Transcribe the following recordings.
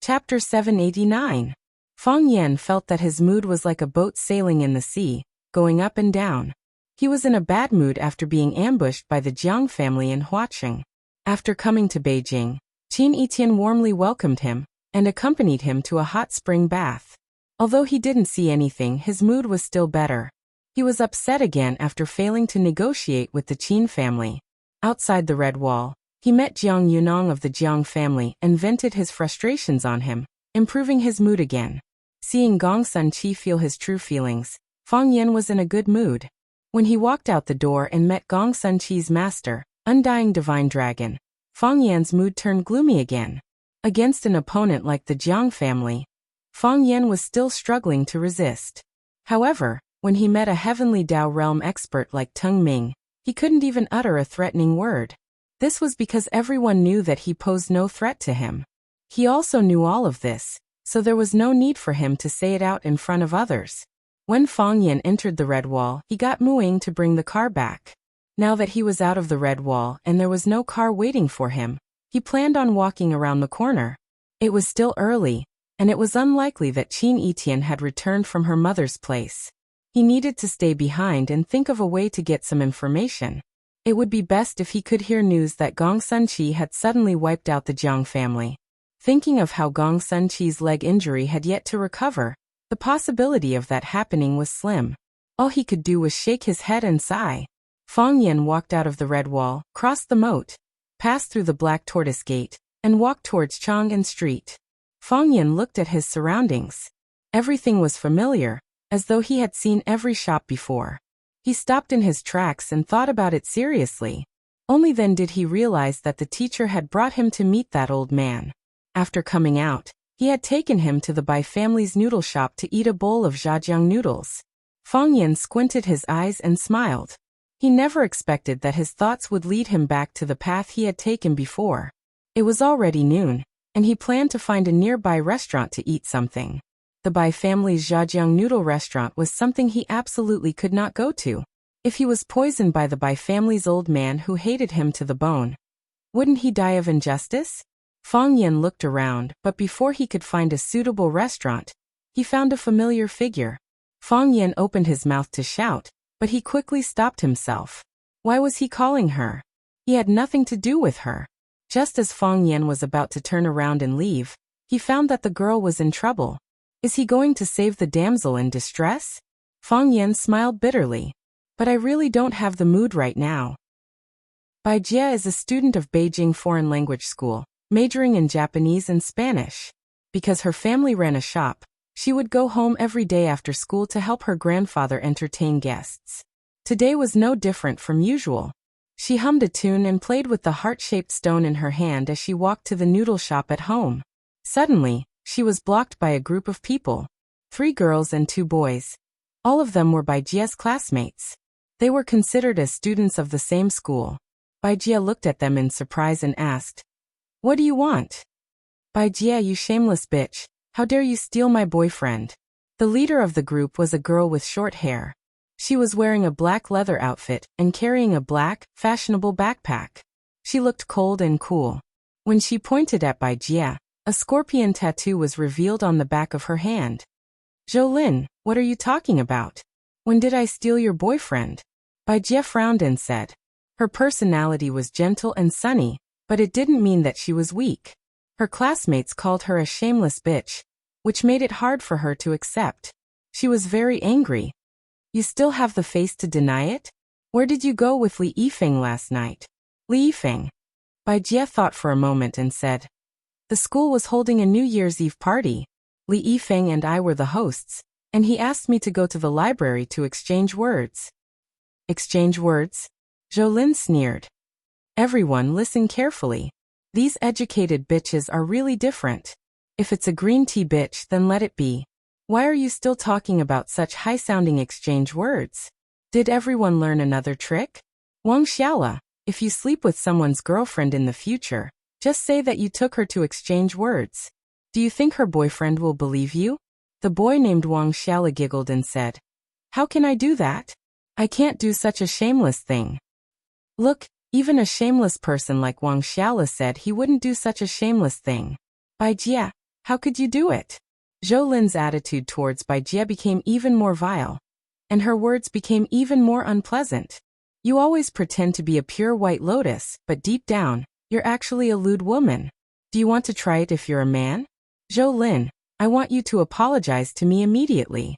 Chapter 789. Fang Yan felt that his mood was like a boat sailing in the sea, going up and down. He was in a bad mood after being ambushed by the Jiang family in Huaqing. After coming to Beijing, Qin Etian warmly welcomed him and accompanied him to a hot spring bath. Although he didn't see anything, his mood was still better. He was upset again after failing to negotiate with the Qin family. Outside the Red Wall, he met Jiang Yunong of the Jiang family and vented his frustrations on him, improving his mood again. Seeing Gong Sunqi feel his true feelings, Fang Yan was in a good mood. When he walked out the door and met Gong Sunqi's master, Undying Divine Dragon, Fang Yan's mood turned gloomy again. Against an opponent like the Jiang family, Fang Yan was still struggling to resist. However, when he met a heavenly Dao realm expert like Teng Ming, he couldn't even utter a threatening word. This was because everyone knew that he posed no threat to him. He also knew all of this, so there was no need for him to say it out in front of others. When Fang Yan entered the Red Wall, he got Muing to bring the car back. Now that he was out of the Red Wall and there was no car waiting for him, he planned on walking around the corner. It was still early, and it was unlikely that Qin Etian had returned from her mother's place. He needed to stay behind and think of a way to get some information. It would be best if he could hear news that Gong Sunqi had suddenly wiped out the Jiang family. Thinking of how Gong Sunqi's leg injury had yet to recover, the possibility of that happening was slim. All he could do was shake his head and sigh. Fang Yan walked out of the Red Wall, crossed the moat, passed through the Black Tortoise Gate, and walked towards Chang'an Street. Fang Yan looked at his surroundings. Everything was familiar, as though he had seen every shop before. He stopped in his tracks and thought about it seriously. Only then did he realize that the teacher had brought him to meet that old man. After coming out, he had taken him to the Bai family's noodle shop to eat a bowl of Zhajiang noodles. Fang Yan squinted his eyes and smiled. He never expected that his thoughts would lead him back to the path he had taken before. It was already noon, and he planned to find a nearby restaurant to eat something. The Bai family's Zhajiang noodle restaurant was something he absolutely could not go to. If he was poisoned by the Bai family's old man who hated him to the bone, wouldn't he die of injustice? Fang Yan looked around, but before he could find a suitable restaurant, he found a familiar figure. Fang Yan opened his mouth to shout, but he quickly stopped himself. Why was he calling her? He had nothing to do with her. Just as Fang Yan was about to turn around and leave, he found that the girl was in trouble. Is he going to save the damsel in distress? Fang Yan smiled bitterly. But I really don't have the mood right now. Bai Jia is a student of Beijing Foreign Language School, majoring in Japanese and Spanish. Because her family ran a shop, she would go home every day after school to help her grandfather entertain guests. Today was no different from usual. She hummed a tune and played with the heart-shaped stone in her hand as she walked to the noodle shop at home. Suddenly, she was blocked by a group of people. 3 girls and 2 boys. All of them were Bai Jia's classmates. They were considered as students of the same school. Bai Jia looked at them in surprise and asked, "What do you want?" "Bai Jia, you shameless bitch, how dare you steal my boyfriend?" The leader of the group was a girl with short hair. She was wearing a black leather outfit and carrying a black, fashionable backpack. She looked cold and cool. When she pointed at Bai Jia, a scorpion tattoo was revealed on the back of her hand. "Jolin, what are you talking about? When did I steal your boyfriend?" Bai Jia frowned and said. Her personality was gentle and sunny, but it didn't mean that she was weak. Her classmates called her a shameless bitch, which made it hard for her to accept. She was very angry. "You still have the face to deny it? Where did you go with Li Yifeng last night?" "Li Yifeng?" Bai Jia thought for a moment and said, "The school was holding a New Year's Eve party. Li Yifeng and I were the hosts, and he asked me to go to the library to exchange words." "Exchange words?" Jolin sneered. "Everyone listen carefully. These educated bitches are really different. If it's a green tea bitch, then let it be. Why are you still talking about such high-sounding exchange words? Did everyone learn another trick? Wang Xiaola, if you sleep with someone's girlfriend in the future, just say that you took her to exchange words. Do you think her boyfriend will believe you?" The boy named Wang Xiaola giggled and said, "How can I do that? I can't do such a shameless thing." "Look, even a shameless person like Wang Xiaola said he wouldn't do such a shameless thing." "Bai Jia, How could you do it? Zhou Lin's attitude towards Bai Jie became even more vile, and her words became even more unpleasant. You always pretend to be a pure white lotus, but deep down, you're actually a lewd woman. Do you want to try it if you're a man? Zhou Lin, I want you to apologize to me immediately.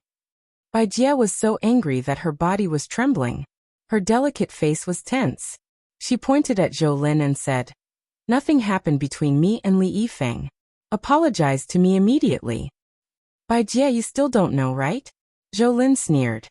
Bai Jie was so angry that her body was trembling. Her delicate face was tense. She pointed at Zhou Lin and said, "Nothing happened between me and Li Yifeng. Apologize to me immediately." Bai Jie, you still don't know, right? Zhou Lin sneered.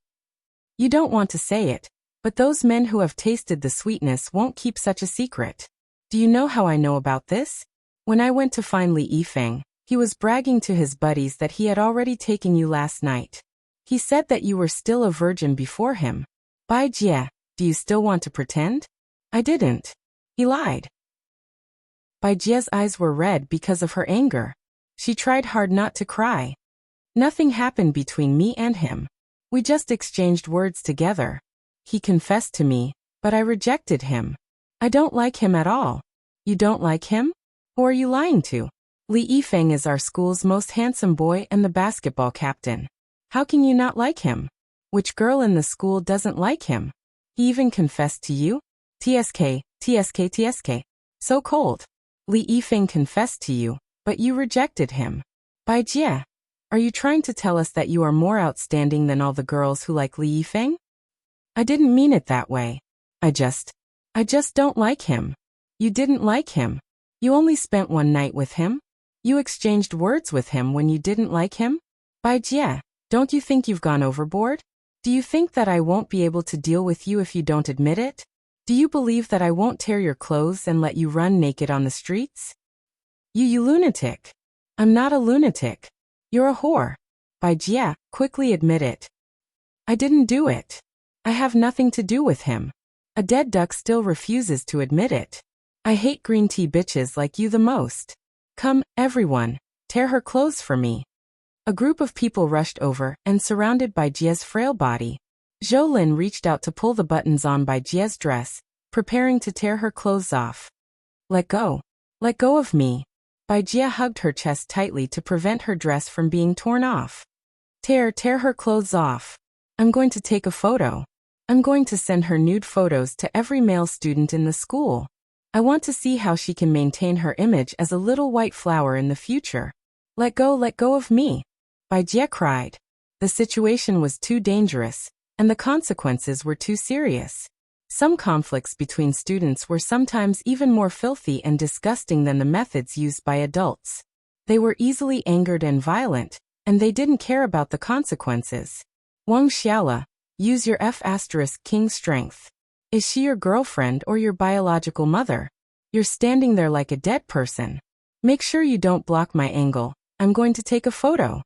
You don't want to say it, but those men who have tasted the sweetness won't keep such a secret. Do you know how I know about this? When I went to find Li Yifeng, he was bragging to his buddies that he had already taken you last night. He said that you were still a virgin before him. Bai Jie, do you still want to pretend? I didn't. He lied. Bai Jie's eyes were red because of her anger. She tried hard not to cry. Nothing happened between me and him. We just exchanged words together. He confessed to me, but I rejected him. I don't like him at all. You don't like him? Who are you lying to? Li Yifeng is our school's most handsome boy and the basketball captain. How can you not like him? Which girl in the school doesn't like him? He even confessed to you? TSK, TSK, TSK. So cold. Li Yifeng confessed to you, but you rejected him. Bai Jie, are you trying to tell us that you are more outstanding than all the girls who like Li Yifeng? I didn't mean it that way. I just don't like him. You didn't like him. You only spent one night with him. You exchanged words with him when you didn't like him. Bai Jie, don't you think you've gone overboard? Do you think that I won't be able to deal with you if you don't admit it? Do you believe that I won't tear your clothes and let you run naked on the streets? You lunatic. I'm not a lunatic. You're a whore. Bai Jie, quickly admit it. I didn't do it. I have nothing to do with him. A dead duck still refuses to admit it. I hate green tea bitches like you the most. Come, everyone, tear her clothes for me. A group of people rushed over and surrounded Bai Jie's frail body. Zhou Lin reached out to pull the buttons on Bai Jie's dress, preparing to tear her clothes off. Let go. Let go of me. Bai Jie hugged her chest tightly to prevent her dress from being torn off. Tear her clothes off. I'm going to take a photo. I'm going to send her nude photos to every male student in the school. I want to see how she can maintain her image as a little white flower in the future. Let go of me. Bai Jie cried. The situation was too dangerous, and the consequences were too serious. Some conflicts between students were sometimes even more filthy and disgusting than the methods used by adults. They were easily angered and violent, and they didn't care about the consequences. Wang Xiaola, use your F***king strength. Is she your girlfriend or your biological mother? You're standing there like a dead person. Make sure you don't block my angle. I'm going to take a photo.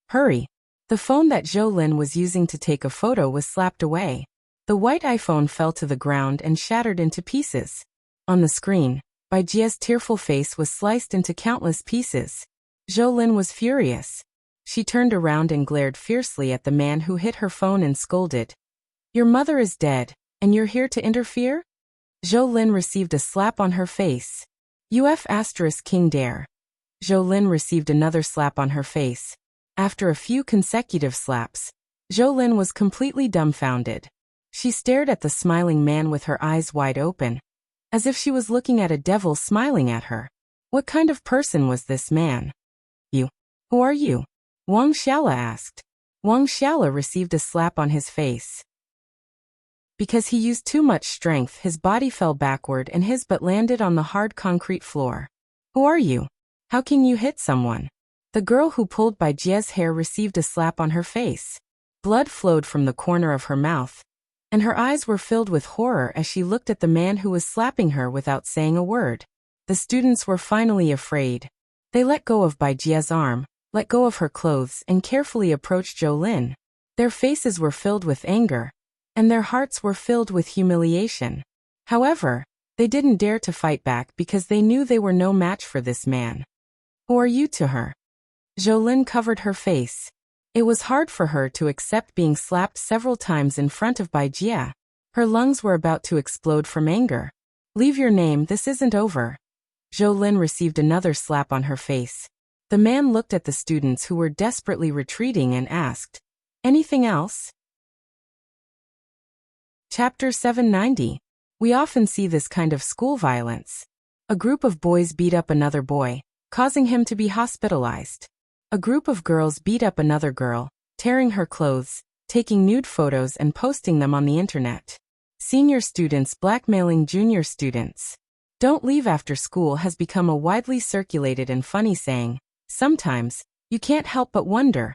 Hurry. The phone that Zhou Lin was using to take a photo was slapped away. The white iPhone fell to the ground and shattered into pieces. On the screen, Bai Jie's tearful face was sliced into countless pieces. Zhou Lin was furious. She turned around and glared fiercely at the man who hit her phone and scolded. Your mother is dead, and you're here to interfere? Zhou Lin received a slap on her face. King dare. Zhou Lin received another slap on her face. After a few consecutive slaps, Zhou Lin was completely dumbfounded. She stared at the smiling man with her eyes wide open, as if she was looking at a devil smiling at her. What kind of person was this man? You. Who are you? Wang Xiaola asked. Wang Xiaola received a slap on his face. Because he used too much strength, his body fell backward and his butt landed on the hard concrete floor. Who are you? How can you hit someone? The girl who pulled Bai Jie's hair received a slap on her face. Blood flowed from the corner of her mouth, and her eyes were filled with horror as she looked at the man who was slapping her without saying a word. The students were finally afraid. They let go of Bai Jie's arm, let go of her clothes, and carefully approached Zhou Lin. Their faces were filled with anger, and their hearts were filled with humiliation. However, they didn't dare to fight back because they knew they were no match for this man. Who are you to her? Zhou Lin covered her face. It was hard for her to accept being slapped several times in front of Bai Jie. Her lungs were about to explode from anger. Leave your name, this isn't over. Zhou Lin received another slap on her face. The man looked at the students who were desperately retreating and asked, "Anything else?" Chapter 790. We often see this kind of school violence. A group of boys beat up another boy, causing him to be hospitalized. A group of girls beat up another girl, tearing her clothes, taking nude photos and posting them on the internet. Senior students blackmailing junior students. "Don't leave after school" has become a widely circulated and funny saying. Sometimes, you can't help but wonder,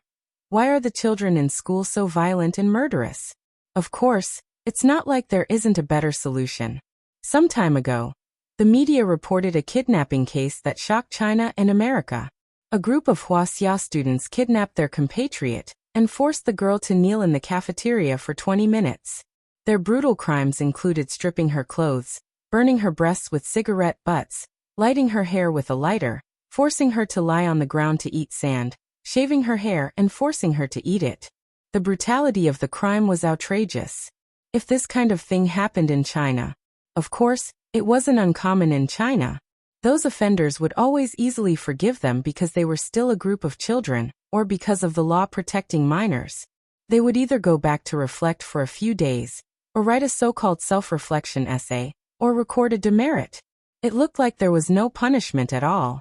why are the children in school so violent and murderous? Of course, it's not like there isn't a better solution. Some time ago, the media reported a kidnapping case that shocked China and America. A group of Wuxia students kidnapped their compatriot and forced the girl to kneel in the cafeteria for 20 minutes. Their brutal crimes included stripping her clothes, burning her breasts with cigarette butts, lighting her hair with a lighter, forcing her to lie on the ground to eat sand, shaving her hair and forcing her to eat it. The brutality of the crime was outrageous. If this kind of thing happened in China, of course, it wasn't uncommon in China. Those offenders would always easily forgive them because they were still a group of children, or because of the law protecting minors. They would either go back to reflect for a few days, or write a so-called self-reflection essay, or record a demerit. It looked like there was no punishment at all.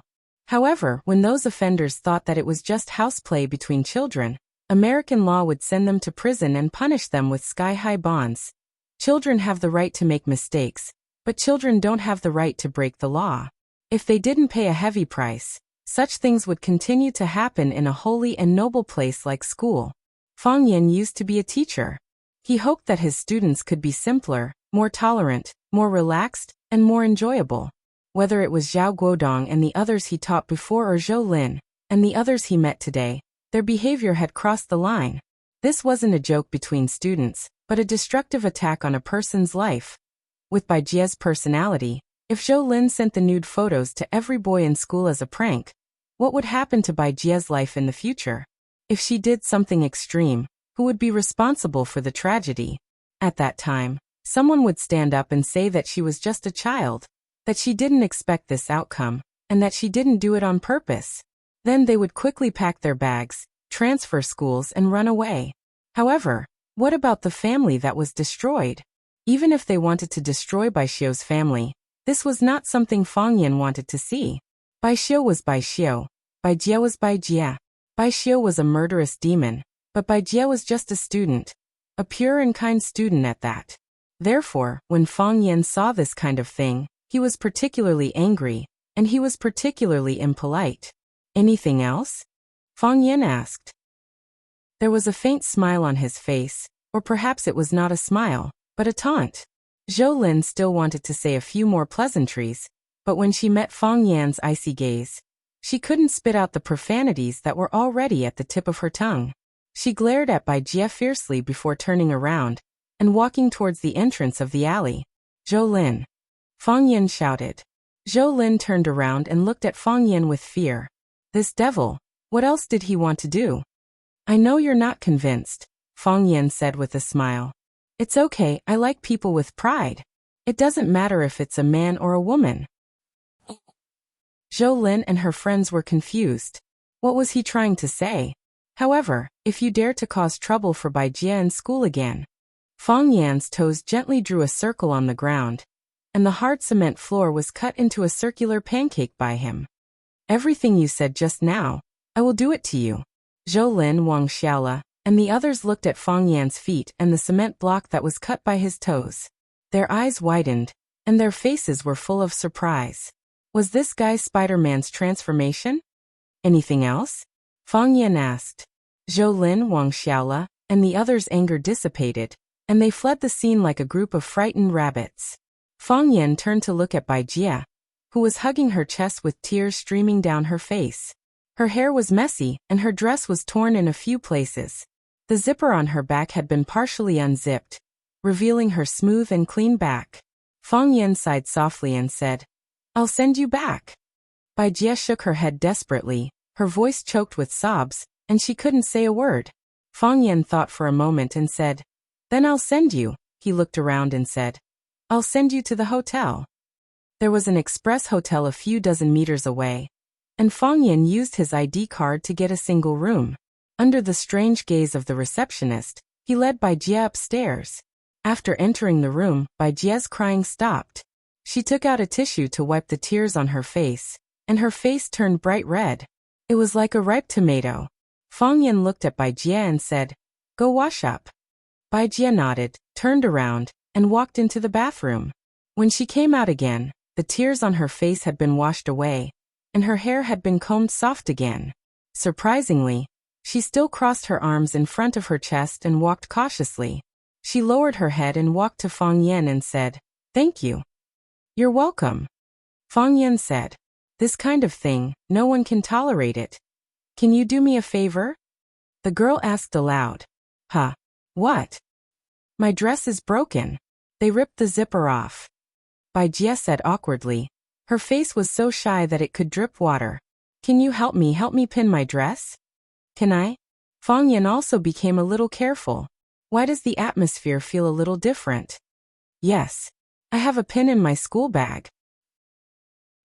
However, when those offenders thought that it was just houseplay between children, American law would send them to prison and punish them with sky-high bonds. Children have the right to make mistakes, but children don't have the right to break the law. If they didn't pay a heavy price, such things would continue to happen in a holy and noble place like school. Fang Yan used to be a teacher. He hoped that his students could be simpler, more tolerant, more relaxed, and more enjoyable. Whether it was Zhao Guodong and the others he taught before or Zhou Lin, and the others he met today, their behavior had crossed the line. This wasn't a joke between students, but a destructive attack on a person's life. With Bai Jie's personality, if Zhou Lin sent the nude photos to every boy in school as a prank, what would happen to Bai Jie's life in the future? If she did something extreme, who would be responsible for the tragedy? At that time, someone would stand up and say that she was just a child, that she didn't expect this outcome, and that she didn't do it on purpose. Then they would quickly pack their bags, transfer schools and run away. However, what about the family that was destroyed? Even if they wanted to destroy Bai Xiu's family, this was not something Fang Yan wanted to see. Bai Xiu was Bai Xiu. Bai Jie was Bai Jie. Bai Xiu was a murderous demon, but Bai Jie was just a student. A pure and kind student at that. Therefore, when Fang Yan saw this kind of thing, he was particularly angry, and he was particularly impolite. "Anything else?" Fang Yan asked. There was a faint smile on his face, or perhaps it was not a smile, but a taunt. Zhou Lin still wanted to say a few more pleasantries, but when she met Fang Yan's icy gaze, she couldn't spit out the profanities that were already at the tip of her tongue. She glared at Bai Jie fiercely before turning around and walking towards the entrance of the alley. "Zhou Lin!" Fang Yan shouted. Zhou Lin turned around and looked at Fang Yan with fear. This devil, what else did he want to do? "I know you're not convinced," Fang Yan said with a smile. "It's okay, I like people with pride. It doesn't matter if it's a man or a woman." Zhou Lin and her friends were confused. What was he trying to say? However, if you dare to cause trouble for Bai Jie in school again. Fang Yan's toes gently drew a circle on the ground, and the hard cement floor was cut into a circular pancake by him. "Everything you said just now, I will do it to you." Zhou Lin, Wang Xiaola, and the others looked at Fang Yan's feet and the cement block that was cut by his toes. Their eyes widened, and their faces were full of surprise. Was this guy Spider-Man's transformation? "Anything else?" Fang Yan asked. Zhou Lin, Wang Xiaola, and the others' anger dissipated, and they fled the scene like a group of frightened rabbits. Fang Yan turned to look at Bai Jie, who was hugging her chest with tears streaming down her face. Her hair was messy, and her dress was torn in a few places. The zipper on her back had been partially unzipped, revealing her smooth and clean back. Fang Yan sighed softly and said, "I'll send you back." Bai Jie shook her head desperately, her voice choked with sobs, and she couldn't say a word. Fang Yan thought for a moment and said, "Then I'll send you." He looked around and said, "I'll send you to the hotel." There was an express hotel a few dozen meters away. and Fang Yan used his ID card to get a single room. Under the strange gaze of the receptionist, he led Bai Jie upstairs. After entering the room, Bai Jie's crying stopped. She took out a tissue to wipe the tears on her face, and her face turned bright red. It was like a ripe tomato. Fang Yan looked at Bai Jie and said, "Go wash up." Bai Jie nodded, turned around, and walked into the bathroom. When she came out again, the tears on her face had been washed away, and her hair had been combed soft again. Surprisingly, she still crossed her arms in front of her chest and walked cautiously. She lowered her head and walked to Fang Yan and said, "Thank you." "You're welcome." Fang Yan said, "This kind of thing, no one can tolerate it. Can you do me a favor?" The girl asked aloud. "Huh? What?" "My dress is broken. They ripped the zipper off." Bai Jie said awkwardly. Her face was so shy that it could drip water. "Can you help me pin my dress?" "Can I?" Fang Yan also became a little careful. "Why does the atmosphere feel a little different?" "Yes. I have a pin in my school bag."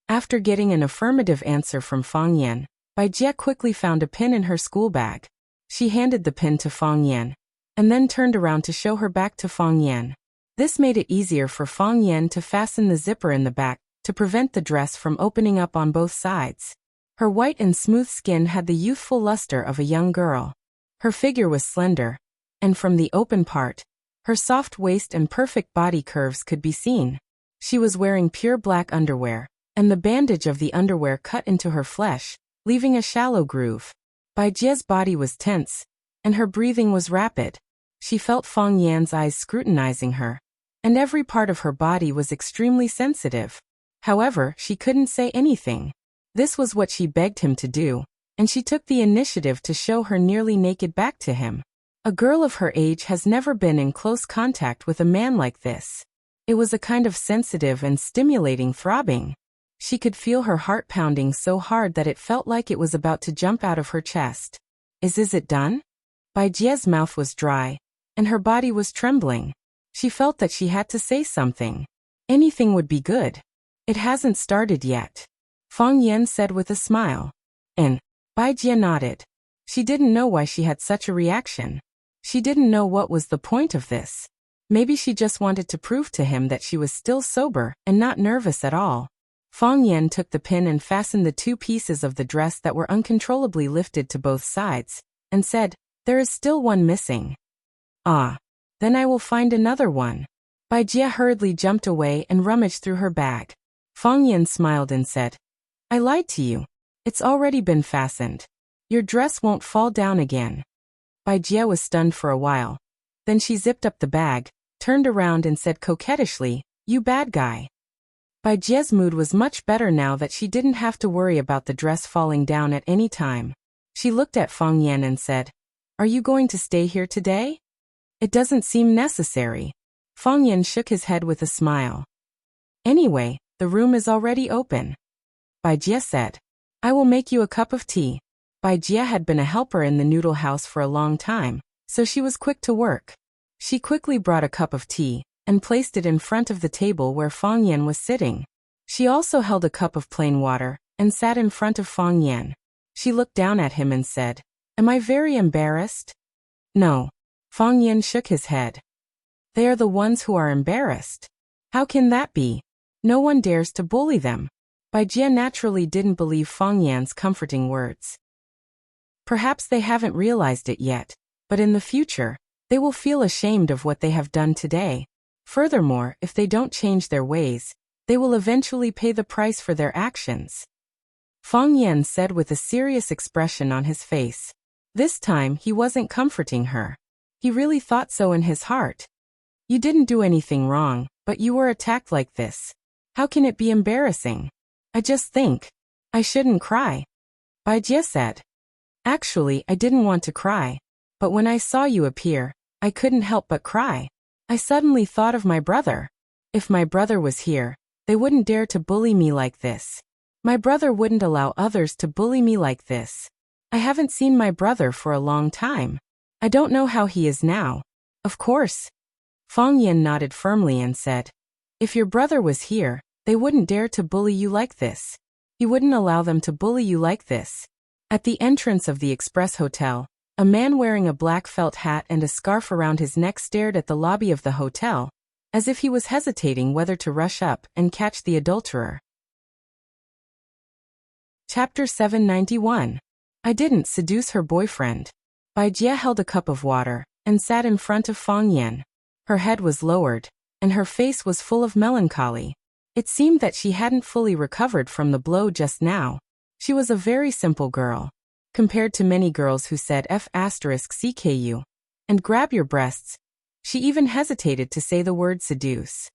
After getting an affirmative answer from Fang Yan, Bai Jie quickly found a pin in her school bag. She handed the pin to Fang Yan, and then turned around to show her back to Fang Yan. This made it easier for Fang Yan to fasten the zipper in the back, to prevent the dress from opening up on both sides. Her white and smooth skin had the youthful luster of a young girl. Her figure was slender, and from the open part, her soft waist and perfect body curves could be seen. She was wearing pure black underwear, and the bandage of the underwear cut into her flesh, leaving a shallow groove. Bai Jie's body was tense, and her breathing was rapid. She felt Fang Yan's eyes scrutinizing her, and every part of her body was extremely sensitive. However, she couldn't say anything. This was what she begged him to do, and she took the initiative to show her nearly naked back to him. A girl of her age has never been in close contact with a man like this. It was a kind of sensitive and stimulating throbbing. She could feel her heart pounding so hard that it felt like it was about to jump out of her chest. Is it done?" Bai Jie's mouth was dry, and her body was trembling. She felt that she had to say something. Anything would be good. "It hasn't started yet," Fang Yan said with a smile. And Bai Jie nodded. She didn't know why she had such a reaction. She didn't know what was the point of this. Maybe she just wanted to prove to him that she was still sober and not nervous at all. Fang Yan took the pin and fastened the two pieces of the dress that were uncontrollably lifted to both sides, and said, "There is still one missing." "Ah. Then I will find another one." Bai Jie hurriedly jumped away and rummaged through her bag. Fang Yan smiled and said, "I lied to you. It's already been fastened. Your dress won't fall down again." Bai Jie was stunned for a while. Then she zipped up the bag, turned around and said coquettishly, "You bad guy." Bai Jie's mood was much better now that she didn't have to worry about the dress falling down at any time. She looked at Fang Yan and said, "Are you going to stay here today?" "It doesn't seem necessary." Fang Yan shook his head with a smile. "Anyway, the room is already open." Bai Jie said, "I will make you a cup of tea." Bai Jie had been a helper in the noodle house for a long time, so she was quick to work. She quickly brought a cup of tea, and placed it in front of the table where Fang Yan was sitting. She also held a cup of plain water, and sat in front of Fang Yan. She looked down at him and said, "Am I very embarrassed?" "No." Fang Yan shook his head. "They are the ones who are embarrassed. How can that be? No one dares to bully them." Bai Jie naturally didn't believe Fang Yan's comforting words. Perhaps they haven't realized it yet, but in the future, they will feel ashamed of what they have done today. Furthermore, if they don't change their ways, they will eventually pay the price for their actions. Fang Yan said with a serious expression on his face. This time he wasn't comforting her. He really thought so in his heart. "You didn't do anything wrong, but you were attacked like this. How can it be embarrassing? I just think I shouldn't cry." Bai Jie said, "Actually, I didn't want to cry, but when I saw you appear, I couldn't help but cry. I suddenly thought of my brother. If my brother was here, they wouldn't dare to bully me like this. My brother wouldn't allow others to bully me like this. I haven't seen my brother for a long time. I don't know how he is now." "Of course." Fang Yan nodded firmly and said, "If your brother was here, they wouldn't dare to bully you like this. He wouldn't allow them to bully you like this. At the entrance of the Express Hotel, a man wearing a black felt hat and a scarf around his neck stared at the lobby of the hotel, as if he was hesitating whether to rush up and catch the adulterer. Chapter 791. I didn't seduce her boyfriend. Bai Jie held a cup of water and sat in front of Fang Yan. Her head was lowered, and her face was full of melancholy. It seemed that she hadn't fully recovered from the blow just now. She was a very simple girl, compared to many girls who said F***CKU and grab your breasts. She even hesitated to say the word seduce.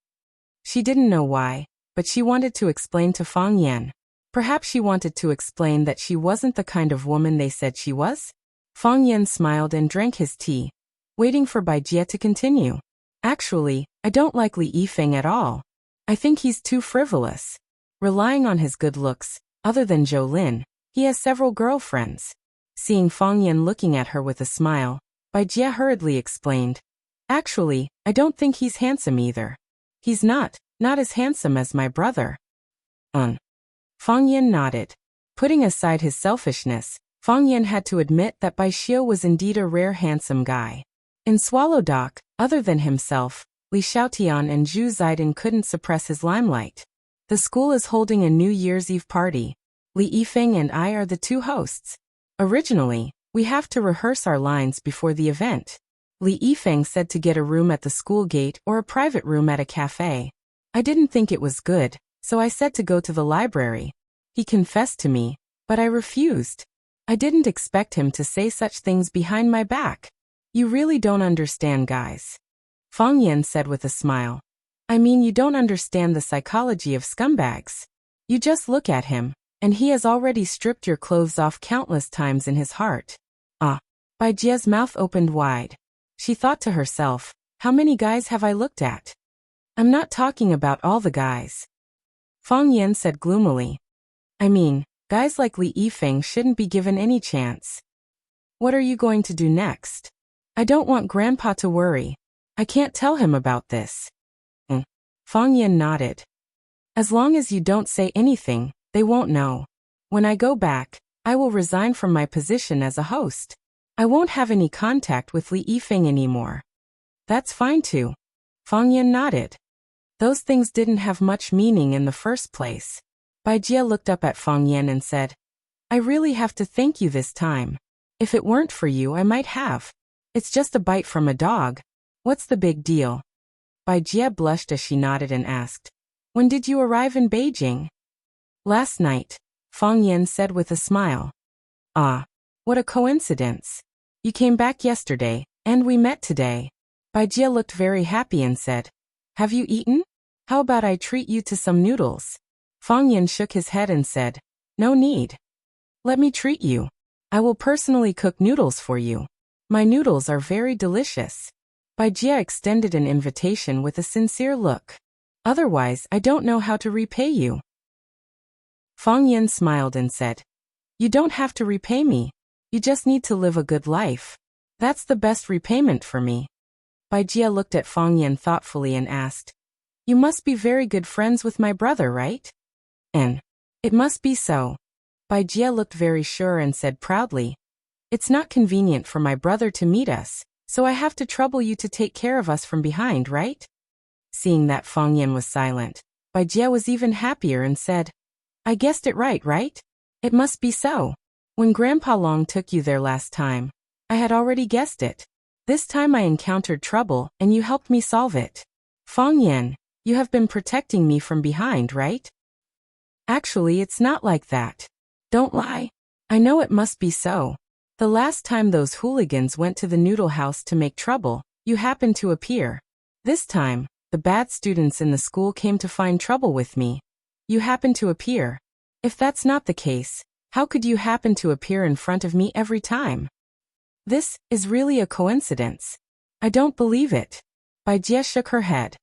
She didn't know why, but she wanted to explain to Fang Yan. Perhaps she wanted to explain that she wasn't the kind of woman they said she was? Fang Yan smiled and drank his tea, waiting for Bai Jie to continue. Actually, I don't like Li Yifeng at all. I think he's too frivolous. Relying on his good looks, other than Zhou Lin, he has several girlfriends. Seeing Fang Yan looking at her with a smile, Bai Jie hurriedly explained. Actually, I don't think he's handsome either. He's not as handsome as my brother. Fang Yan nodded. Putting aside his selfishness, Fang Yan had to admit that Bai Xiu was indeed a rare handsome guy. In Swallow Dock, other than himself, Li Xiaotian and Zhu Zidong couldn't suppress his limelight. The school is holding a New Year's Eve party. Li Yifeng and I are the two hosts. Originally, we have to rehearse our lines before the event. Li Yifeng said to get a room at the school gate or a private room at a cafe. I didn't think it was good, so I said to go to the library. He confessed to me, but I refused. I didn't expect him to say such things behind my back. You really don't understand, guys. Fang Yan said with a smile. I mean, you don't understand the psychology of scumbags. You just look at him, and he has already stripped your clothes off countless times in his heart. Bai Jie's mouth opened wide. She thought to herself, how many guys have I looked at? I'm not talking about all the guys. Fang Yan said gloomily. I mean, guys like Li Yifeng shouldn't be given any chance. What are you going to do next? I don't want Grandpa to worry. I can't tell him about this. Fang Yan nodded. As long as you don't say anything, they won't know. When I go back, I will resign from my position as a host. I won't have any contact with Li Yifeng anymore. That's fine too. Fang Yan nodded. Those things didn't have much meaning in the first place. Bai Jie looked up at Fang Yan and said, I really have to thank you this time. If it weren't for you, I might have. It's just a bite from a dog. What's the big deal? Bai Jie blushed as she nodded and asked, when did you arrive in Beijing? Last night, Fang Yan said with a smile. Ah, what a coincidence. You came back yesterday, and we met today. Bai Jie looked very happy and said, have you eaten? How about I treat you to some noodles? Fang Yan shook his head and said, no need. Let me treat you. I will personally cook noodles for you. My noodles are very delicious. Bai Jie extended an invitation with a sincere look. Otherwise, I don't know how to repay you. Fang Yan smiled and said, you don't have to repay me. You just need to live a good life. That's the best repayment for me. Bai Jie looked at Fang Yan thoughtfully and asked, you must be very good friends with my brother, right? It must be so. Bai Jie looked very sure and said proudly, it's not convenient for my brother to meet us, so I have to trouble you to take care of us from behind, right? Seeing that Fang Yan was silent, Bai Jie was even happier and said, I guessed it right? It must be so. When Grandpa Long took you there last time, I had already guessed it. This time I encountered trouble and you helped me solve it. Fang Yan, you have been protecting me from behind, right? Actually, it's not like that. Don't lie. I know it must be so. The last time those hooligans went to the noodle house to make trouble, you happened to appear. This time, the bad students in the school came to find trouble with me. You happened to appear. If that's not the case, how could you happen to appear in front of me every time? This is really a coincidence. I don't believe it. Bai Jie shook her head.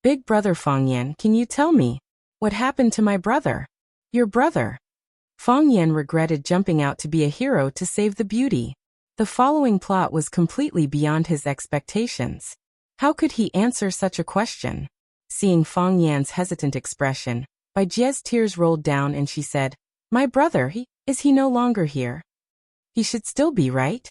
Big brother Fang Yan, can you tell me what happened to my brother? Your brother? Fang Yan regretted jumping out to be a hero to save the beauty. The following plot was completely beyond his expectations. How could he answer such a question? Seeing Fang Yan's hesitant expression, Bai Jie's tears rolled down and she said, "My brother, is he no longer here? He should still be, right?"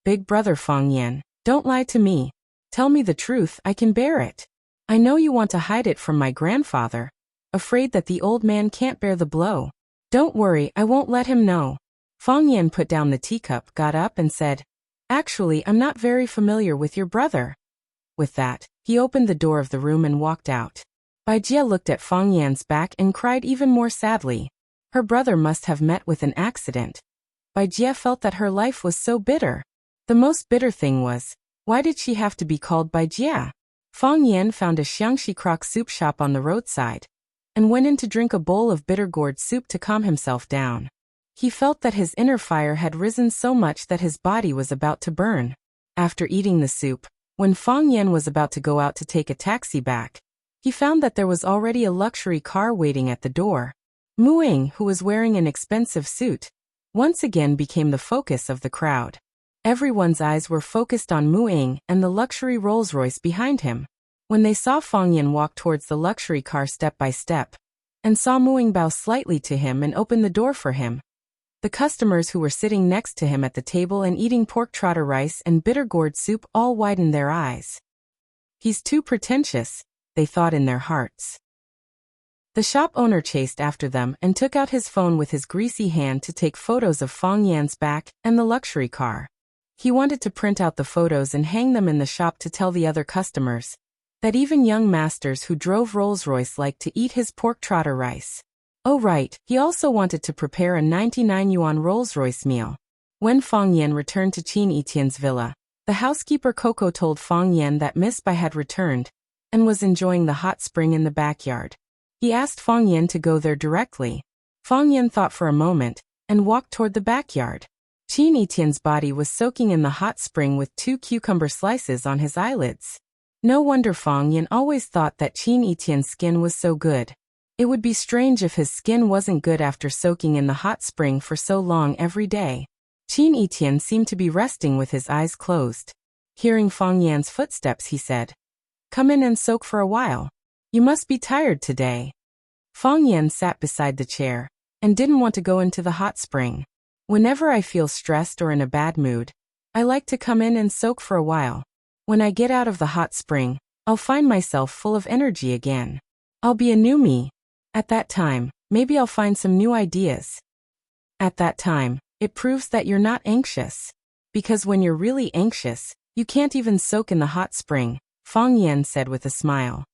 "Big brother Fang Yan, don't lie to me. Tell me the truth, I can bear it. I know you want to hide it from my grandfather, afraid that the old man can't bear the blow. Don't worry, I won't let him know." Fang Yan put down the teacup, got up and said, "Actually, I'm not very familiar with your brother." With that, he opened the door of the room and walked out. Bai Jie looked at Fang Yan's back and cried even more sadly. Her brother must have met with an accident. Bai Jie felt that her life was so bitter. The most bitter thing was, why did she have to be called Bai Jie? Fang Yan found a xiangxi crock soup shop on the roadside and went in to drink a bowl of bitter gourd soup to calm himself down. He felt that his inner fire had risen so much that his body was about to burn. After eating the soup, when Fang Yan was about to go out to take a taxi back, he found that there was already a luxury car waiting at the door. Mu Ying, who was wearing an expensive suit, once again became the focus of the crowd. Everyone's eyes were focused on Mu Ying and the luxury Rolls-Royce behind him. When they saw Fang Yan walk towards the luxury car step by step, and saw Mu Ying bow slightly to him and open the door for him, the customers who were sitting next to him at the table and eating pork trotter rice and bitter gourd soup all widened their eyes. "He's too pretentious," they thought in their hearts. The shop owner chased after them and took out his phone with his greasy hand to take photos of Fang Yan's back and the luxury car. He wanted to print out the photos and hang them in the shop to tell the other customers that even young masters who drove Rolls-Royce liked to eat his pork trotter rice. Oh right, he also wanted to prepare a 99 yuan Rolls-Royce meal. When Fang Yan returned to Qin Etienne's villa, the housekeeper Coco told Fang Yan that Miss Bai had returned and was enjoying the hot spring in the backyard. He asked Fang Yan to go there directly. Fang Yan thought for a moment and walked toward the backyard. Qin Etienne's body was soaking in the hot spring with 2 cucumber slices on his eyelids. No wonder Fang Yan always thought that Qin Etienne's skin was so good. It would be strange if his skin wasn't good after soaking in the hot spring for so long every day. Qin Etienne seemed to be resting with his eyes closed. Hearing Fang Yan's footsteps, he said, "Come in and soak for a while. You must be tired today." Fang Yan sat beside the chair and didn't want to go into the hot spring. "Whenever I feel stressed or in a bad mood, I like to come in and soak for a while. When I get out of the hot spring, I'll find myself full of energy again. I'll be a new me. At that time, maybe I'll find some new ideas. At that time, it proves that you're not anxious. Because when you're really anxious, you can't even soak in the hot spring," Fang Yan said with a smile.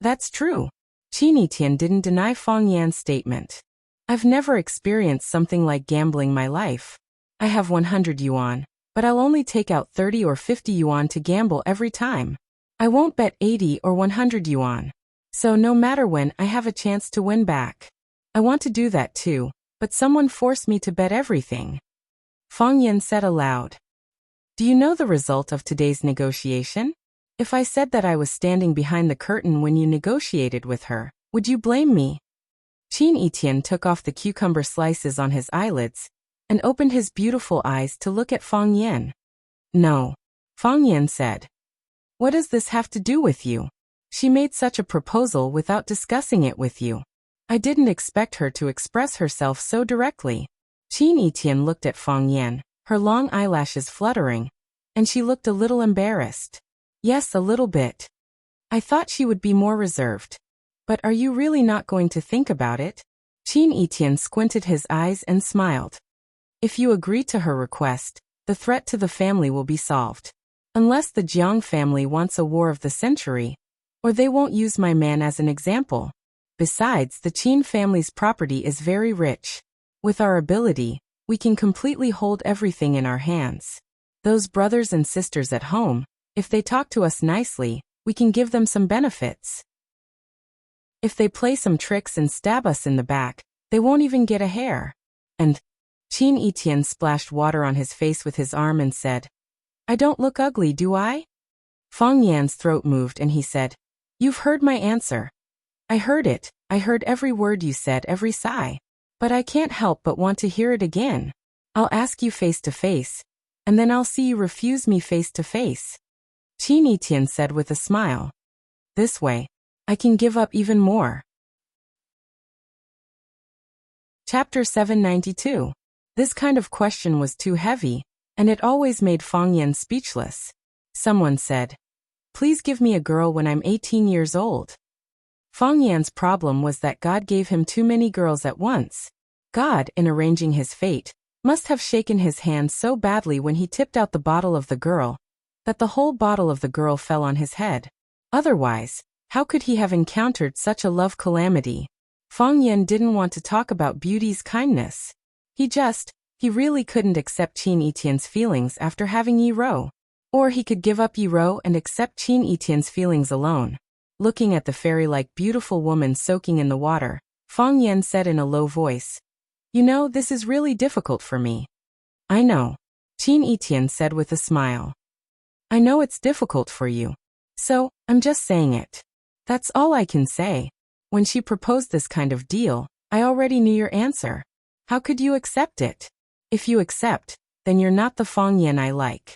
That's true. Qin Etienne didn't deny Fang Yan's statement. "I've never experienced something like gambling my life. I have 100 yuan, but I'll only take out 30 or 50 yuan to gamble every time. I won't bet 80 or 100 yuan. So no matter when, I have a chance to win back. I want to do that too, but someone forced me to bet everything." Fang Yan said aloud. "Do you know the result of today's negotiation? If I said that I was standing behind the curtain when you negotiated with her, would you blame me?" Qin Etienne took off the cucumber slices on his eyelids and opened his beautiful eyes to look at Fang Yan. "No," Fang Yan said. "What does this have to do with you? She made such a proposal without discussing it with you. I didn't expect her to express herself so directly." Qin Etienne looked at Fang Yan, her long eyelashes fluttering, and she looked a little embarrassed. "Yes, a little bit. I thought she would be more reserved. But are you really not going to think about it?" Qin Etienne squinted his eyes and smiled. "If you agree to her request, the threat to the family will be solved. Unless the Jiang family wants a war of the century, or they won't use my man as an example. Besides, the Qin family's property is very rich. With our ability, we can completely hold everything in our hands. Those brothers and sisters at home, if they talk to us nicely, we can give them some benefits. If they play some tricks and stab us in the back, they won't even get a hair." And Qin Etienne splashed water on his face with his arm and said, "I don't look ugly, do I?" Fang Yan's throat moved and he said, "You've heard my answer. I heard it. I heard every word you said, every sigh. But I can't help but want to hear it again. I'll ask you face to face, and then I'll see you refuse me face to face." Qin Etienne said with a smile. "This way, I can give up even more." Chapter 792. This kind of question was too heavy, and it always made Fang Yan speechless. Someone said, "Please give me a girl when I'm 18 years old." Fang Yan's problem was that God gave him too many girls at once. God, in arranging his fate, must have shaken his hand so badly when he tipped out the bottle of the girl, that the whole bottle of the girl fell on his head. Otherwise, how could he have encountered such a love calamity? Fang Yan didn't want to talk about beauty's kindness. He really couldn't accept Qin Etienne's feelings after having Yi Ro. Or he could give up Yi Ro and accept Qin Etienne's feelings alone. Looking at the fairy-like beautiful woman soaking in the water, Fang Yan said in a low voice, "You know, this is really difficult for me." "I know," Qin Etienne said with a smile. "I know it's difficult for you. So, I'm just saying it. That's all I can say. When she proposed this kind of deal, I already knew your answer. How could you accept it? If you accept, then you're not the Fang Yan I like.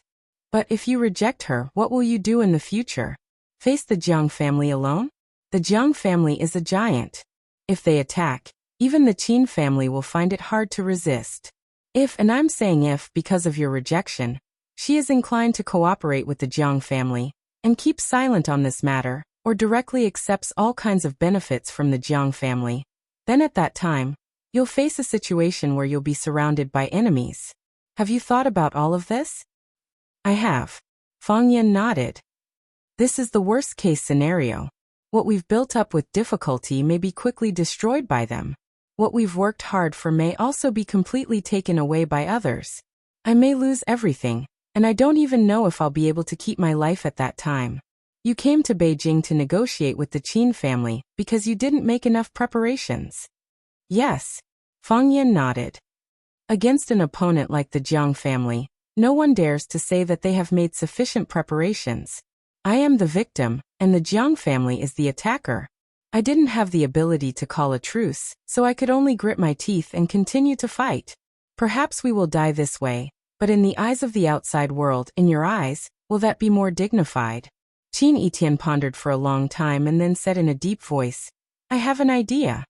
But if you reject her, what will you do in the future? Face the Jiang family alone? The Jiang family is a giant. If they attack, even the Qin family will find it hard to resist. If, and I'm saying if, because of your rejection, she is inclined to cooperate with the Jiang family, and keep silent on this matter, or directly accepts all kinds of benefits from the Jiang family, then at that time, you'll face a situation where you'll be surrounded by enemies. Have you thought about all of this?" "I have." Fang Yan nodded. "This is the worst-case scenario. What we've built up with difficulty may be quickly destroyed by them. What we've worked hard for may also be completely taken away by others. I may lose everything, and I don't even know if I'll be able to keep my life at that time. You came to Beijing to negotiate with the Qin family because you didn't make enough preparations." "Yes." Fang Yan nodded. Against an opponent like the Jiang family, no one dares to say that they have made sufficient preparations. I am the victim, and the Jiang family is the attacker. I didn't have the ability to call a truce, so I could only grit my teeth and continue to fight. Perhaps we will die this way, but in the eyes of the outside world, in your eyes, will that be more dignified? Qin Etienne pondered for a long time and then said in a deep voice, "I have an idea."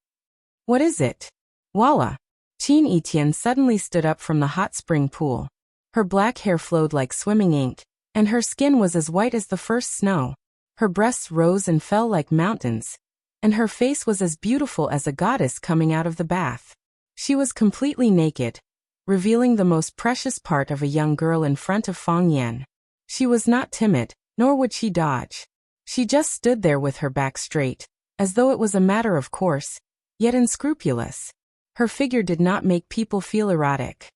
"What is it?" "Voila." Qin Etienne suddenly stood up from the hot spring pool. Her black hair flowed like swimming ink, and her skin was as white as the first snow. Her breasts rose and fell like mountains, and her face was as beautiful as a goddess coming out of the bath. She was completely naked, revealing the most precious part of a young girl in front of Fang Yan. She was not timid, nor would she dodge. She just stood there with her back straight, as though it was a matter of course, yet unscrupulous. Her figure did not make people feel erotic.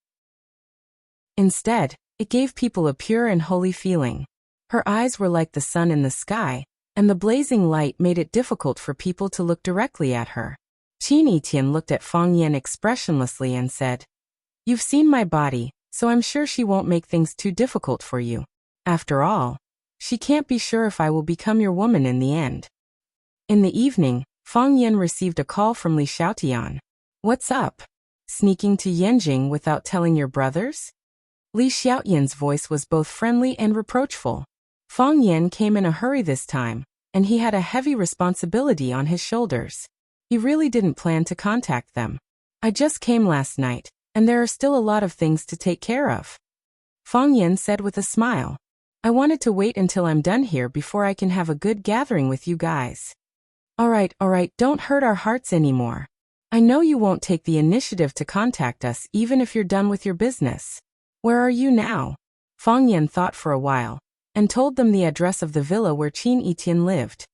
Instead, it gave people a pure and holy feeling. Her eyes were like the sun in the sky, and the blazing light made it difficult for people to look directly at her. Qin Etienne looked at Fang Yan expressionlessly and said, "You've seen my body, so I'm sure she won't make things too difficult for you. After all, she can't be sure if I will become your woman in the end." In the evening, Fang Yan received a call from Li Xiaotian. "What's up? Sneaking to Yanjing without telling your brothers?" Li Xiaotian's voice was both friendly and reproachful. Fang Yan came in a hurry this time, and he had a heavy responsibility on his shoulders. He really didn't plan to contact them. "I just came last night, and there are still a lot of things to take care of," Fang Yan said with a smile. "I wanted to wait until I'm done here before I can have a good gathering with you guys." All right, don't hurt our hearts anymore. I know you won't take the initiative to contact us even if you're done with your business. Where are you now?" Fang Yan thought for a while, and told them the address of the villa where Qin Etienne lived.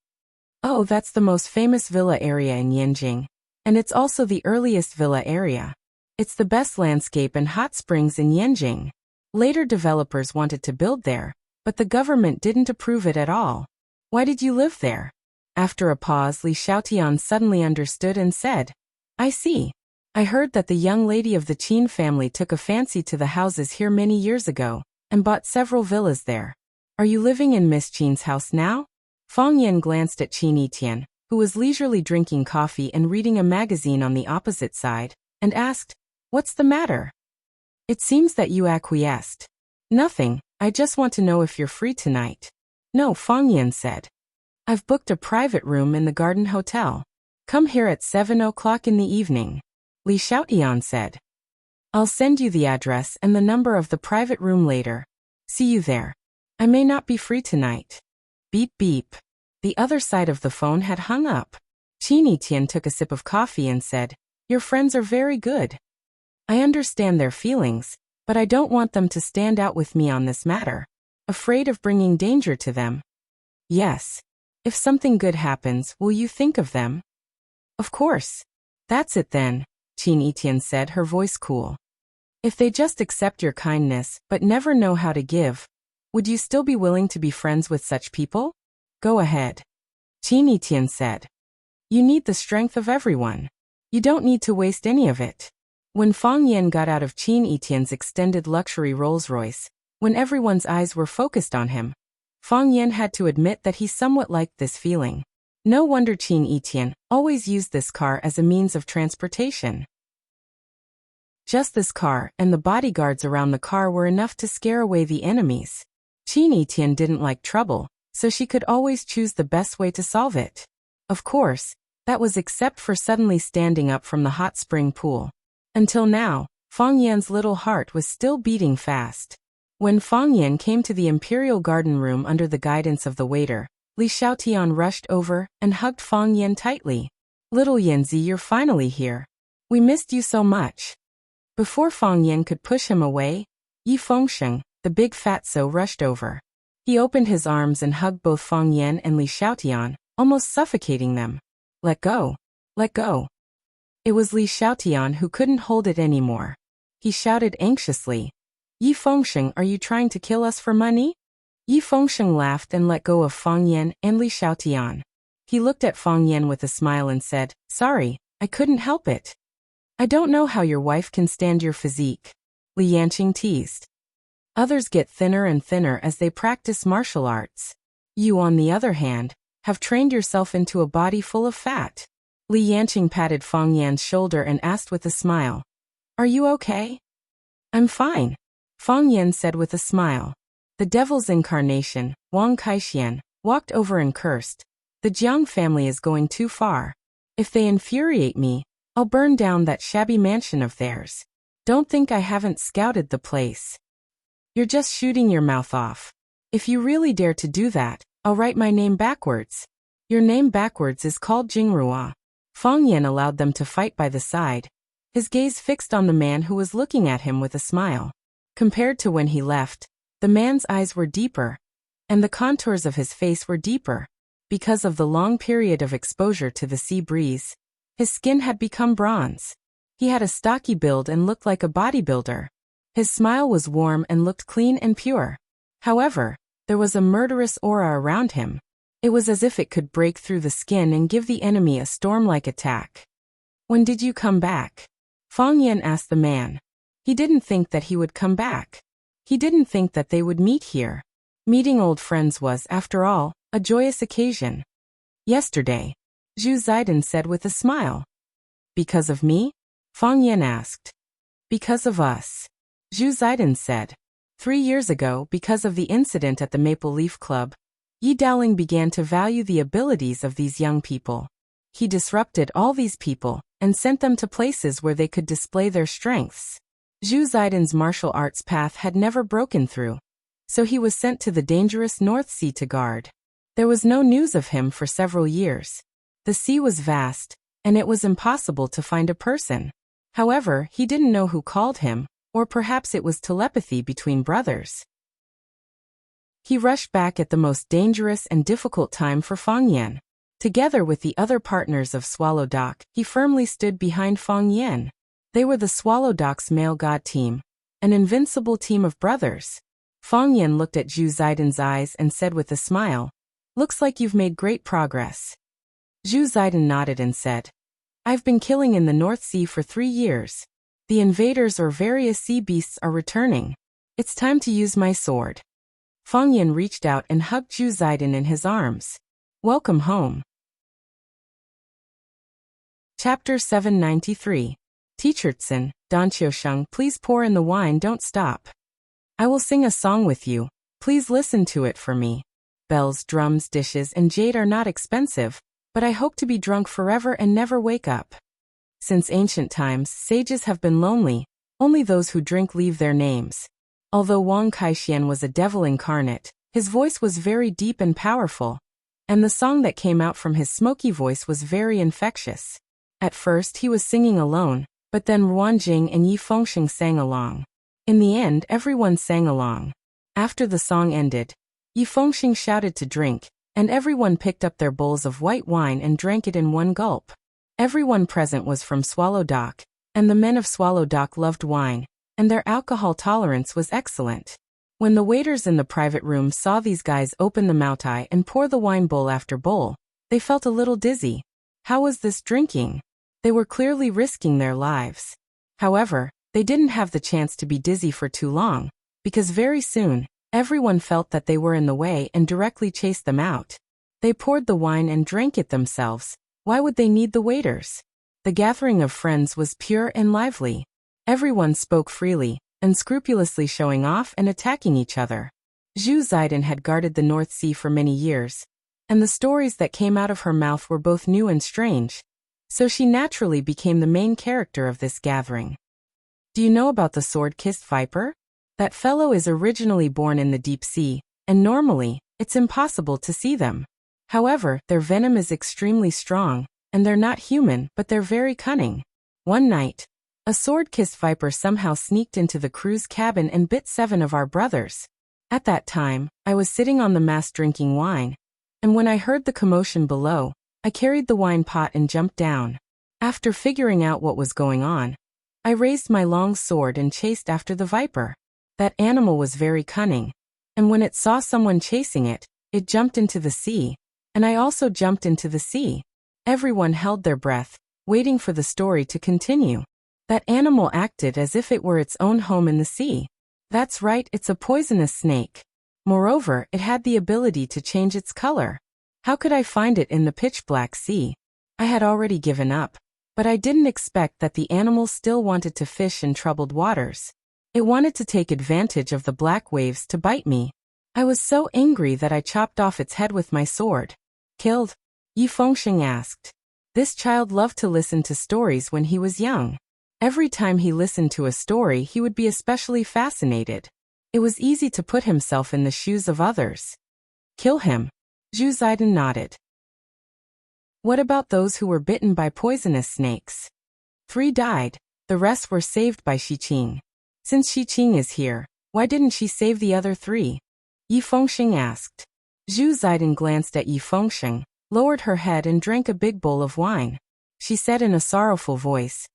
"Oh, that's the most famous villa area in Yanjing, and it's also the earliest villa area. It's the best landscape and hot springs in Yanjing. Later developers wanted to build there, but the government didn't approve it at all. Why did you live there?" After a pause, Li Xiaotian suddenly understood and said, "I see. I heard that the young lady of the Qin family took a fancy to the houses here many years ago, and bought several villas there. Are you living in Miss Qin's house now?" Fang Yan glanced at Qin Etienne, who was leisurely drinking coffee and reading a magazine on the opposite side, and asked, "What's the matter?" "It seems that you acquiesced." "Nothing, I just want to know if you're free tonight." "No," Fang Yan said. "I've booked a private room in the Garden Hotel. Come here at 7 o'clock in the evening." Li Xiaotian said. I'll send you the address and the number of the private room later. See you there. I may not be free tonight. Beep beep. The other side of the phone had hung up. Qin Etian took a sip of coffee and said, Your friends are very good. I understand their feelings, but I don't want them to stand out with me on this matter. Afraid of bringing danger to them. Yes. If something good happens, will you think of them? Of course. That's it then, Qin Etian said, her voice cool. If they just accept your kindness but never know how to give, would you still be willing to be friends with such people? Go ahead. Qin Etian said. You need the strength of everyone. You don't need to waste any of it. When Fang Yan got out of Qin Etian's extended luxury Rolls-Royce, when everyone's eyes were focused on him, Fang Yan had to admit that he somewhat liked this feeling. No wonder Qin Etian always used this car as a means of transportation. Just this car and the bodyguards around the car were enough to scare away the enemies. Qin Etian didn't like trouble, so she could always choose the best way to solve it. Of course, that was except for suddenly standing up from the hot spring pool. Until now, Fang Yan's little heart was still beating fast. When Fang Yan came to the Imperial Garden Room under the guidance of the waiter, Li Xiaotian rushed over and hugged Fang Yan tightly. Little Yanzi, you're finally here. We missed you so much. Before Fang Yan could push him away, Yi Fengsheng, the big fatso, rushed over. He opened his arms and hugged both Fang Yan and Li Xiaotian, almost suffocating them. Let go. Let go. It was Li Xiaotian who couldn't hold it anymore. He shouted anxiously, Yi Fengsheng, are you trying to kill us for money? Yi Fengsheng laughed and let go of Fang Yan and Li Xiaotian. He looked at Fang Yan with a smile and said, Sorry, I couldn't help it. I don't know how your wife can stand your physique. Li Yanqing teased. Others get thinner and thinner as they practice martial arts. You, on the other hand, have trained yourself into a body full of fat. Li Yanqing patted Fang Yan's shoulder and asked with a smile, Are you okay? I'm fine, Fang Yan said with a smile. The devil's incarnation, Wang Kaixian, walked over and cursed. The Jiang family is going too far. If they infuriate me, I'll burn down that shabby mansion of theirs. Don't think I haven't scouted the place. You're just shooting your mouth off. If you really dare to do that, I'll write my name backwards. Your name backwards is called Jingrua. Fang Yan allowed them to fight by the side, his gaze fixed on the man who was looking at him with a smile. Compared to when he left, the man's eyes were deeper, and the contours of his face were deeper. Because of the long period of exposure to the sea breeze, his skin had become bronze. He had a stocky build and looked like a bodybuilder. His smile was warm and looked clean and pure. However, there was a murderous aura around him. It was as if it could break through the skin and give the enemy a storm-like attack. When did you come back? Fang Yan asked the man. He didn't think that he would come back. He didn't think that they would meet here. Meeting old friends was, after all, a joyous occasion. Yesterday, Zhu Zaidan said with a smile. Because of me? Fang Yan asked. Because of us. Zhu Zaidan said. 3 years ago, because of the incident at the Maple Leaf Club, Yi Daoling began to value the abilities of these young people. He disrupted all these people and sent them to places where they could display their strengths. Zhu Zaidan's martial arts path had never broken through, so he was sent to the dangerous North Sea to guard. There was no news of him for several years. The sea was vast, and it was impossible to find a person. However, he didn't know who called him, or perhaps it was telepathy between brothers. He rushed back at the most dangerous and difficult time for Fang Yan. Together with the other partners of Swallow Dock, he firmly stood behind Fang Yan. They were the Swallow Dock's male god team, an invincible team of brothers. Fang Yan looked at Zhu Zaidan's eyes and said with a smile, Looks like you've made great progress. Zhu Zaidan nodded and said, I've been killing in the North Sea for 3 years. The invaders or various sea beasts are returning. It's time to use my sword. Fang Yan reached out and hugged Zhu Zaidan in his arms. Welcome home. Chapter 793. Teachertsen, Danqiusheng, please pour in the wine, don't stop. I will sing a song with you. Please listen to it for me. Bells, drums, dishes, and jade are not expensive, but I hope to be drunk forever and never wake up. Since ancient times, sages have been lonely. Only those who drink leave their names. Although Wang Kaixian was a devil incarnate, his voice was very deep and powerful, and the song that came out from his smoky voice was very infectious. At first he was singing alone, but then Ruanjing and Yi Fengxing sang along. In the end, everyone sang along. After the song ended, Yi Fengxing shouted to drink, and everyone picked up their bowls of white wine and drank it in one gulp. Everyone present was from Swallow Dock, and the men of Swallow Dock loved wine, and their alcohol tolerance was excellent. When the waiters in the private room saw these guys open the moutai and pour the wine bowl after bowl, they felt a little dizzy. How was this drinking? They were clearly risking their lives. However, they didn't have the chance to be dizzy for too long, because very soon, everyone felt that they were in the way and directly chased them out. They poured the wine and drank it themselves. Why would they need the waiters? The gathering of friends was pure and lively. Everyone spoke freely, unscrupulously showing off and attacking each other. Zhu Ziden had guarded the North Sea for many years, and the stories that came out of her mouth were both new and strange, so she naturally became the main character of this gathering. Do you know about the sword-kissed viper? That fellow is originally born in the deep sea, and normally, it's impossible to see them. However, their venom is extremely strong, and they're not human, but they're very cunning. One night, a sword-kissed viper somehow sneaked into the crew's cabin and bit 7 of our brothers. At that time, I was sitting on the mast drinking wine, and when I heard the commotion below, I carried the wine pot and jumped down. After figuring out what was going on, I raised my long sword and chased after the viper. That animal was very cunning, and when it saw someone chasing it, it jumped into the sea, and I also jumped into the sea. Everyone held their breath, waiting for the story to continue. That animal acted as if it were its own home in the sea. That's right, it's a poisonous snake. Moreover, it had the ability to change its color. How could I find it in the pitch-black sea? I had already given up, but I didn't expect that the animal still wanted to fish in troubled waters. It wanted to take advantage of the black waves to bite me. I was so angry that I chopped off its head with my sword. Killed? Yi Fengxing asked. This child loved to listen to stories when he was young. Every time he listened to a story, he would be especially fascinated. It was easy to put himself in the shoes of others. Kill him. Zhu Ziden nodded. What about those who were bitten by poisonous snakes? 3 died, the rest were saved by Xiqing. Since Xiqing is here, why didn't she save the other 3? Yi Fengxing asked. Zhu Ziden glanced at Yi Fengxing, lowered her head and drank a big bowl of wine. She said in a sorrowful voice,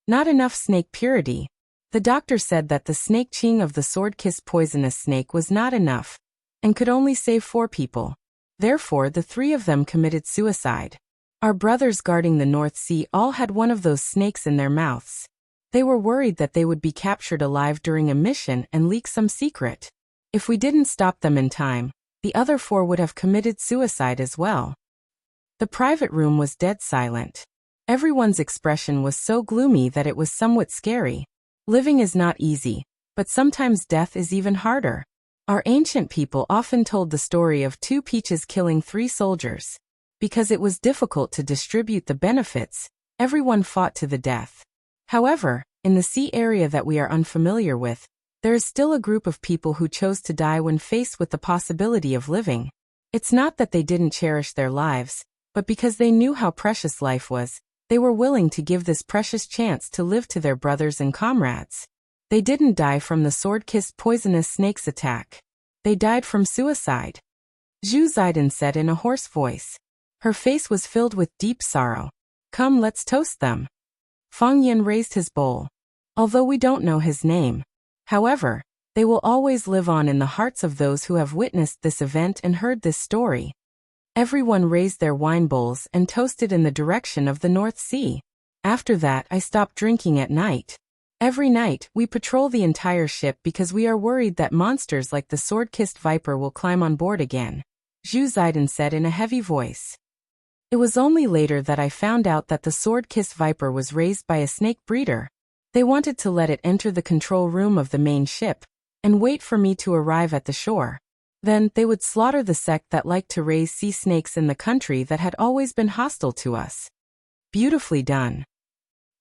"Not enough snake purity." The doctor said that the snake Qing of the sword-kissed poisonous snake was not enough, and could only save 4 people. Therefore, the 3 of them committed suicide. Our brothers guarding the North Sea all had one of those snakes in their mouths. They were worried that they would be captured alive during a mission and leak some secret. If we didn't stop them in time, the other 4 would have committed suicide as well. The private room was dead silent. Everyone's expression was so gloomy that it was somewhat scary. Living is not easy, but sometimes death is even harder. Our ancient people often told the story of 2 peaches killing 3 soldiers. Because it was difficult to distribute the benefits, everyone fought to the death. However, in the sea area that we are unfamiliar with, there is still a group of people who chose to die when faced with the possibility of living. It's not that they didn't cherish their lives, but because they knew how precious life was, they were willing to give this precious chance to live to their brothers and comrades. They didn't die from the sword-kissed poisonous snake's attack. They died from suicide. Zhu Ziden said in a hoarse voice. Her face was filled with deep sorrow. Come, let's toast them. Fang Yan raised his bowl. Although we don't know his name. However, they will always live on in the hearts of those who have witnessed this event and heard this story. Everyone raised their wine bowls and toasted in the direction of the North Sea. After that, I stopped drinking at night. Every night, we patrol the entire ship because we are worried that monsters like the sword-kissed viper will climb on board again. Zhu Ziden said in a heavy voice. It was only later that I found out that the sword-kissed viper was raised by a snake breeder. They wanted to let it enter the control room of the main ship, and wait for me to arrive at the shore. Then, they would slaughter the sect that liked to raise sea snakes in the country that had always been hostile to us. Beautifully done.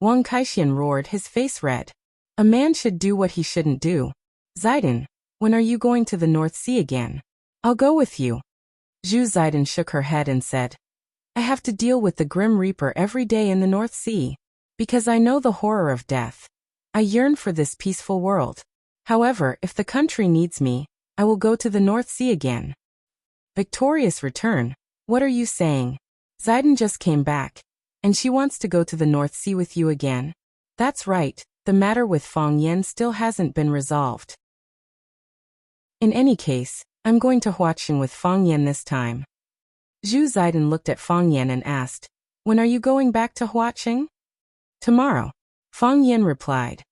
Wang Kaixian roared, his face red. A man should do what he shouldn't do. Zidane, when are you going to the North Sea again? I'll go with you. Zhu Zidane shook her head and said, I have to deal with the Grim Reaper every day in the North Sea. Because I know the horror of death. I yearn for this peaceful world. However, if the country needs me, I will go to the North Sea again. Victorious return. What are you saying? Zidane just came back, and she wants to go to the North Sea with you again. That's right, the matter with Fang Yan still hasn't been resolved. In any case, I'm going to Huaqing with Fang Yan this time. Zhu Zidane looked at Fang Yan and asked, when are you going back to Huaqing? Tomorrow. Fang Yan replied.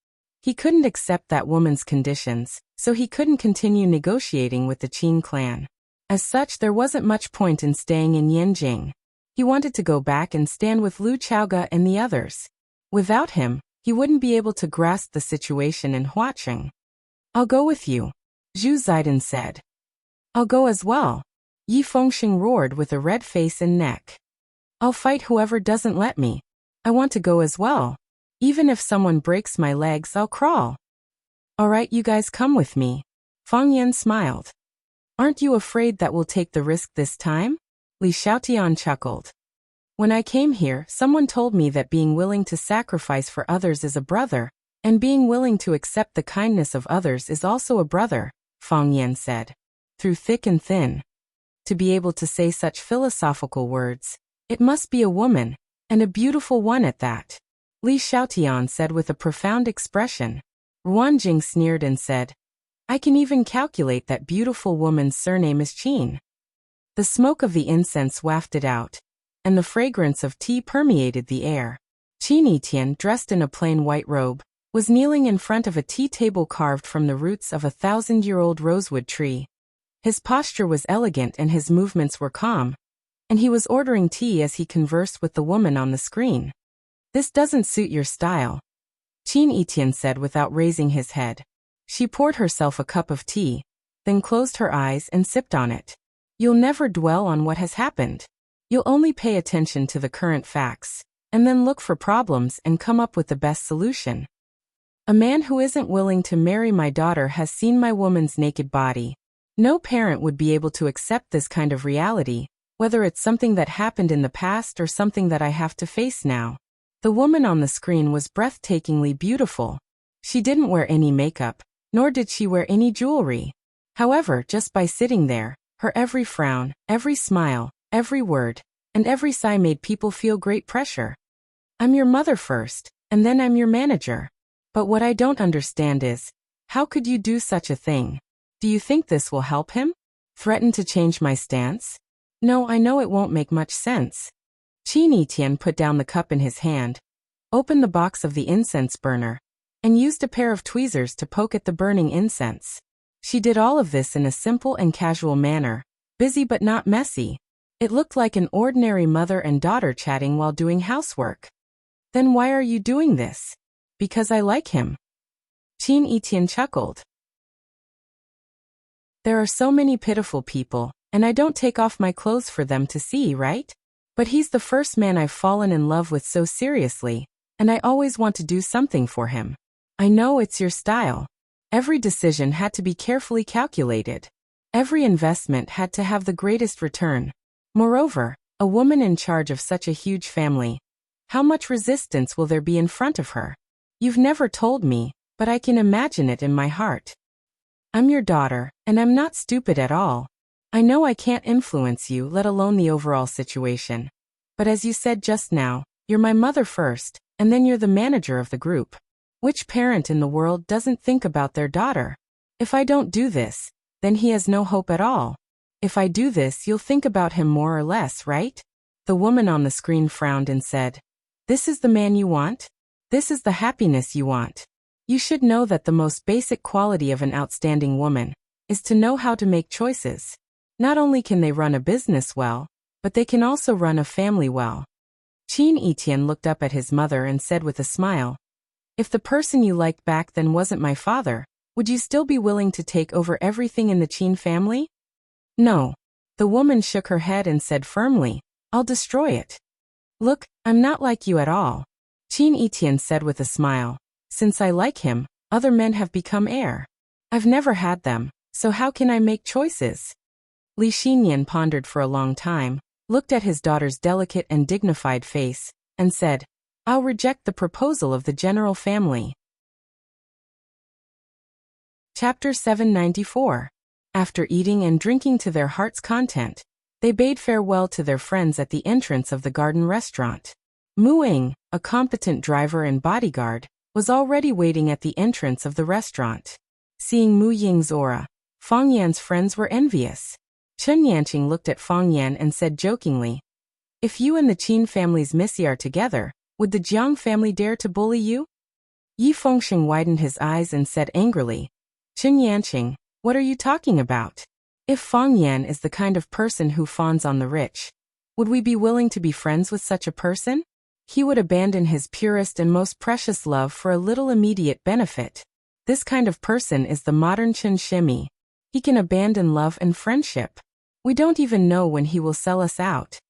He couldn't accept that woman's conditions, so he couldn't continue negotiating with the Qin clan. As such, there wasn't much point in staying in Yanjing. He wanted to go back and stand with Lu Chaoga and the others. Without him, he wouldn't be able to grasp the situation in Huaqing. I'll go with you, Zhu Zidane said. I'll go as well. Yi Fengxing roared with a red face and neck. I'll fight whoever doesn't let me. I want to go as well. Even if someone breaks my legs, I'll crawl. All right, you guys come with me. Fang Yan smiled. Aren't you afraid that we'll take the risk this time? Li Xiaotian chuckled. When I came here, someone told me that being willing to sacrifice for others is a brother, and being willing to accept the kindness of others is also a brother, Fang Yan said. Through thick and thin. To be able to say such philosophical words, it must be a woman, and a beautiful one at that. Li Xiaotian said with a profound expression. Ruanjing sneered and said, I can even calculate that beautiful woman's surname is Qin. The smoke of the incense wafted out, and the fragrance of tea permeated the air. Qin Yitian, dressed in a plain white robe, was kneeling in front of a tea table carved from the roots of a 1,000-year-old rosewood tree. His posture was elegant and his movements were calm, and he was ordering tea as he conversed with the woman on the screen. This doesn't suit your style, Qin Yitian said without raising his head. She poured herself a cup of tea, then closed her eyes and sipped on it. You'll never dwell on what has happened. You'll only pay attention to the current facts, and then look for problems and come up with the best solution. A man who isn't willing to marry my daughter has seen my woman's naked body. No parent would be able to accept this kind of reality, whether it's something that happened in the past or something that I have to face now. The woman on the screen was breathtakingly beautiful. She didn't wear any makeup, nor did she wear any jewelry. However, just by sitting there, her every frown, every smile, every word, and every sigh made people feel great pressure. I'm your mother first, and then I'm your manager. But what I don't understand is, how could you do such a thing? Do you think this will help him? Threaten to change my stance? No, I know it won't make much sense. Qin Yitian put down the cup in his hand, opened the box of the incense burner, and used a pair of tweezers to poke at the burning incense. She did all of this in a simple and casual manner, busy but not messy. It looked like an ordinary mother and daughter chatting while doing housework. Then why are you doing this? Because I like him. Qin Yitian chuckled. There are so many pitiful people, and I don't take off my clothes for them to see, right? But he's the first man I've fallen in love with so seriously, and I always want to do something for him. I know it's your style. Every decision had to be carefully calculated. Every investment had to have the greatest return. Moreover, a woman in charge of such a huge family. How much resistance will there be in front of her? You've never told me, but I can imagine it in my heart. I'm your daughter, and I'm not stupid at all. I know I can't influence you, let alone the overall situation. But as you said just now, you're my mother first, and then you're the manager of the group. Which parent in the world doesn't think about their daughter? If I don't do this, then he has no hope at all. If I do this, you'll think about him more or less, right? The woman on the screen frowned and said, This is the man you want? This is the happiness you want? You should know that the most basic quality of an outstanding woman is to know how to make choices. Not only can they run a business well, but they can also run a family well. Qin Yitian looked up at his mother and said with a smile, If the person you liked back then wasn't my father, would you still be willing to take over everything in the Qin family? No. The woman shook her head and said firmly, I'll destroy it. Look, I'm not like you at all. Qin Etienne said with a smile. Since I like him, other men have become heir. I've never had them, so how can I make choices? Li Xinyan pondered for a long time, looked at his daughter's delicate and dignified face, and said, I'll reject the proposal of the general family. Chapter 794. After eating and drinking to their heart's content, they bade farewell to their friends at the entrance of the garden restaurant. Mu Ying, a competent driver and bodyguard, was already waiting at the entrance of the restaurant. Seeing Mu Ying's aura, Fang Yan's friends were envious. Chen Yanqing looked at Fang Yan and said jokingly, If you and the Qin family's missy are together, would the Jiang family dare to bully you? Yi Fengxing widened his eyes and said angrily, Chen Yanqing, what are you talking about? If Fang Yan is the kind of person who fawns on the rich, would we be willing to be friends with such a person? He would abandon his purest and most precious love for a little immediate benefit. This kind of person is the modern Chen Shimi. He can abandon love and friendship. We don't even know when he will sell us out.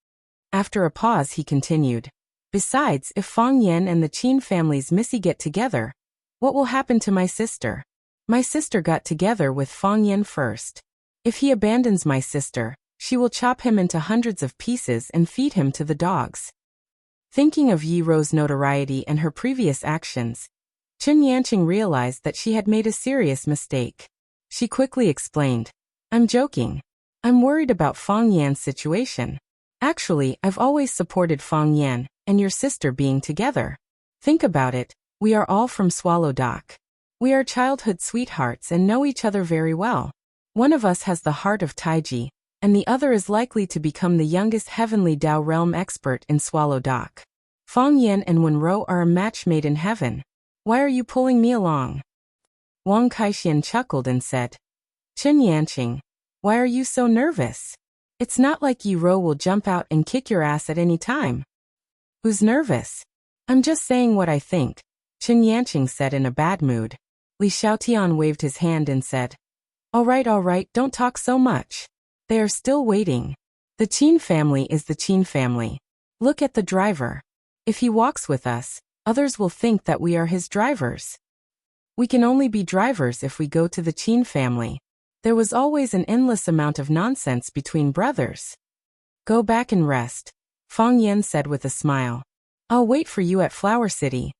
After a pause he continued, Besides, if Fang Yan and the Qin family's missy get together, what will happen to my sister? My sister got together with Fang Yan first. If he abandons my sister, she will chop him into hundreds of pieces and feed him to the dogs. Thinking of Yi Ro's notoriety and her previous actions, Chen Yanqing realized that she had made a serious mistake. She quickly explained, I'm joking. I'm worried about Fang Yan's situation. Actually, I've always supported Fang Yan and your sister being together. Think about it, we are all from Swallow Dock. We are childhood sweethearts and know each other very well. One of us has the heart of Taiji, and the other is likely to become the youngest heavenly Dao realm expert in Swallow Dock. Fang Yan and Wenro are a match made in heaven. Why are you pulling me along? Wang Kaixian chuckled and said, Chen Yanqing, why are you so nervous? It's not like Yi Ro will jump out and kick your ass at any time. Who's nervous? I'm just saying what I think, Chen Yanqing said in a bad mood. Li Xiaotian waved his hand and said, all right, don't talk so much. They are still waiting. The Qin family is the Qin family. Look at the driver. If he walks with us, others will think that we are his drivers. We can only be drivers if we go to the Qin family. There was always an endless amount of nonsense between brothers. Go back and rest, Fang Yan said with a smile. I'll wait for you at Flower City.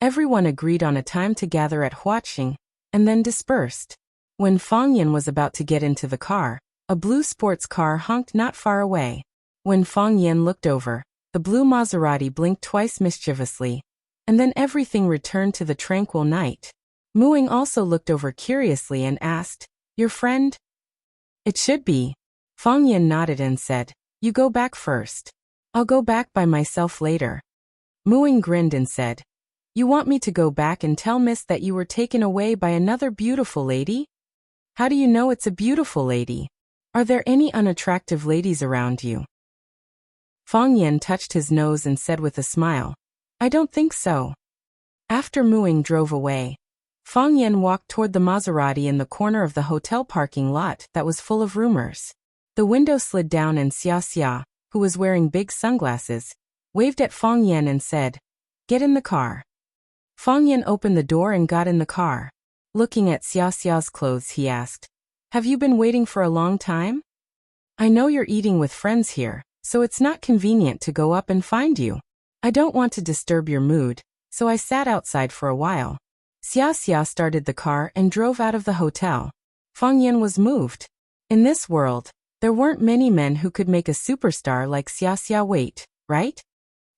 Everyone agreed on a time to gather at Huaqing, and then dispersed. When Fang Yan was about to get into the car, a blue sports car honked not far away. When Fang Yan looked over, the blue Maserati blinked twice mischievously, and then everything returned to the tranquil night. Mu Ying also looked over curiously and asked, your friend? It should be. Fang Yan nodded and said, you go back first. I'll go back by myself later. Mu Ying grinned and said, you want me to go back and tell Miss that you were taken away by another beautiful lady? How do you know it's a beautiful lady? Are there any unattractive ladies around you? Fang Yan touched his nose and said with a smile, I don't think so. After Mu Ying drove away, Fang Yan walked toward the Maserati in the corner of the hotel parking lot that was full of rumors. The window slid down and Xia Xia, who was wearing big sunglasses, waved at Fang Yan and said, get in the car. Fang Yan opened the door and got in the car. Looking at Xia Xia's clothes, he asked, have you been waiting for a long time? I know you're eating with friends here, so it's not convenient to go up and find you. I don't want to disturb your mood, so I sat outside for a while. Xia Xia started the car and drove out of the hotel. Fang Yan was moved. In this world, there weren't many men who could make a superstar like Xia Xia wait, right?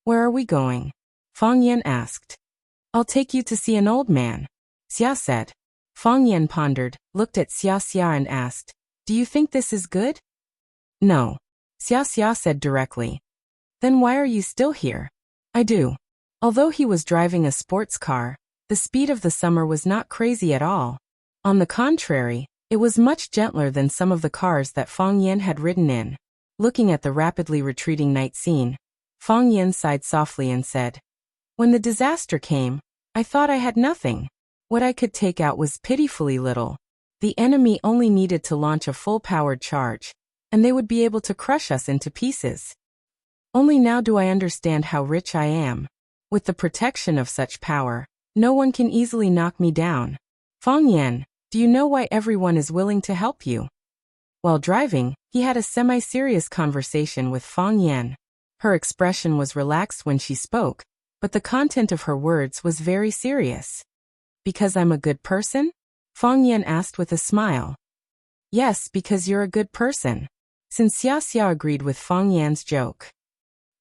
Where are we going? Fang Yan asked. I'll take you to see an old man, Xia said. Fang Yan pondered, looked at Xia Xia and asked, do you think this is good? No, Xia Xia said directly. Then why are you still here? I do. Although he was driving a sports car, the speed of the summer was not crazy at all. On the contrary, it was much gentler than some of the cars that Fang Yan had ridden in. Looking at the rapidly retreating night scene, Fang Yan sighed softly and said, when the disaster came, I thought I had nothing. What I could take out was pitifully little. The enemy only needed to launch a full-powered charge, and they would be able to crush us into pieces. Only now do I understand how rich I am. With the protection of such power, no one can easily knock me down. Fang Yan, do you know why everyone is willing to help you? While driving, he had a semi-serious conversation with Fang Yan. Her expression was relaxed when she spoke, but the content of her words was very serious. Because I'm a good person? Fang Yan asked with a smile. Yes, because you're a good person. Since Xia agreed with Fang Yan's joke.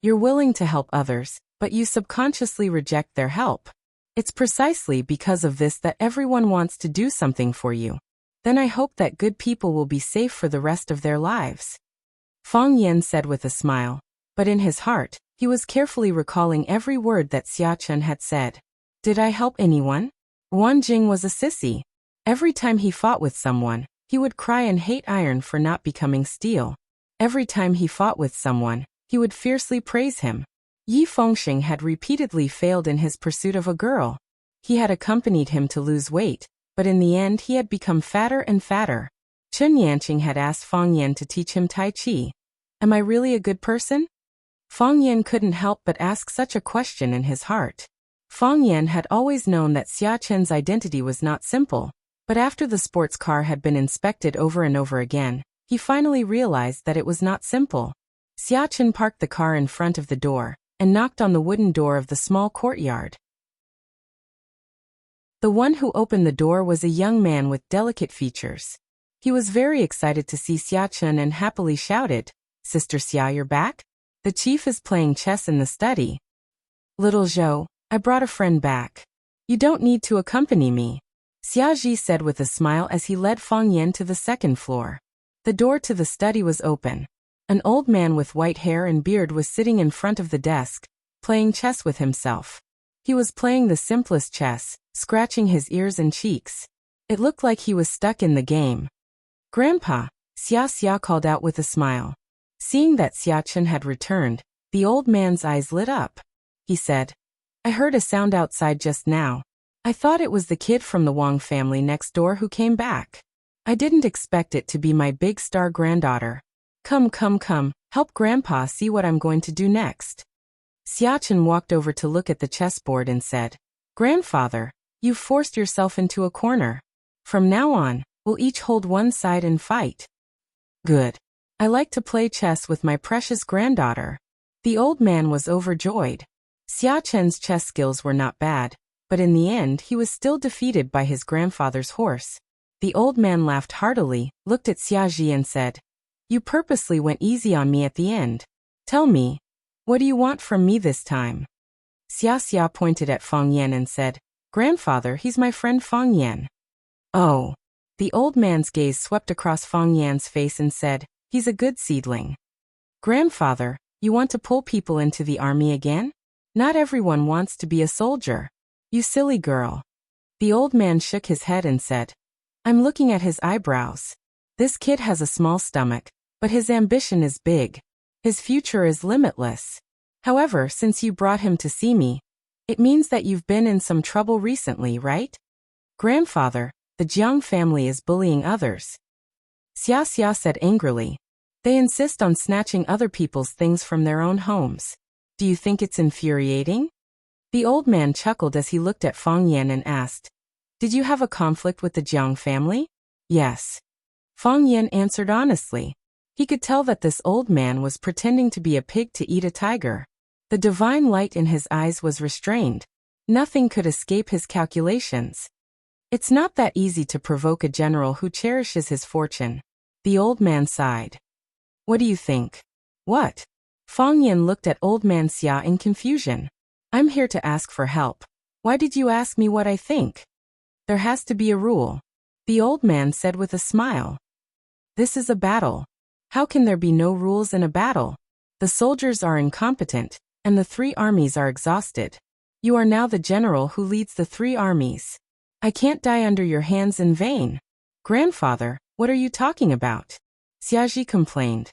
You're willing to help others, but you subconsciously reject their help. It's precisely because of this that everyone wants to do something for you. Then I hope that good people will be safe for the rest of their lives. Fang Yan said with a smile, but in his heart, he was carefully recalling every word that Xia Chen had said. Did I help anyone? Wan Jing was a sissy. Every time he fought with someone, he would cry and hate iron for not becoming steel. Every time he fought with someone, he would fiercely praise him. Yi Fengxing had repeatedly failed in his pursuit of a girl. He had accompanied him to lose weight, but in the end he had become fatter and fatter. Chen Yanqing had asked Fang Yan to teach him Tai Chi. Am I really a good person? Fang Yan couldn't help but ask such a question in his heart. Fang Yan had always known that Xia Chen's identity was not simple, but after the sports car had been inspected over and over again, he finally realized that it was not simple. Xia Chen parked the car in front of the door and knocked on the wooden door of the small courtyard. The one who opened the door was a young man with delicate features. He was very excited to see Xia Chen and happily shouted, "Sister Xia, you're back? The chief is playing chess in the study." "Little Zhou, I brought a friend back. You don't need to accompany me," Xia Ji said with a smile as he led Fang Yan to the second floor. The door to the study was open. An old man with white hair and beard was sitting in front of the desk, playing chess with himself. He was playing the simplest chess, scratching his ears and cheeks. It looked like he was stuck in the game. "Grandpa," Xia called out with a smile. Seeing that Xia Chen had returned, the old man's eyes lit up. He said, "I heard a sound outside just now. I thought it was the kid from the Wang family next door who came back. I didn't expect it to be my big star granddaughter. Come, help Grandpa see what I'm going to do next." Xia Chen walked over to look at the chessboard and said, "Grandfather, you've forced yourself into a corner. From now on, we'll each hold one side and fight." "Good. I like to play chess with my precious granddaughter." The old man was overjoyed. Xia Chen's chess skills were not bad, but in the end he was still defeated by his grandfather's horse. The old man laughed heartily, looked at Xia Ji and said, "You purposely went easy on me at the end. Tell me, what do you want from me this time?" Xia pointed at Fang Yan and said, "Grandfather, he's my friend Fang Yan." "Oh." The old man's gaze swept across Fang Yan's face and said, "He's a good seedling." "Grandfather, you want to pull people into the army again? Not everyone wants to be a soldier. You silly girl." The old man shook his head and said, "I'm looking at his eyebrows. This kid has a small stomach, but his ambition is big. His future is limitless. However, since you brought him to see me, it means that you've been in some trouble recently, right? Grandfather, the Jiang family is bullying others." Xia said angrily. "They insist on snatching other people's things from their own homes. Do you think it's infuriating?" The old man chuckled as he looked at Fang Yan and asked, "Did you have a conflict with the Jiang family?" "Yes." Fang Yan answered honestly. He could tell that this old man was pretending to be a pig to eat a tiger. The divine light in his eyes was restrained. Nothing could escape his calculations. It's not that easy to provoke a general who cherishes his fortune. The old man sighed. "What do you think?" "What?" Fang Yan looked at old man Xia in confusion. "I'm here to ask for help. Why did you ask me what I think?" "There has to be a rule," the old man said with a smile. "This is a battle. How can there be no rules in a battle? The soldiers are incompetent, and the three armies are exhausted. You are now the general who leads the three armies. I can't die under your hands in vain." "Grandfather, what are you talking about?" Xiaji complained.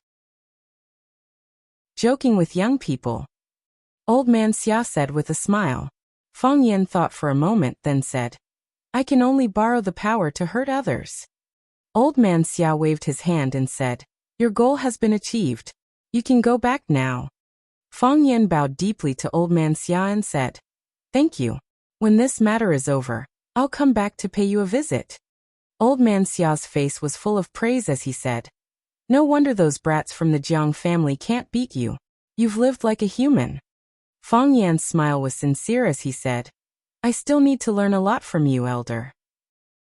"Joking with young people," old man Xia said with a smile. Fang Yan thought for a moment, then said, "I can only borrow the power to hurt others." Old man Xia waved his hand and said, "Your goal has been achieved. You can go back now." Fang Yan bowed deeply to old man Xia and said, Thank you. When this matter is over, I'll come back to pay you a visit. Old man Xiao's face was full of praise as he said, no wonder those brats from the Jiang family can't beat you. You've lived like a human. Fang Yan's smile was sincere as he said, I still need to learn a lot from you, elder.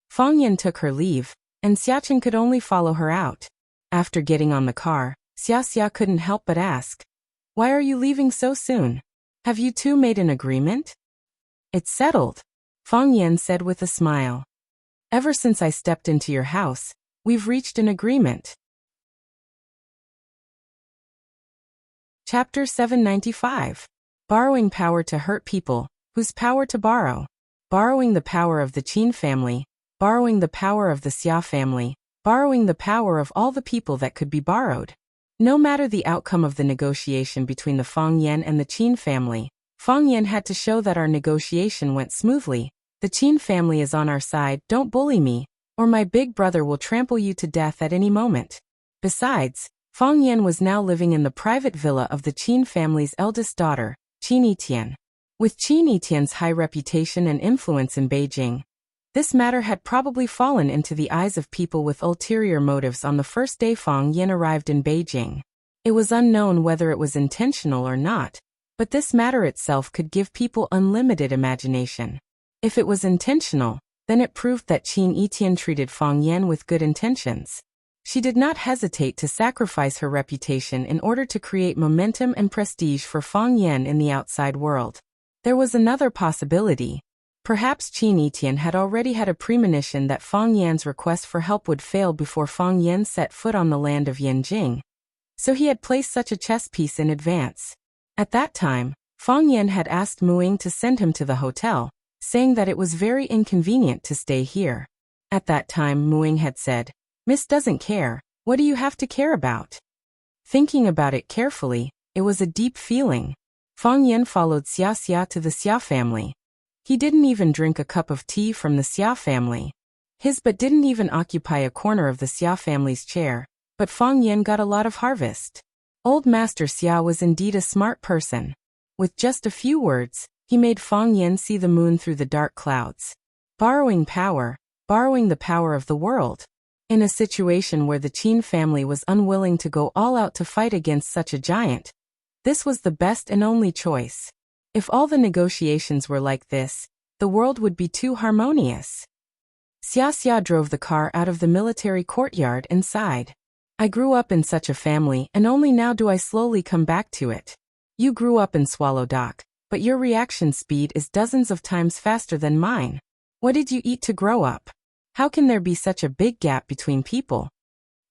Fang Yan took her leave, and Xiachen could only follow her out. After getting on the car, Xia couldn't help but ask, why are you leaving so soon? Have you two made an agreement? It's settled, Fang Yan said with a smile. Ever since I stepped into your house, we've reached an agreement. Chapter 795. Borrowing power to hurt people, whose power to borrow. Borrowing the power of the Qin family, borrowing the power of the Xia family, borrowing the power of all the people that could be borrowed. No matter the outcome of the negotiation between the Fang Yan and the Qin family, Fang Yan had to show that our negotiation went smoothly. The Qin family is on our side, don't bully me, or my big brother will trample you to death at any moment. Besides, Fang Yan was now living in the private villa of the Qin family's eldest daughter, Qin Yitian. With Qin Yitian's high reputation and influence in Beijing, this matter had probably fallen into the eyes of people with ulterior motives on the first day Fang Yan arrived in Beijing. It was unknown whether it was intentional or not, but this matter itself could give people unlimited imagination. If it was intentional, then it proved that Qin Yitian treated Fang Yan with good intentions. She did not hesitate to sacrifice her reputation in order to create momentum and prestige for Fang Yan in the outside world. There was another possibility. Perhaps Qin Yitian had already had a premonition that Fang Yan's request for help would fail before Fang Yan set foot on the land of Yanjing. So he had placed such a chess piece in advance. At that time, Fang Yan had asked Muing to send him to the hotel, saying that it was very inconvenient to stay here. At that time Muing had said, Miss doesn't care, what do you have to care about? Thinking about it carefully, it was a deep feeling. Fang Yan followed Xia to the Xia family. He didn't even drink a cup of tea from the Xia family. His but didn't even occupy a corner of the Xia family's chair, but Fang Yan got a lot of harvest. Old Master Xia was indeed a smart person. With just a few words, he made Fang Yan see the moon through the dark clouds. Borrowing power, borrowing the power of the world. In a situation where the Qin family was unwilling to go all out to fight against such a giant, this was the best and only choice. If all the negotiations were like this, the world would be too harmonious. Xia drove the car out of the military courtyard and sighed. I grew up in such a family and only now do I slowly come back to it. You grew up in Swallow Dock, but your reaction speed is dozens of times faster than mine. What did you eat to grow up? How can there be such a big gap between people?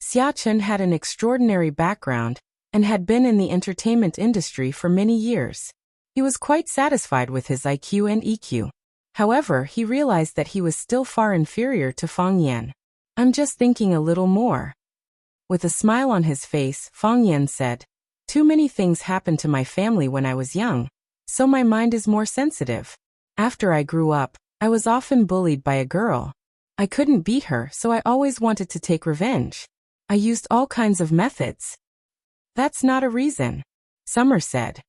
Xia Chen had an extraordinary background and had been in the entertainment industry for many years. He was quite satisfied with his IQ and EQ. However, he realized that he was still far inferior to Fang Yan. I'm just thinking a little more. With a smile on his face, Fang Yan said, too many things happened to my family when I was young, so my mind is more sensitive. After I grew up, I was often bullied by a girl. I couldn't beat her, so I always wanted to take revenge. I used all kinds of methods. That's not a reason, Summer said.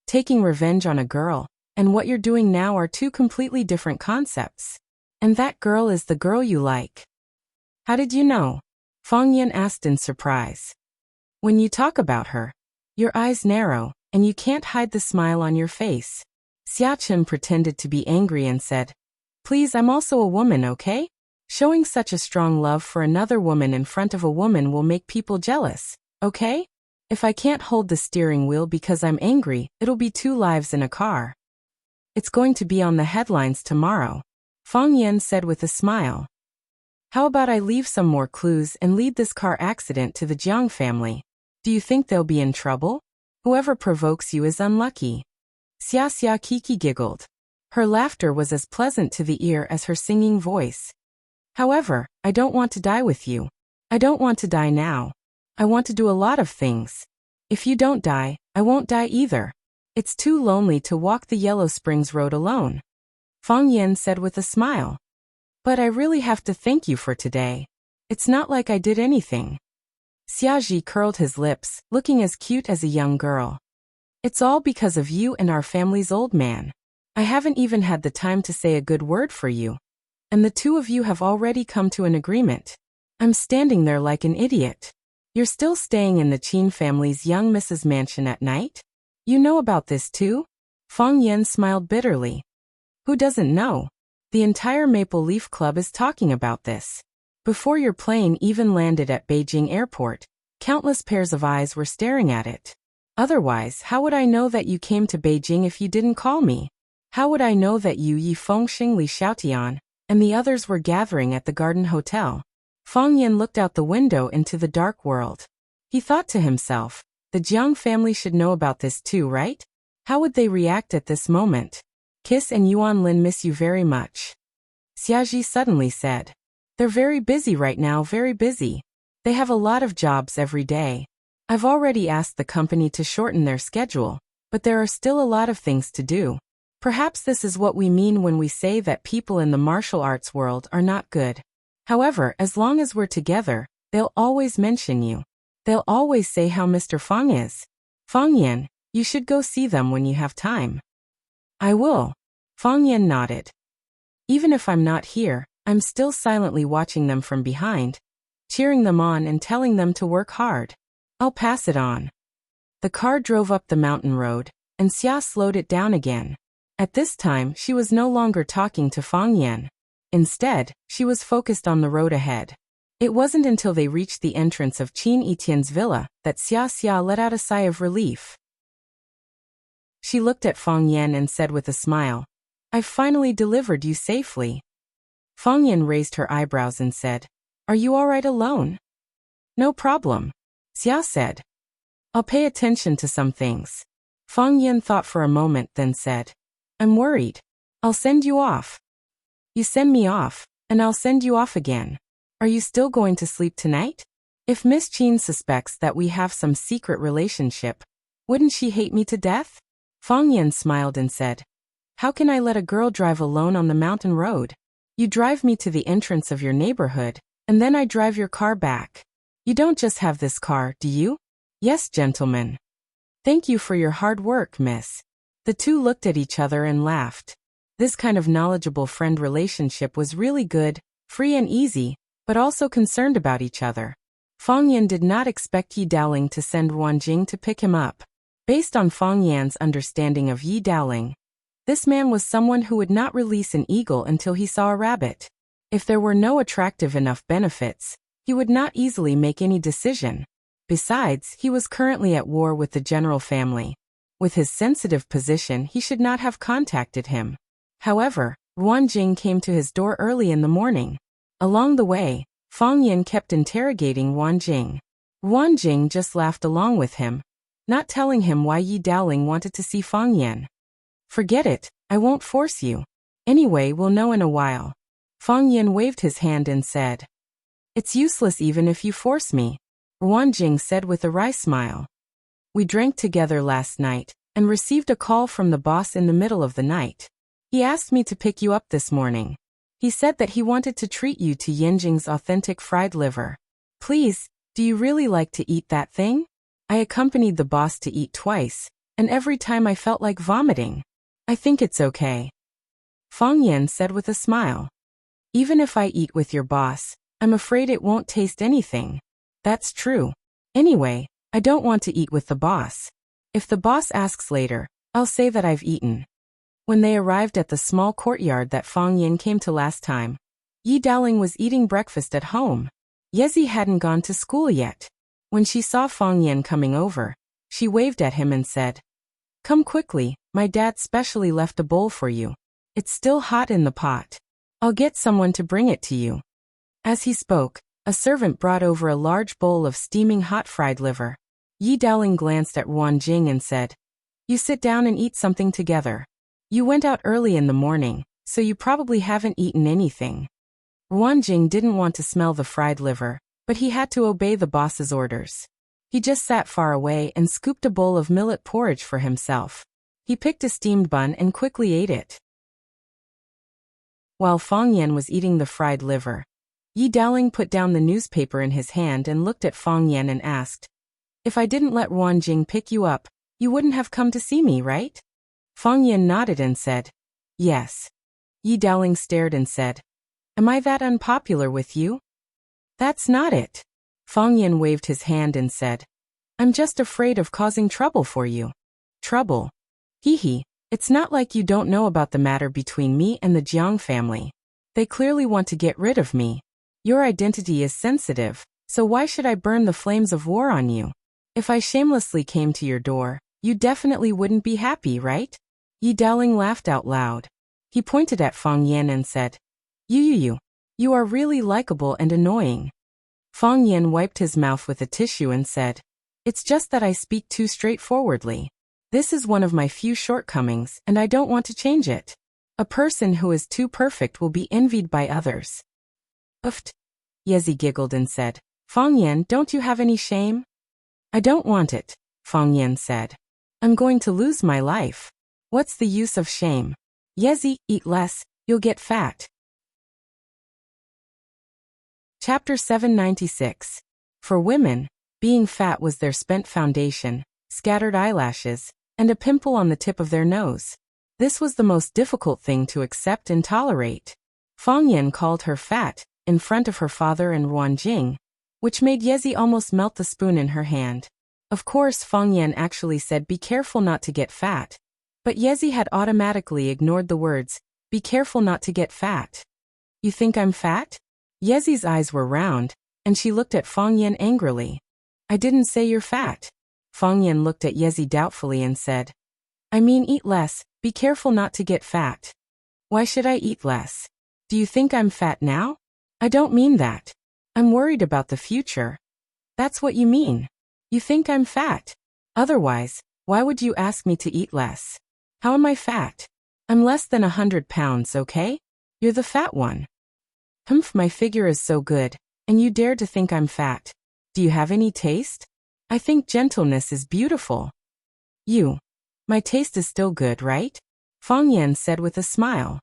Taking revenge on a girl and what you're doing now are two completely different concepts. And that girl is the girl you like. How did you know? Fang Yan asked in surprise. When you talk about her, your eyes narrow, and you can't hide the smile on your face. Xia Chen pretended to be angry and said, please, I'm also a woman, okay? Showing such a strong love for another woman in front of a woman will make people jealous, okay? If I can't hold the steering wheel because I'm angry, it'll be 2 lives in a car. It's going to be on the headlines tomorrow, Fang Yan said with a smile. How about I leave some more clues and lead this car accident to the Jiang family? Do you think they'll be in trouble? Whoever provokes you is unlucky. Xia Kiki giggled. Her laughter was as pleasant to the ear as her singing voice. However, I don't want to die with you. I don't want to die now. I want to do a lot of things. If you don't die, I won't die either. It's too lonely to walk the Yellow Springs Road alone. Fang Yan said with a smile. But I really have to thank you for today. It's not like I did anything. Xia Ji curled his lips, looking as cute as a young girl. It's all because of you and our family's old man. I haven't even had the time to say a good word for you. And the two of you have already come to an agreement. I'm standing there like an idiot. You're still staying in the Qin family's young Mrs. mansion at night? You know about this too? Fang Yan smiled bitterly. Who doesn't know? The entire Maple Leaf Club is talking about this. Before your plane even landed at Beijing Airport, countless pairs of eyes were staring at it. Otherwise, how would I know that you came to Beijing if you didn't call me? How would I know that you, Yi Fengxing, Li Xiaotian, and the others were gathering at the Garden Hotel? Fang Yan looked out the window into the dark world. He thought to himself, the Jiang family should know about this too, right? How would they react at this moment? Kiss and Yuan Lin miss you very much. Xiaji suddenly said. They're very busy right now, very busy. They have a lot of jobs every day. I've already asked the company to shorten their schedule, but there are still a lot of things to do. Perhaps this is what we mean when we say that people in the martial arts world are not good. However, as long as we're together, they'll always mention you. They'll always say how Mr. Fang is. Fang Yan, you should go see them when you have time. I will. Fang Yan nodded. Even if I'm not here, I'm still silently watching them from behind, cheering them on and telling them to work hard. I'll pass it on. The car drove up the mountain road, and Xia slowed it down again. At this time, she was no longer talking to Fang Yan. Instead, she was focused on the road ahead. It wasn't until they reached the entrance of Qin Etienne's villa that Xia let out a sigh of relief. She looked at Fang Yan and said with a smile, I've finally delivered you safely. Fang Yan raised her eyebrows and said, Are you all right alone? No problem, Xia said. I'll pay attention to some things. Fang Yan thought for a moment, then said, I'm worried. I'll send you off. You send me off, and I'll send you off again. Are you still going to sleep tonight? If Miss Qin suspects that we have some secret relationship, wouldn't she hate me to death? Fang Yan smiled and said, How can I let a girl drive alone on the mountain road? You drive me to the entrance of your neighborhood, and then I drive your car back. You don't just have this car, do you? Yes, gentlemen. Thank you for your hard work, miss. The two looked at each other and laughed. This kind of knowledgeable friend relationship was really good, free and easy, but also concerned about each other. Fang Yan did not expect Yi Daoling to send Ruan Jing to pick him up. Based on Fang Yan's understanding of Yi Daoling, this man was someone who would not release an eagle until he saw a rabbit. If there were no attractive enough benefits, he would not easily make any decision. Besides, he was currently at war with the general family. With his sensitive position, he should not have contacted him. However, Ruan Jing came to his door early in the morning. Along the way, Fang Yan kept interrogating Ruan Jing. Ruan Jing just laughed along with him, not telling him why Yi Daoling wanted to see Fang Yan. Forget it, I won't force you. Anyway, we'll know in a while. Fang Yan waved his hand and said, It's useless even if you force me, Ruan Jing said with a wry smile. We drank together last night, and received a call from the boss in the middle of the night. He asked me to pick you up this morning. He said that he wanted to treat you to Yanjing's authentic fried liver. Please, do you really like to eat that thing? I accompanied the boss to eat twice, and every time I felt like vomiting. I think it's okay. Fang Yan said with a smile. Even if I eat with your boss, I'm afraid it won't taste anything. That's true. Anyway, I don't want to eat with the boss. If the boss asks later, I'll say that I've eaten. When they arrived at the small courtyard that Fang Yan came to last time, Yi Daoling was eating breakfast at home. Yezi hadn't gone to school yet. When she saw Fang Yan coming over, she waved at him and said, Come quickly, my dad specially left a bowl for you. It's still hot in the pot. I'll get someone to bring it to you. As he spoke, a servant brought over a large bowl of steaming hot fried liver. Yi Daoling glanced at Ruan Jing and said, You sit down and eat something together. You went out early in the morning, so you probably haven't eaten anything. Ruan Jing didn't want to smell the fried liver, but he had to obey the boss's orders. He just sat far away and scooped a bowl of millet porridge for himself. He picked a steamed bun and quickly ate it. While Fang Yan was eating the fried liver, Yi Daoling put down the newspaper in his hand and looked at Fang Yan and asked, If I didn't let Ruan Jing pick you up, You wouldn't have come to see me, right? Fang Yan nodded and said, yes. Yi Daoling stared and said, am I that unpopular with you? That's not it. Fang Yan waved his hand and said, I'm just afraid of causing trouble for you. Trouble? Hee hee, it's not like you don't know about the matter between me and the Jiang family. They clearly want to get rid of me. Your identity is sensitive, so why should I burn the flames of war on you? If I shamelessly came to your door, you definitely wouldn't be happy, right? Yi Daoling laughed out loud. He pointed at Fang Yan and said, You are really likable and annoying. Fang Yan wiped his mouth with a tissue and said, it's just that I speak too straightforwardly. This is one of my few shortcomings, and I don't want to change it. A person who is too perfect will be envied by others. Uft. Yezi giggled and said, Fang Yan, don't you have any shame? I don't want it, Fang Yan said. I'm going to lose my life. What's the use of shame? Yezi, eat less, you'll get fat. Chapter 796. For women, being fat was their spent foundation, scattered eyelashes, and a pimple on the tip of their nose. This was the most difficult thing to accept and tolerate. Fang Yan called her fat, in front of her father and Ruan Jing, which made Yezi almost melt the spoon in her hand. Of course, Fang Yan actually said be careful not to get fat. But Yezi had automatically ignored the words, be careful not to get fat. You think I'm fat? Yezi's eyes were round, and she looked at Fang Yan angrily. I didn't say you're fat. Fang Yan looked at Yezi doubtfully and said, I mean eat less, be careful not to get fat. Why should I eat less? Do you think I'm fat now? I don't mean that. I'm worried about the future. That's what you mean. You think I'm fat. Otherwise, why would you ask me to eat less? How am I fat? I'm less than 100 pounds, okay? You're the fat one. Humph, my figure is so good, and you dare to think I'm fat. Do you have any taste? I think gentleness is beautiful. My taste is still good, right? Fang Yan said with a smile.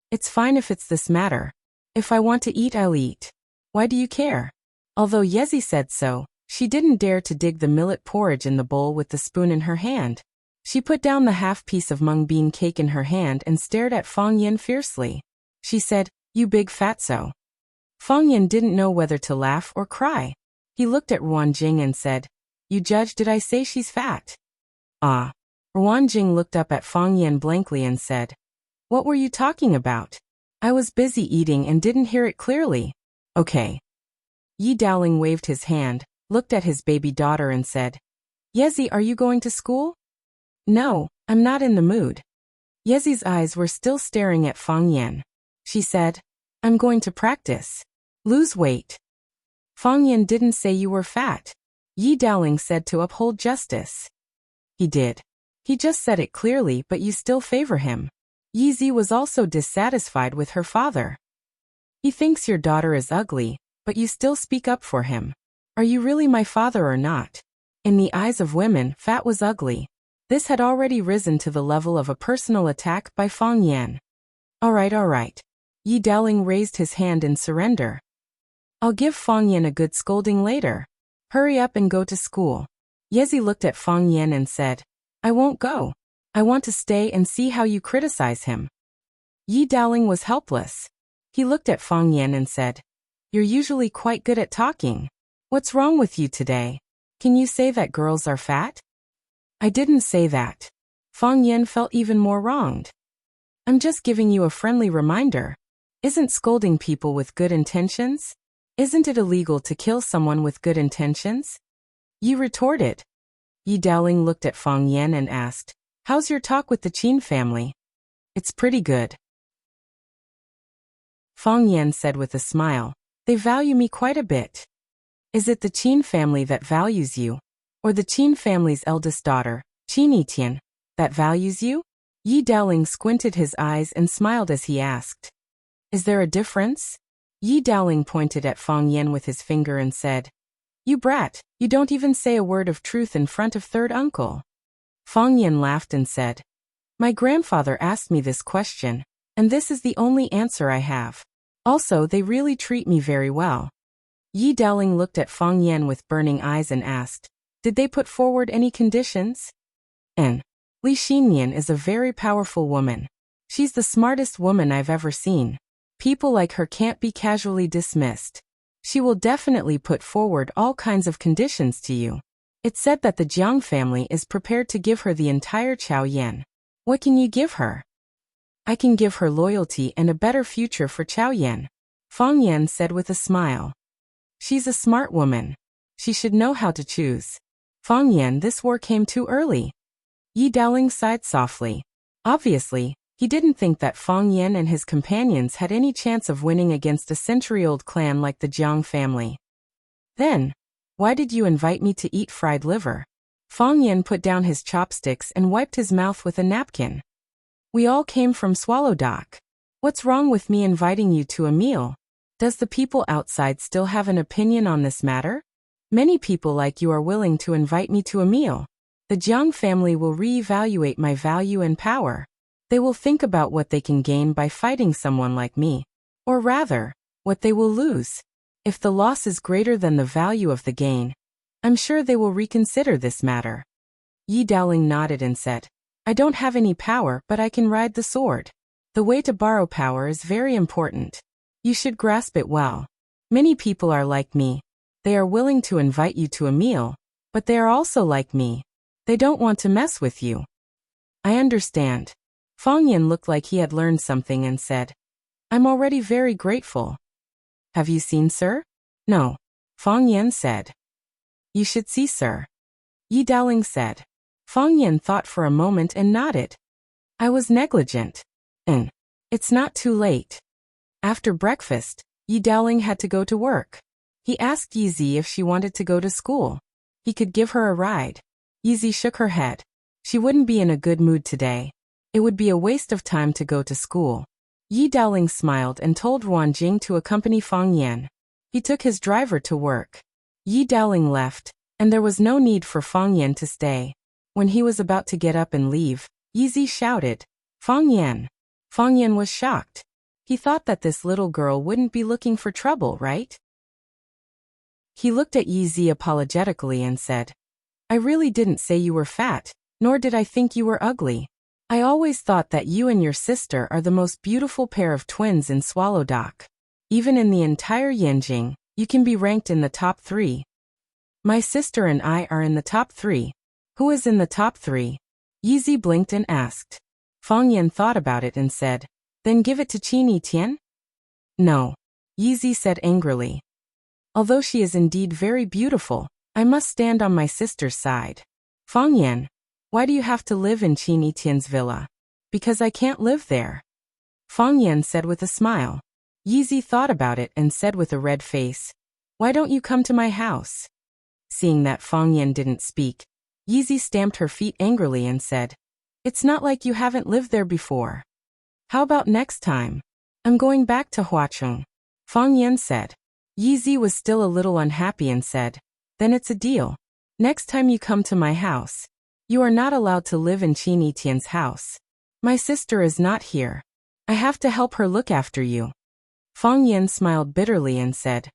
It's fine if it's this matter. If I want to eat, I'll eat. Why do you care? Although Yezi said so, she didn't dare to dig the millet porridge in the bowl with the spoon in her hand. She put down the half piece of mung bean cake in her hand and stared at Fang Yan fiercely. She said, You big fatso. Fang Yan didn't know whether to laugh or cry. He looked at Ruan Jing and said, You judge, did I say she's fat? Ah. Ruan Jing looked up at Fang Yan blankly and said, What were you talking about? I was busy eating and didn't hear it clearly. Okay. Yi Daoling waved his hand, looked at his baby daughter and said, Yezi, are you going to school? No, I'm not in the mood. Yezi's eyes were still staring at Fang Yan. She said, I'm going to practice. Lose weight. Fang Yan didn't say you were fat. Yi Daoling said to uphold justice. He did. He just said it clearly, but you still favor him. Yi Zi was also dissatisfied with her father. He thinks your daughter is ugly, but you still speak up for him. Are you really my father or not? In the eyes of women, fat was ugly. This had already risen to the level of a personal attack by Fang Yan. All right. Yi Daoling raised his hand in surrender. I'll give Fang Yan a good scolding later. Hurry up and go to school. Yezi looked at Fang Yan and said, I won't go. I want to stay and see how you criticize him. Yi Daoling was helpless. He looked at Fang Yan and said, You're usually quite good at talking. What's wrong with you today? Can you say that girls are fat? I didn't say that. Fang Yan felt even more wronged. I'm just giving you a friendly reminder. Isn't scolding people with good intentions? Isn't it illegal to kill someone with good intentions? You retorted. Yi Daoling looked at Fang Yan and asked, How's your talk with the Qin family? It's pretty good. Fang Yan said with a smile, They value me quite a bit. Is it the Qin family that values you? Or the Qin family's eldest daughter, Qin Yitian, that values you? Yi Daoling squinted his eyes and smiled as he asked, Is there a difference? Yi Daoling pointed at Fang Yan with his finger and said, You brat, you don't even say a word of truth in front of third uncle. Fang Yan laughed and said, My grandfather asked me this question, and this is the only answer I have. Also, they really treat me very well. Yi Daoling looked at Fang Yan with burning eyes and asked, Did they put forward any conditions? And Li Xinyan is a very powerful woman. She's the smartest woman I've ever seen. People like her can't be casually dismissed. She will definitely put forward all kinds of conditions to you. It's said that the Jiang family is prepared to give her the entire Chaoyan. What can you give her? I can give her loyalty and a better future for Chaoyan, Fang Yan said with a smile. She's a smart woman. She should know how to choose. Fang Yan, this war came too early. Yi Daoling sighed softly. Obviously, he didn't think that Fang Yan and his companions had any chance of winning against a century-old clan like the Jiang family. Then, why did you invite me to eat fried liver? Fang Yan put down his chopsticks and wiped his mouth with a napkin. We all came from Swallowdock. What's wrong with me inviting you to a meal? Does the people outside still have an opinion on this matter? Many people like you are willing to invite me to a meal. The Jiang family will reevaluate my value and power. They will think about what they can gain by fighting someone like me. Or rather, what they will lose. If the loss is greater than the value of the gain, I'm sure they will reconsider this matter. Yi Daoling nodded and said, I don't have any power, but I can ride the sword. The way to borrow power is very important. You should grasp it well. Many people are like me. They are willing to invite you to a meal, but they are also like me. They don't want to mess with you. I understand. Fang Yan looked like he had learned something and said, I'm already very grateful. Have you seen, sir? No. Fang Yan said. You should see, sir. Yi Daoling said. Fang Yan thought for a moment and nodded. I was negligent. And it's not too late. After breakfast, Yi Daoling had to go to work. He asked Yizi if she wanted to go to school. He could give her a ride. Yizi shook her head. She wouldn't be in a good mood today. It would be a waste of time to go to school. Yi Daoling smiled and told Ruan Jing to accompany Fang Yan. He took his driver to work. Yi Daoling left, and there was no need for Fang Yan to stay. When he was about to get up and leave, Yizi shouted, Fang Yan. Fang Yan was shocked. He thought that this little girl wouldn't be looking for trouble, right? He looked at Yizi apologetically and said, I really didn't say you were fat, nor did I think you were ugly. I always thought that you and your sister are the most beautiful pair of twins in Swallowdock. Even in the entire Yanjing, you can be ranked in the top 3. My sister and I are in the top 3. Who is in the top 3? Yizi blinked and asked. Fang Yan thought about it and said, Then give it to Qin Tian? No. Yizi said angrily. Although she is indeed very beautiful, I must stand on my sister's side. Fang Yan, why do you have to live in Qin Tian's villa? Because I can't live there. Fang Yan said with a smile. Yizi thought about it and said with a red face, Why don't you come to my house? Seeing that Fang Yan didn't speak, Yizi stamped her feet angrily and said, It's not like you haven't lived there before. How about next time? I'm going back to Huacheng. Fang Yan said. Yizi was still a little unhappy and said, Then it's a deal. Next time you come to my house, you are not allowed to live in Qin Tian's house. My sister is not here. I have to help her look after you. Fang Yan smiled bitterly and said,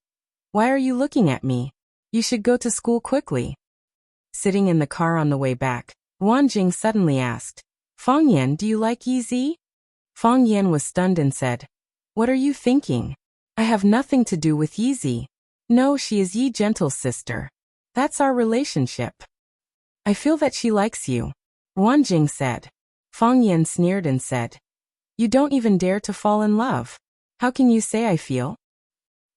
Why are you looking at me? You should go to school quickly. Sitting in the car on the way back, Ruan Jing suddenly asked, Fang Yan, do you like Yizi? Fang Yan was stunned and said, What are you thinking? I have nothing to do with Yizi. No, she is Yi Gentle's sister. That's our relationship. I feel that she likes you. Ruan Jing said. Fang Yan sneered and said, You don't even dare to fall in love. How can you say I feel?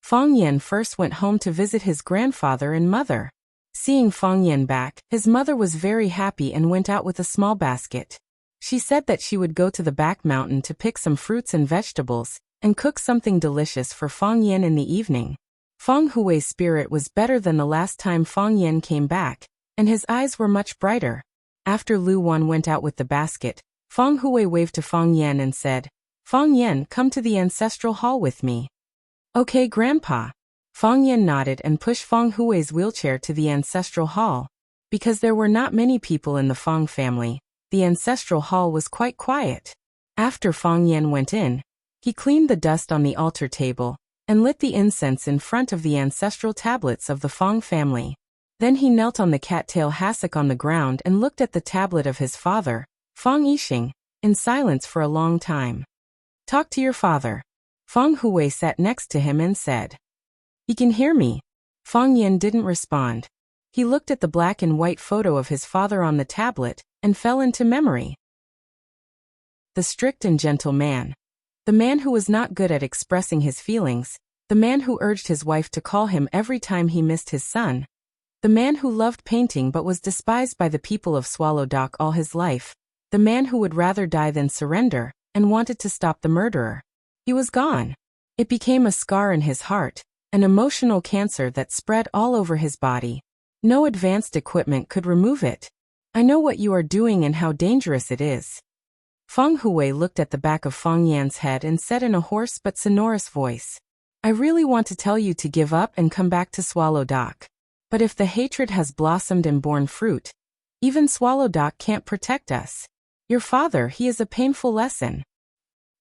Fang Yan first went home to visit his grandfather and mother. Seeing Fang Yan back, his mother was very happy and went out with a small basket. She said that she would go to the back mountain to pick some fruits and vegetables, and cook something delicious for Fang Yan in the evening. Fang Hui's spirit was better than the last time Fang Yan came back, and his eyes were much brighter. After Lu Wan went out with the basket, Fang Hui waved to Fang Yan and said, Fang Yan, come to the ancestral hall with me. Okay, Grandpa. Fang Yan nodded and pushed Fang Hui's wheelchair to the ancestral hall. Because there were not many people in the Fang family, the ancestral hall was quite quiet. After Fang Yan went in, he cleaned the dust on the altar table, and lit the incense in front of the ancestral tablets of the Fang family. Then he knelt on the cattail hassock on the ground and looked at the tablet of his father, Fang Yixing, in silence for a long time. Talk to your father. Feng Hui sat next to him and said. He can hear me. Fang Yan didn't respond. He looked at the black and white photo of his father on the tablet and fell into memory. The strict and gentle man. The man who was not good at expressing his feelings. The man who urged his wife to call him every time he missed his son. The man who loved painting but was despised by the people of Swallow Dock all his life. The man who would rather die than surrender, and wanted to stop the murderer. He was gone. It became a scar in his heart, an emotional cancer that spread all over his body. No advanced equipment could remove it. I know what you are doing and how dangerous it is. Feng Hui looked at the back of Fang Yan's head and said in a hoarse but sonorous voice. I really want to tell you to give up and come back to Swallow Dock. But if the hatred has blossomed and borne fruit, even Swallow Dock can't protect us. Your father, he is a painful lesson.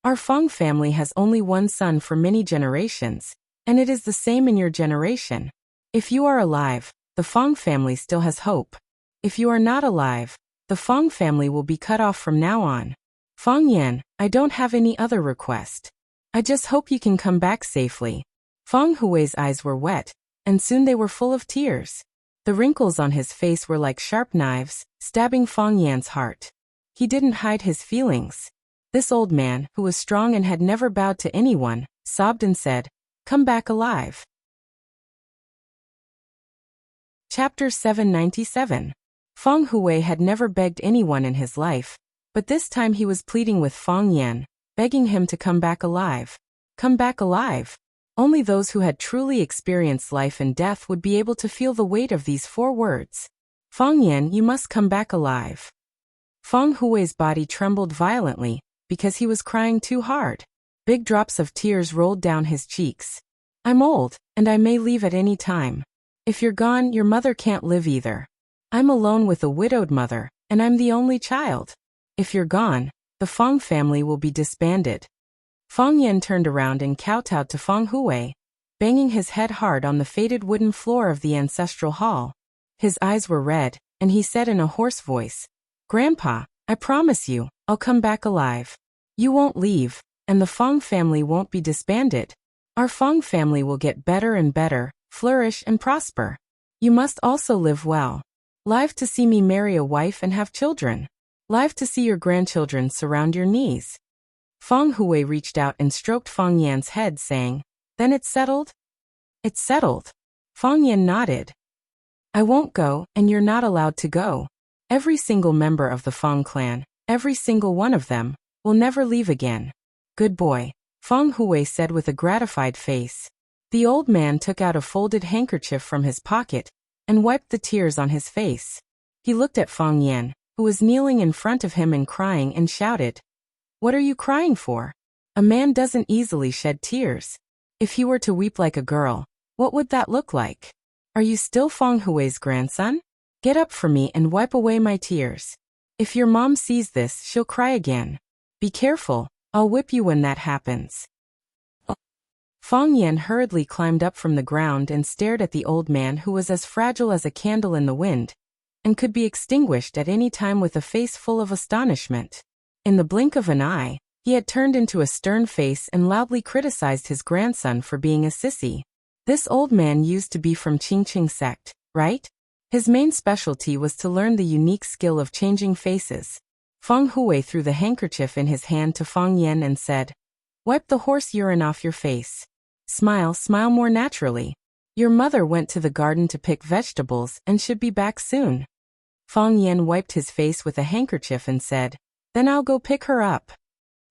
Our Feng family has only one son for many generations, and it is the same in your generation. If you are alive, the Feng family still has hope. If you are not alive, the Feng family will be cut off from now on. Feng Yan, I don't have any other request. I just hope you can come back safely. Feng Hui's eyes were wet, and soon they were full of tears. The wrinkles on his face were like sharp knives, stabbing Feng Yan's heart. He didn't hide his feelings. This old man, who was strong and had never bowed to anyone, sobbed and said, Come back alive. Chapter 797. Feng Hui had never begged anyone in his life, but this time he was pleading with Feng Yan, begging him to come back alive. Come back alive. Only those who had truly experienced life and death would be able to feel the weight of these 4 words. Feng Yan, you must come back alive. Feng Hui's body trembled violently, because he was crying too hard. Big drops of tears rolled down his cheeks. I'm old, and I may leave at any time. If you're gone, your mother can't live either. I'm alone with a widowed mother, and I'm the only child. If you're gone, the Feng family will be disbanded. Feng Yan turned around and kowtowed to Feng Hui, banging his head hard on the faded wooden floor of the ancestral hall. His eyes were red, and he said in a hoarse voice, Grandpa, I promise you, I'll come back alive. You won't leave, and the Feng family won't be disbanded. Our Feng family will get better and better, flourish and prosper. You must also live well. Live to see me marry a wife and have children. Live to see your grandchildren surround your knees. Feng Hui reached out and stroked Feng Yan's head, saying, Then it's settled? It's settled. Feng Yan nodded. I won't go, and you're not allowed to go. Every single member of the Feng clan, every single one of them, will never leave again. Good boy, Feng Hui said with a gratified face. The old man took out a folded handkerchief from his pocket and wiped the tears on his face. He looked at Feng Yan, who was kneeling in front of him and crying, and shouted, What are you crying for? A man doesn't easily shed tears. If he were to weep like a girl, what would that look like? Are you still Feng Hui's grandson? Get up for me and wipe away my tears. If your mom sees this, she'll cry again. Be careful, I'll whip you when that happens. Feng Yan hurriedly climbed up from the ground and stared at the old man, who was as fragile as a candle in the wind, and could be extinguished at any time, with a face full of astonishment. In the blink of an eye, he had turned into a stern face and loudly criticized his grandson for being a sissy. This old man used to be from Qingqing sect, right? His main specialty was to learn the unique skill of changing faces. Feng Hui threw the handkerchief in his hand to Feng Yan and said, Wipe the horse urine off your face. Smile, smile more naturally. Your mother went to the garden to pick vegetables and should be back soon. Feng Yan wiped his face with a handkerchief and said, Then I'll go pick her up.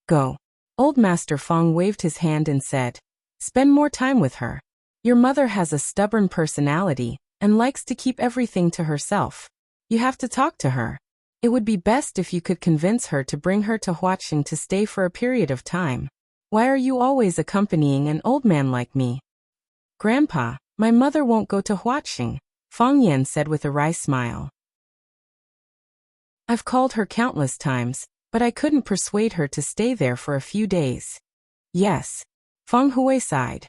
Go. Old Master Feng waved his hand and said, Spend more time with her. Your mother has a stubborn personality and likes to keep everything to herself. You have to talk to her. It would be best if you could convince her to bring her to Huaqing to stay for a period of time. Why are you always accompanying an old man like me? Grandpa, my mother won't go to Huaqing, Feng Yan said with a wry smile. I've called her countless times, but I couldn't persuade her to stay there for a few days. Yes. Feng Hui sighed.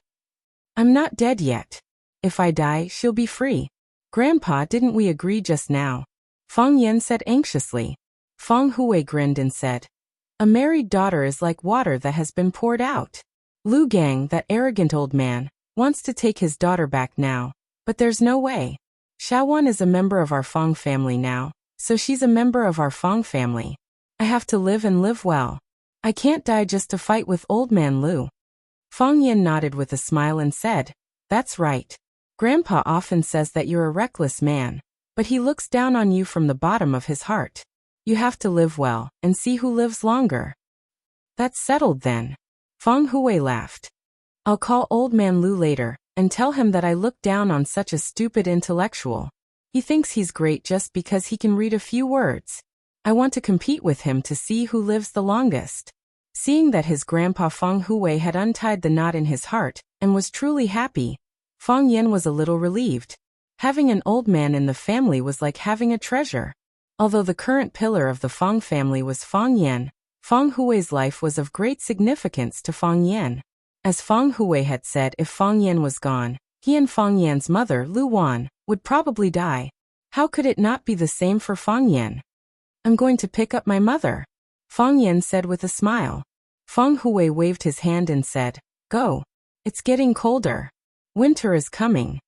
I'm not dead yet. If I die, she'll be free. Grandpa, didn't we agree just now? Fang Yan said anxiously. Feng Hui grinned and said, a married daughter is like water that has been poured out. Lu Gang, that arrogant old man, wants to take his daughter back now, but there's no way. Shawan is a member of our Feng family now, so she's a member of our Feng family. I have to live and live well. I can't die just to fight with old man Lu. Feng Yan nodded with a smile and said, that's right. Grandpa often says that you're a reckless man, but he looks down on you from the bottom of his heart. You have to live well, and see who lives longer. That's settled then. Feng Hui laughed. I'll call old man Lu later, and tell him that I look down on such a stupid intellectual. He thinks he's great just because he can read a few words. I want to compete with him to see who lives the longest. Seeing that his grandpa Feng Hui had untied the knot in his heart, and was truly happy, Feng Yan was a little relieved. Having an old man in the family was like having a treasure. Although the current pillar of the Feng family was Feng Yan, Feng Hui's life was of great significance to Feng Yan. As Feng Hui had said, if Feng Yan was gone, he and Feng Yan's mother, Lu Wan, would probably die. How could it not be the same for Feng Yan? I'm going to pick up my mother, Feng Yan said with a smile. Feng Hui waved his hand and said, go. It's getting colder. Winter is coming.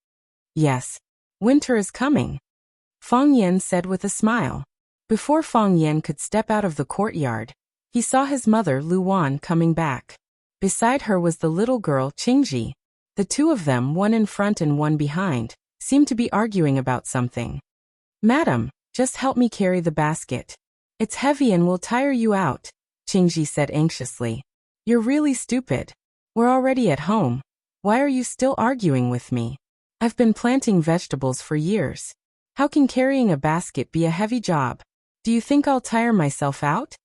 Yes, winter is coming, Feng Yan said with a smile. Before Feng Yan could step out of the courtyard, he saw his mother Lu Wan coming back. Beside her was the little girl Qingji. The two of them, one in front and one behind, seemed to be arguing about something. Madam, just help me carry the basket. It's heavy and will tire you out, Qingji said anxiously. You're really stupid. We're already at home. Why are you still arguing with me? I've been planting vegetables for years. How can carrying a basket be a heavy job? Do you think I'll tire myself out?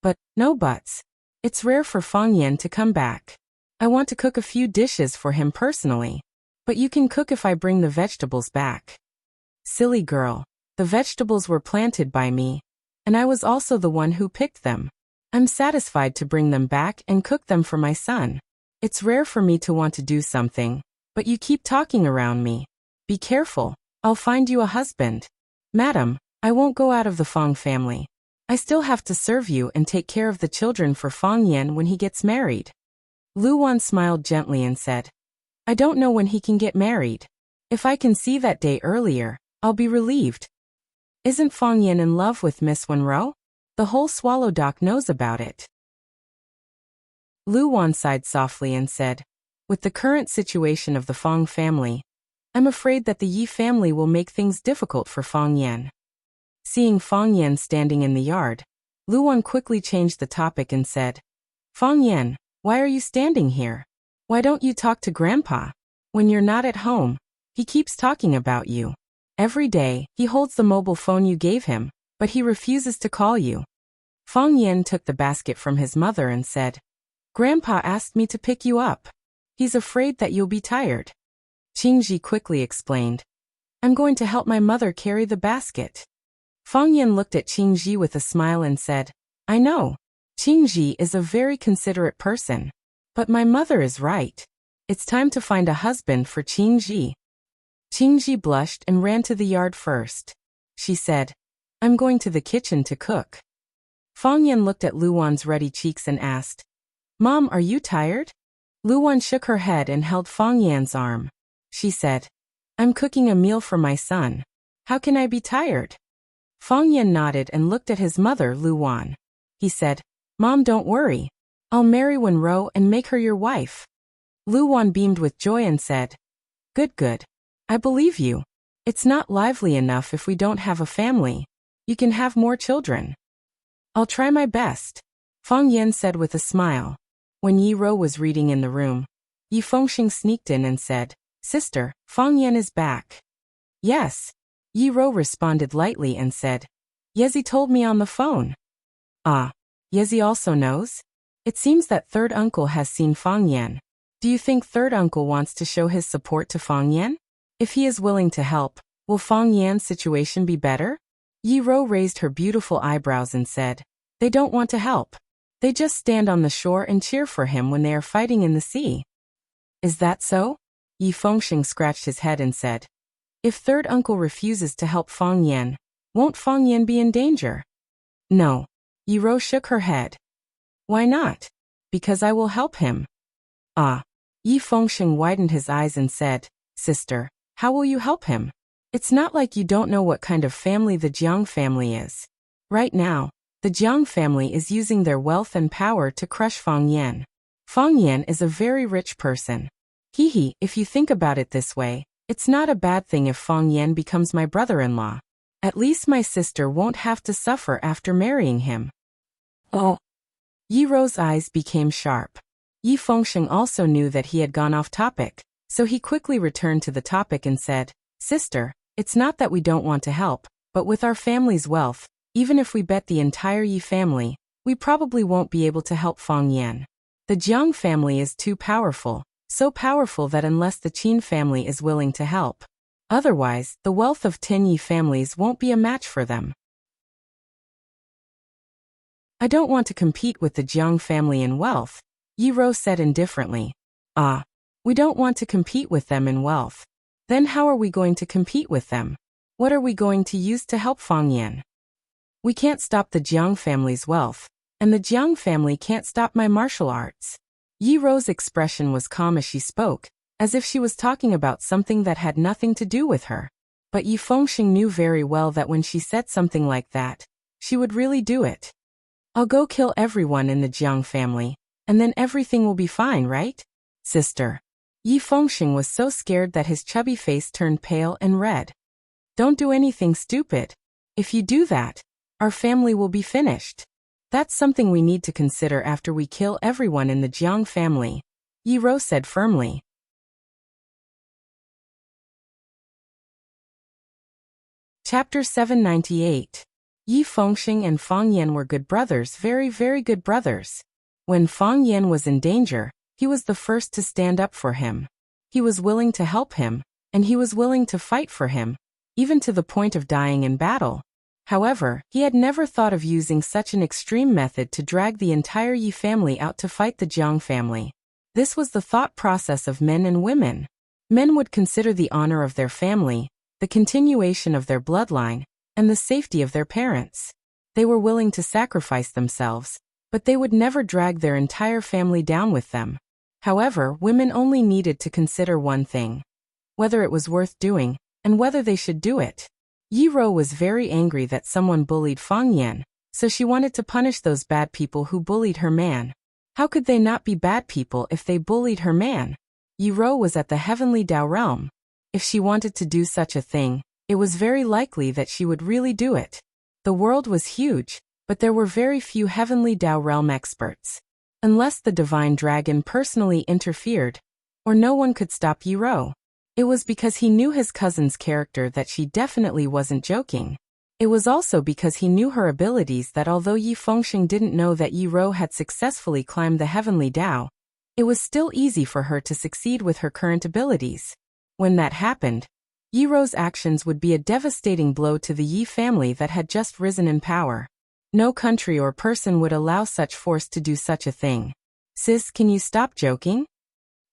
But, no buts. It's rare for Feng Yan to come back. I want to cook a few dishes for him personally. But you can cook if I bring the vegetables back. Silly girl. The vegetables were planted by me. And I was also the one who picked them. I'm satisfied to bring them back and cook them for my son. It's rare for me to want to do something, but you keep talking around me. Be careful. I'll find you a husband. Madam, I won't go out of the Feng family. I still have to serve you and take care of the children for Feng Yan when he gets married. Lu Wan smiled gently and said, I don't know when he can get married. If I can see that day earlier, I'll be relieved. Isn't Feng Yan in love with Miss Wenro? The whole Swallow Dock knows about it. Lu Wan sighed softly and said, with the current situation of the Feng family, I'm afraid that the Yi family will make things difficult for Feng Yan. Seeing Feng Yan standing in the yard, Lu Wan quickly changed the topic and said, Feng Yan, why are you standing here? Why don't you talk to Grandpa? When you're not at home, he keeps talking about you. Every day, he holds the mobile phone you gave him, but he refuses to call you. Feng Yan took the basket from his mother and said, Grandpa asked me to pick you up. He's afraid that you'll be tired. Qingji quickly explained, I'm going to help my mother carry the basket. Feng Yan looked at Qingji with a smile and said, I know. Qingji is a very considerate person. But my mother is right. It's time to find a husband for Qingji. Qingji blushed and ran to the yard first. She said, I'm going to the kitchen to cook. Feng Yan looked at Lu Wan's ruddy cheeks and asked, Mom, are you tired? Lu Wan shook her head and held Feng Yan's arm. She said, I'm cooking a meal for my son. How can I be tired? Feng Yan nodded and looked at his mother, Lu Wan. He said, Mom, don't worry. I'll marry Wenro and make her your wife. Lu Wan beamed with joy and said, Good, good. I believe you. It's not lively enough if we don't have a family. You can have more children. I'll try my best, Feng Yan said with a smile. When Yi Ro was reading in the room, Yi Fengxing sneaked in and said, Sister, Feng Yan is back. Yes, Yi Ro responded lightly and said, Yezi told me on the phone. Ah, Yezi also knows? It seems that third uncle has seen Feng Yan. Do you think third uncle wants to show his support to Feng Yan? If he is willing to help, will Feng Yan's situation be better? Yi Ro raised her beautiful eyebrows and said, They don't want to help. They just stand on the shore and cheer for him when they are fighting in the sea. Is that so? Yi Fengxing scratched his head and said, If third uncle refuses to help Fang Yan, won't Fang Yan be in danger? No. Yi Rou shook her head. Why not? Because I will help him. Ah. Yi Fengsheng widened his eyes and said, Sister, how will you help him? It's not like you don't know what kind of family the Jiang family is. Right now, the Jiang family is using their wealth and power to crush Fang Yan. Fang Yan is a very rich person. Hee, if you think about it this way, it's not a bad thing if Fang Yan becomes my brother-in-law. At least my sister won't have to suffer after marrying him. Oh. Yi Rou's eyes became sharp. Yi Fengsheng also knew that he had gone off topic, so he quickly returned to the topic and said, Sister, it's not that we don't want to help, but with our family's wealth, even if we bet the entire Yi family, we probably won't be able to help Fang Yan. The Jiang family is too powerful, so powerful that unless the Qin family is willing to help, otherwise, the wealth of 10 Yi families won't be a match for them. I don't want to compete with the Jiang family in wealth, Yi Rou said indifferently. Ah. We don't want to compete with them in wealth. Then how are we going to compete with them? What are we going to use to help Fang Yan? We can't stop the Jiang family's wealth, and the Jiang family can't stop my martial arts. Yi Rou's expression was calm as she spoke, as if she was talking about something that had nothing to do with her. But Yi Fengsheng knew very well that when she said something like that, she would really do it. I'll go kill everyone in the Jiang family, and then everything will be fine, right? Sister. Yi Fengsheng was so scared that his chubby face turned pale and red. Don't do anything stupid. If you do that, our family will be finished. That's something we need to consider after we kill everyone in the Jiang family, Yi Rou said firmly. Chapter 798. Yi Fengsheng and Fang Yan were good brothers, very, very good brothers. When Fang Yan was in danger, he was the first to stand up for him. He was willing to help him, and he was willing to fight for him, even to the point of dying in battle. However, he had never thought of using such an extreme method to drag the entire Yi family out to fight the Jiang family. This was the thought process of men and women. Men would consider the honor of their family, the continuation of their bloodline, and the safety of their parents. They were willing to sacrifice themselves, but they would never drag their entire family down with them. However, women only needed to consider one thing: whether it was worth doing, and whether they should do it. Yi Rou was very angry that someone bullied Fang Yan, so she wanted to punish those bad people who bullied her man. How could they not be bad people if they bullied her man? Yi Rou was at the heavenly Dao realm. If she wanted to do such a thing, it was very likely that she would really do it. The world was huge, but there were very few heavenly Dao realm experts. Unless the divine dragon personally interfered, or no one could stop Yi Rou. It was because he knew his cousin's character that she definitely wasn't joking. It was also because he knew her abilities that although Yi Fengsheng didn't know that Yi Rou had successfully climbed the heavenly Dao, it was still easy for her to succeed with her current abilities. When that happened, Yi Rou's actions would be a devastating blow to the Yi family that had just risen in power. No country or person would allow such force to do such a thing. Sis, can you stop joking?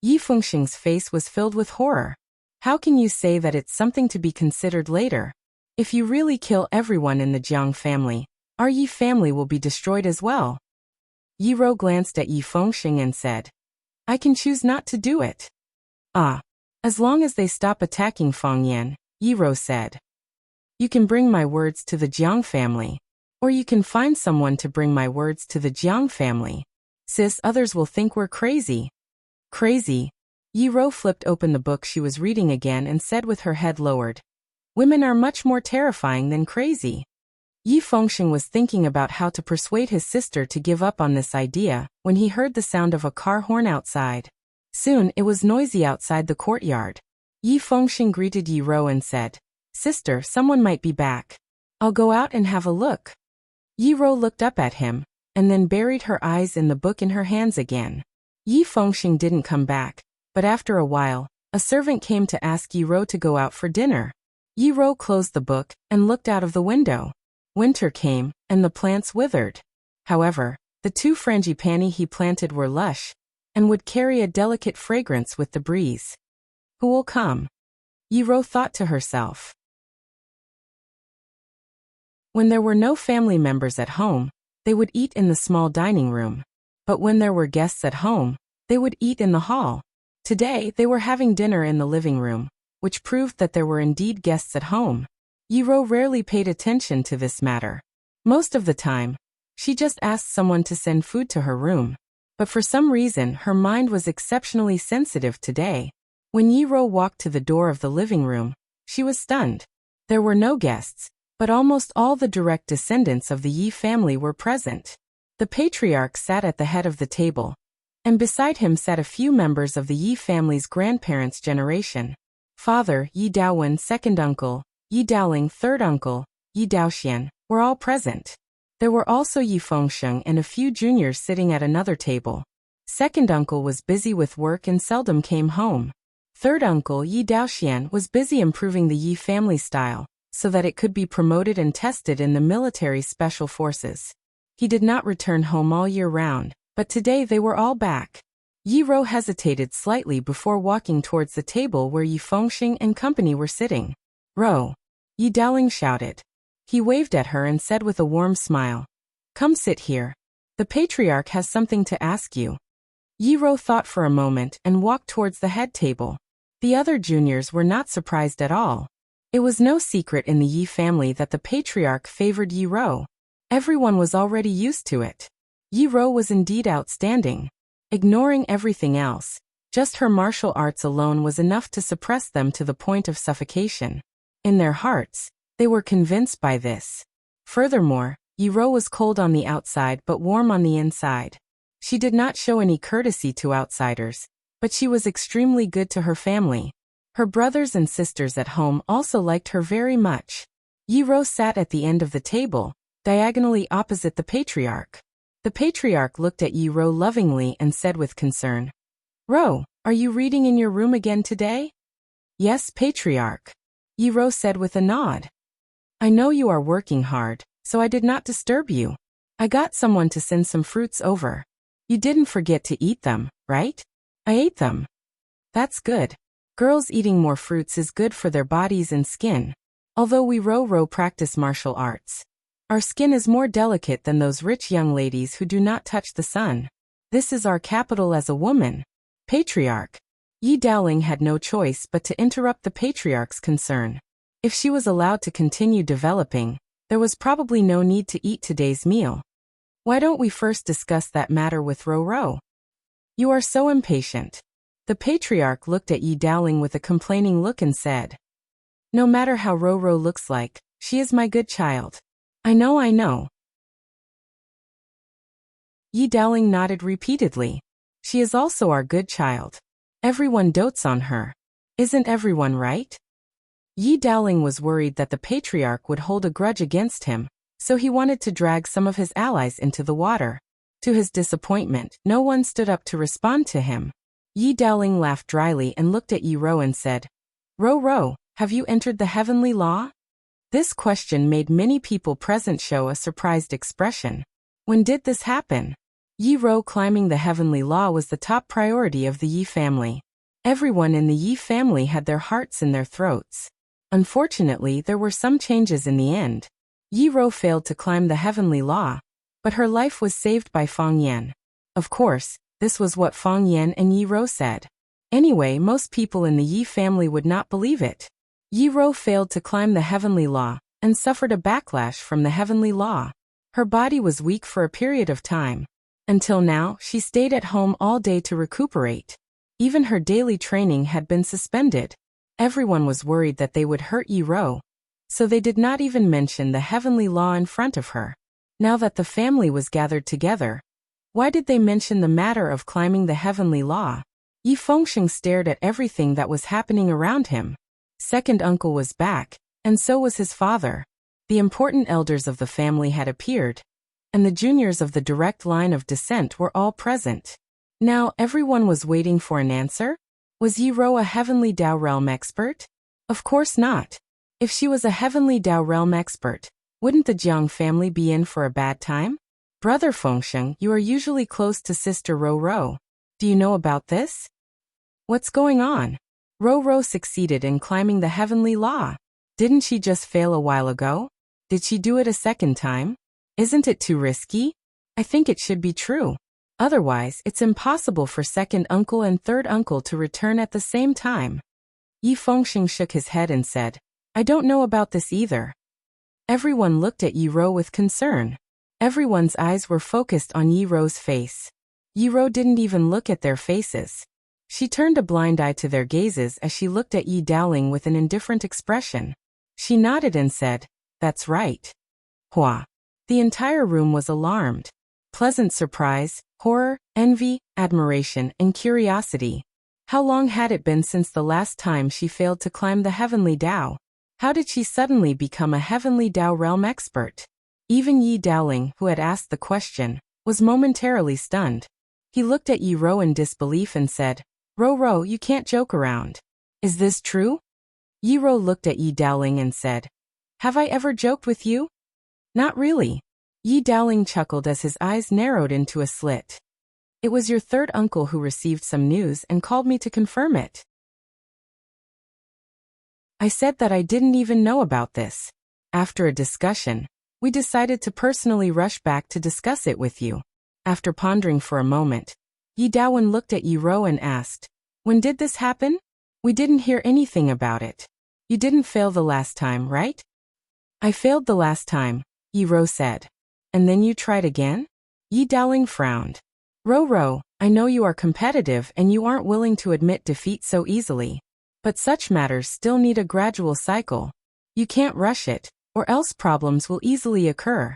Yi Fengsheng's face was filled with horror. How can you say that it's something to be considered later? If you really kill everyone in the Jiang family, our Yi family will be destroyed as well. Yi Rou glanced at Yi Fengsheng and said, I can choose not to do it. Ah. As long as they stop attacking Fang Yan, Yi Rou said. You can bring my words to the Jiang family. Or you can find someone to bring my words to the Jiang family. Sis, others will think we're crazy. Crazy? Yi Rou flipped open the book she was reading again and said with her head lowered. Women are much more terrifying than crazy. Yi Fengsheng was thinking about how to persuade his sister to give up on this idea when he heard the sound of a car horn outside. Soon it was noisy outside the courtyard. Yi Fengsheng greeted Yi Rou and said, Sister, someone might be back. I'll go out and have a look. Yi Rou looked up at him, and then buried her eyes in the book in her hands again. Yi Fengsheng didn't come back, but after a while, a servant came to ask Yi Rou to go out for dinner. Yi Rou closed the book and looked out of the window. Winter came, and the plants withered. However, the 2 frangipani he planted were lush, and would carry a delicate fragrance with the breeze. Who will come? Yi Rou thought to herself. When there were no family members at home, they would eat in the small dining room. But when there were guests at home, they would eat in the hall. Today, they were having dinner in the living room, which proved that there were indeed guests at home. Yi Rou rarely paid attention to this matter. Most of the time, she just asked someone to send food to her room. But for some reason, her mind was exceptionally sensitive today. When Yi Rou walked to the door of the living room, she was stunned. There were no guests, but almost all the direct descendants of the Yi family were present. The patriarch sat at the head of the table, and beside him sat a few members of the Yi family's grandparents' generation. Father, Yi Daowen, second uncle, Yi Daoling, third uncle, Yi Daoxian, were all present. There were also Yi Fengsheng and a few juniors sitting at another table. Second uncle was busy with work and seldom came home. Third uncle, Yi Daoxian, was busy improving the Yi family style, so that it could be promoted and tested in the military special forces. He did not return home all year round, but today they were all back. Yi Rou hesitated slightly before walking towards the table where Yi Fengsheng and company were sitting. "Rou!" Yi Daoling shouted. He waved at her and said with a warm smile, "Come sit here. The patriarch has something to ask you." Yi Rou thought for a moment and walked towards the head table. The other juniors were not surprised at all. It was no secret in the Yi family that the patriarch favored Yi Rou. Everyone was already used to it. Yi Rou was indeed outstanding. Ignoring everything else, just her martial arts alone was enough to suppress them to the point of suffocation. In their hearts, they were convinced by this. Furthermore, Yi Rou was cold on the outside but warm on the inside. She did not show any courtesy to outsiders, but she was extremely good to her family. Her brothers and sisters at home also liked her very much. Yi Rou sat at the end of the table, diagonally opposite the patriarch. The patriarch looked at Yi Rou lovingly and said with concern, "Rou, are you reading in your room again today?" "Yes, patriarch," Yi Rou said with a nod. "I know you are working hard, so I did not disturb you. I got someone to send some fruits over. You didn't forget to eat them, right?" "I ate them." "That's good. Girls eating more fruits is good for their bodies and skin. Although we Rou practice martial arts, our skin is more delicate than those rich young ladies who do not touch the sun. This is our capital as a woman." Patriarch. Yi Daoling had no choice but to interrupt the patriarch's concern. If she was allowed to continue developing, there was probably no need to eat today's meal. "Why don't we first discuss that matter with Rou? You are so impatient." The patriarch looked at Yi Daoling with a complaining look and said, "No matter how Rou looks like, she is my good child." I know. Yi Daoling nodded repeatedly. "She is also our good child. Everyone dotes on her. Isn't everyone right?" Yi Daoling was worried that the patriarch would hold a grudge against him, so he wanted to drag some of his allies into the water. To his disappointment, no one stood up to respond to him. Yi Daoling laughed dryly and looked at Yi Rou and said, Rou, have you entered the heavenly law?" This question made many people present show a surprised expression. When did this happen? Yi Rou climbing the heavenly law was the top priority of the Yi family. Everyone in the Yi family had their hearts in their throats. Unfortunately, there were some changes in the end. Yi Rou failed to climb the heavenly law, but her life was saved by Feng Yan. Of course, this was what Feng Yan and Yi Rou said. Anyway, most people in the Yi family would not believe it. Yi Rou failed to climb the heavenly law, and suffered a backlash from the heavenly law. Her body was weak for a period of time. Until now, she stayed at home all day to recuperate. Even her daily training had been suspended. Everyone was worried that they would hurt Yi Rou, so they did not even mention the heavenly law in front of her. Now that the family was gathered together, why did they mention the matter of climbing the heavenly law? Yi Fengsheng stared at everything that was happening around him. Second uncle was back, and so was his father. The important elders of the family had appeared, and the juniors of the direct line of descent were all present. Now everyone was waiting for an answer. Was Yi Rou a heavenly Dao realm expert? Of course not. If she was a heavenly Dao realm expert, wouldn't the Jiang family be in for a bad time? Brother Fengsheng, you are usually close to sister Rou. Do you know about this? What's going on? Ro succeeded in climbing the heavenly law. Didn't she just fail a while ago? Did she do it a second time? Isn't it too risky? I think it should be true. Otherwise, it's impossible for second uncle and third uncle to return at the same time. Yi Fengxing shook his head and said, I don't know about this either. Everyone looked at Yi Ro with concern. Everyone's eyes were focused on Yi Ro's face. Yi Ro didn't even look at their faces. She turned a blind eye to their gazes as she looked at Yi Daoling with an indifferent expression. She nodded and said, That's right. Hua. The entire room was alarmed. Pleasant surprise, horror, envy, admiration, and curiosity. How long had it been since the last time she failed to climb the heavenly Dao? How did she suddenly become a heavenly Dao realm expert? Even Yi Daoling, who had asked the question, was momentarily stunned. He looked at Yi Ro in disbelief and said, Ro, you can't joke around. Is this true? Yi Ro looked at Yi Daoling and said, Have I ever joked with you? Not really. Yi Daoling chuckled as his eyes narrowed into a slit. It was your third uncle who received some news and called me to confirm it. I said that I didn't even know about this. After a discussion, we decided to personally rush back to discuss it with you. After pondering for a moment, Yi Daowen looked at Yi Ro and asked, When did this happen? We didn't hear anything about it. You didn't fail the last time, right? I failed the last time, Yi Ro said. And then you tried again? Yi Daoling frowned. Ro, I know you are competitive and you aren't willing to admit defeat so easily. But such matters still need a gradual cycle. You can't rush it, or else problems will easily occur.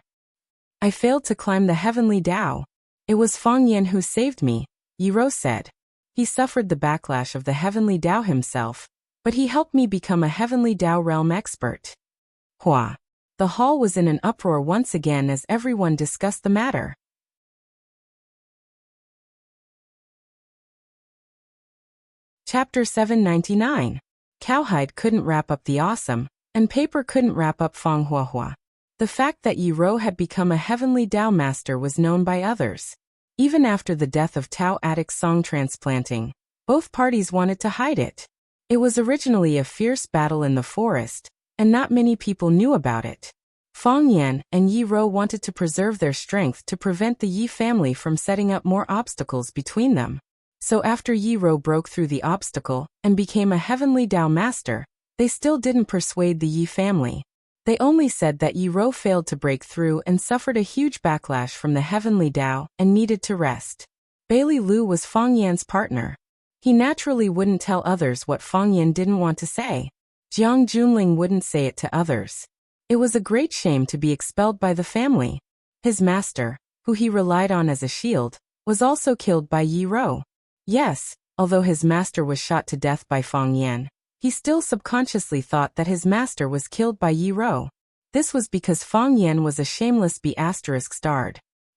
I failed to climb the heavenly Dao. It was Feng Yan who saved me, Yi Ro said. He suffered the backlash of the heavenly Dao himself, but he helped me become a heavenly Dao realm expert. Hua. The hall was in an uproar once again as everyone discussed the matter. Chapter 799. Cowhide couldn't wrap up the awesome, and paper couldn't wrap up Feng Huahua. The fact that Yi Ro had become a heavenly Dao master was known by others. Even after the death of Tao Addict's song transplanting, both parties wanted to hide it. It was originally a fierce battle in the forest, and not many people knew about it. Feng Yan and Yi Ro wanted to preserve their strength to prevent the Yi family from setting up more obstacles between them. So after Yi Ro broke through the obstacle and became a heavenly Dao master, they still didn't persuade the Yi family. They only said that Yi Ro failed to break through and suffered a huge backlash from the heavenly Dao and needed to rest. Bailey Lu was Feng Yan's partner. He naturally wouldn't tell others what Feng Yan didn't want to say. Jiang Junling wouldn't say it to others. It was a great shame to be expelled by the family. His master, who he relied on as a shield, was also killed by Yi Ro. Yes, although his master was shot to death by Feng Yan, he still subconsciously thought that his master was killed by Yi Ro. This was because Feng Yan was a shameless B*****.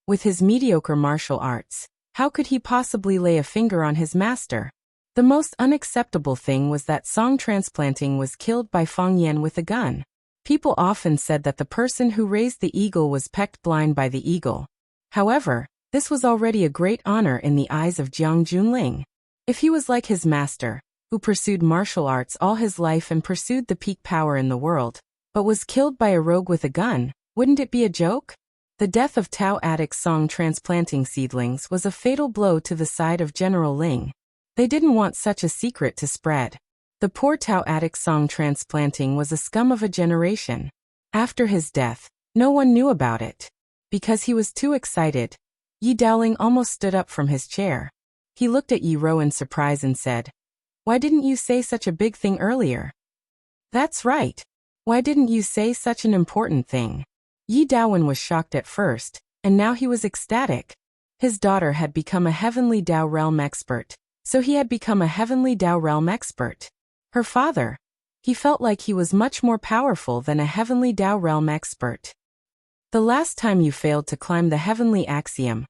With his mediocre martial arts, how could he possibly lay a finger on his master? The most unacceptable thing was that song transplanting was killed by Feng Yan with a gun. People often said that the person who raised the eagle was pecked blind by the eagle. However, this was already a great honor in the eyes of Jiang Junling. If he was like his master, who pursued martial arts all his life and pursued the peak power in the world, but was killed by a rogue with a gun, wouldn't it be a joke? The death of Tao Addict's song transplanting seedlings was a fatal blow to the side of General Ling. They didn't want such a secret to spread. The poor Tao Addict's song transplanting was a scum of a generation. After his death, no one knew about it. Because he was too excited, Yi Daoling almost stood up from his chair. He looked at Yi Ro in surprise and said, Why didn't you say such a big thing earlier? That's right. Why didn't you say such an important thing? Yi Daowen was shocked at first, and now he was ecstatic. His daughter had become a heavenly Dao realm expert, so he had become a heavenly Dao realm expert. Her father. He felt like he was much more powerful than a heavenly Dao realm expert. The last time you failed to climb the heavenly axiom,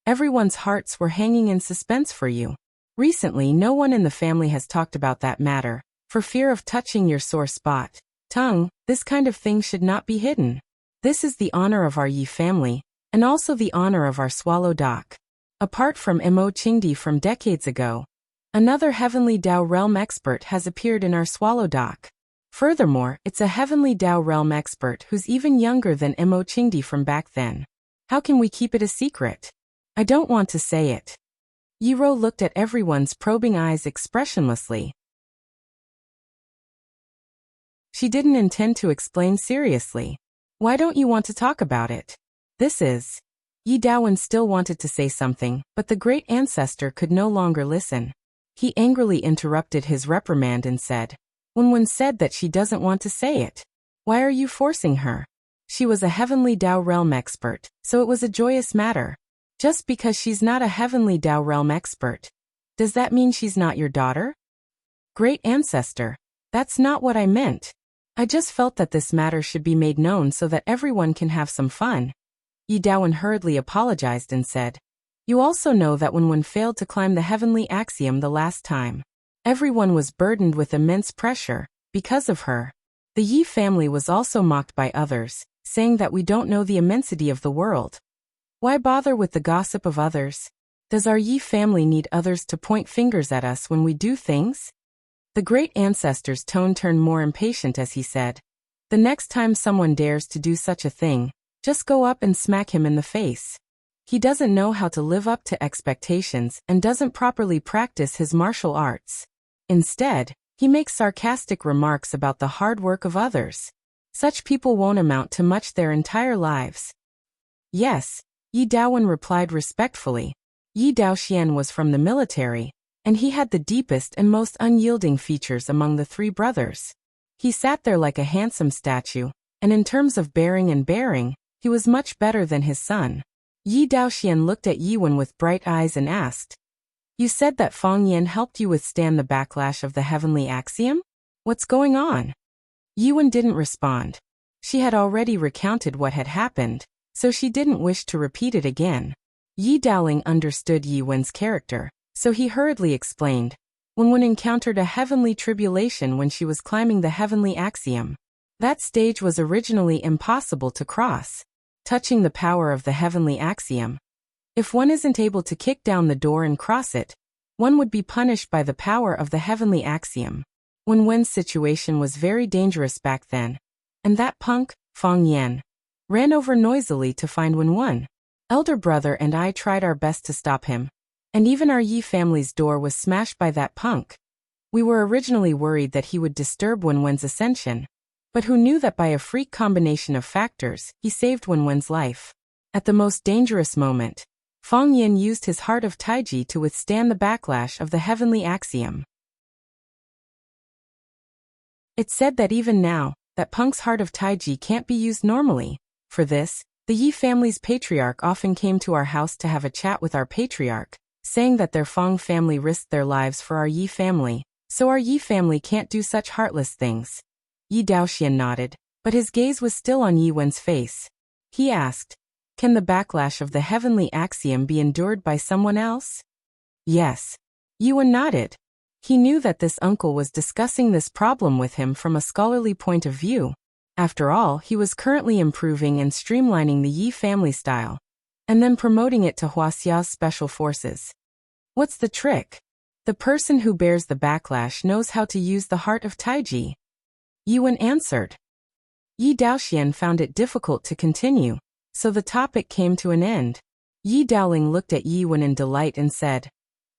everyone's hearts were hanging in suspense for you. Recently, no one in the family has talked about that matter, for fear of touching your sore spot. Tongue, this kind of thing should not be hidden. This is the honor of our Yi family, and also the honor of our Swallow Dock. Apart from Mo Qingdi from decades ago, Another Heavenly Dao Realm expert has appeared in our Swallow dock. Furthermore, it's a Heavenly Dao Realm expert who's even younger than Mo Qingdi from back then. How can we keep it a secret? I don't want to say it. Yiro looked at everyone's probing eyes expressionlessly. She didn't intend to explain seriously. Why don't you want to talk about it? This is... Yi Daowen still wanted to say something, but the great ancestor could no longer listen. He angrily interrupted his reprimand and said, Wenwen said that she doesn't want to say it. Why are you forcing her? She was a Heavenly Dao Realm expert, so it was a joyous matter. Just because she's not a Heavenly Dao Realm expert, does that mean she's not your daughter? Great ancestor, that's not what I meant. I just felt that this matter should be made known so that everyone can have some fun. Yi Daowen hurriedly apologized and said, You also know that when one failed to climb the heavenly axiom the last time, everyone was burdened with immense pressure, because of her. The Yi family was also mocked by others, saying that we don't know the immensity of the world. Why bother with the gossip of others? Does our Yi family need others to point fingers at us when we do things? The great ancestor's tone turned more impatient as he said, The next time someone dares to do such a thing, just go up and smack him in the face. He doesn't know how to live up to expectations and doesn't properly practice his martial arts. Instead, he makes sarcastic remarks about the hard work of others. Such people won't amount to much their entire lives. Yes, Yi Daowen replied respectfully. Yi Daoxian was from the military, and he had the deepest and most unyielding features among the three brothers. He sat there like a handsome statue, and in terms of bearing and bearing, he was much better than his son. Yi Daoxian looked at Yi Wen with bright eyes and asked, You said that Fang Yan helped you withstand the backlash of the heavenly axiom? What's going on? Yi Wen didn't respond. She had already recounted what had happened, so she didn't wish to repeat it again. Yi Daoling understood Yi Wen's character, so he hurriedly explained, When one encountered a heavenly tribulation when she was climbing the heavenly axiom. That stage was originally impossible to cross. Touching the power of the heavenly axiom. If one isn't able to kick down the door and cross it, one would be punished by the power of the heavenly axiom. Wen's situation was very dangerous back then. And that punk, Fang Yan, ran over noisily to find Wen. Elder brother and I tried our best to stop him. And even our Yi family's door was smashed by that punk. We were originally worried that he would disturb Wen's ascension. But who knew that by a freak combination of factors, he saved Wen's life. At the most dangerous moment, Fang Yan used his heart of Taiji to withstand the backlash of the heavenly axiom. It's said that even now, that punk's heart of Taiji can't be used normally. For this, the Yi family's patriarch often came to our house to have a chat with our patriarch, saying that their Fang family risked their lives for our Yi family, so our Yi family can't do such heartless things. Yi Daoxian nodded, but his gaze was still on Yi Wen's face. He asked, Can the backlash of the heavenly axiom be endured by someone else? Yes. Yi Wen nodded. He knew that this uncle was discussing this problem with him from a scholarly point of view. After all, he was currently improving and streamlining the Yi family style, and then promoting it to Wuxia's special forces. What's the trick? The person who bears the backlash knows how to use the heart of Taiji. Yi Wen answered. Yi Daoxian found it difficult to continue, so the topic came to an end. Yi Daoling looked at Yi Wen in delight and said,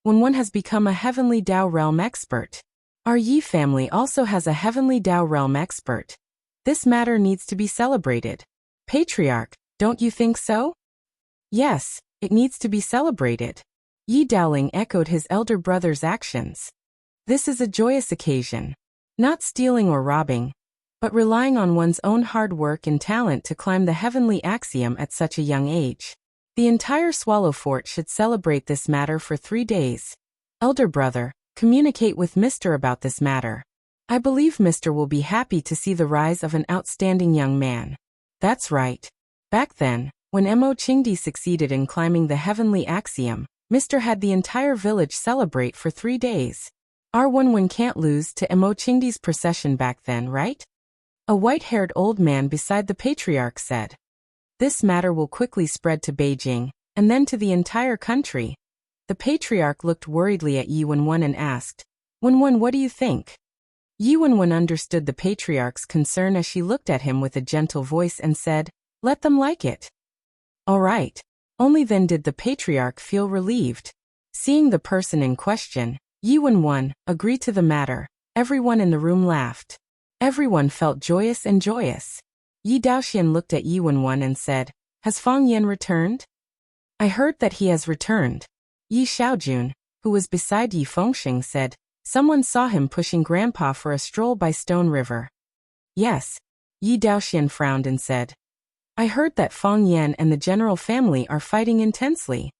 When one has become a Heavenly Dao Realm expert, our Yi family also has a Heavenly Dao Realm expert. This matter needs to be celebrated. Patriarch, don't you think so? Yes, it needs to be celebrated. Yi Daoling echoed his elder brother's actions. This is a joyous occasion. Not stealing or robbing, but relying on one's own hard work and talent to climb the heavenly axiom at such a young age. The entire Swallow Fort should celebrate this matter for 3 days. Elder brother, communicate with Mr. about this matter. I believe Mr. will be happy to see the rise of an outstanding young man. That's right. Back then, when Mo Qingdi succeeded in climbing the heavenly axiom, Mr. had the entire village celebrate for 3 days. Our Wenwen can't lose to Mo Qingdi's procession back then, right? A white-haired old man beside the patriarch said. This matter will quickly spread to Beijing, and then to the entire country. The patriarch looked worriedly at Yi Wenwen and asked, "Wenwen, what do you think?" Yi Wenwen understood the patriarch's concern as she looked at him with a gentle voice and said, "Let them like it." "All right." Only then did the patriarch feel relieved. Seeing the person in question, Yi Wenwen agreed to the matter. Everyone in the room laughed. Everyone felt joyous and joyous. Yi Daoxian looked at Yi Wenwen and said, "Has Fang Yan returned?" "I heard that he has returned." Yi Xiaojun, who was beside Yi Fengxing, said, "Someone saw him pushing Grandpa for a stroll by Stone River." "Yes." Yi Daoxian frowned and said, "I heard that Fang Yan and the general family are fighting intensely.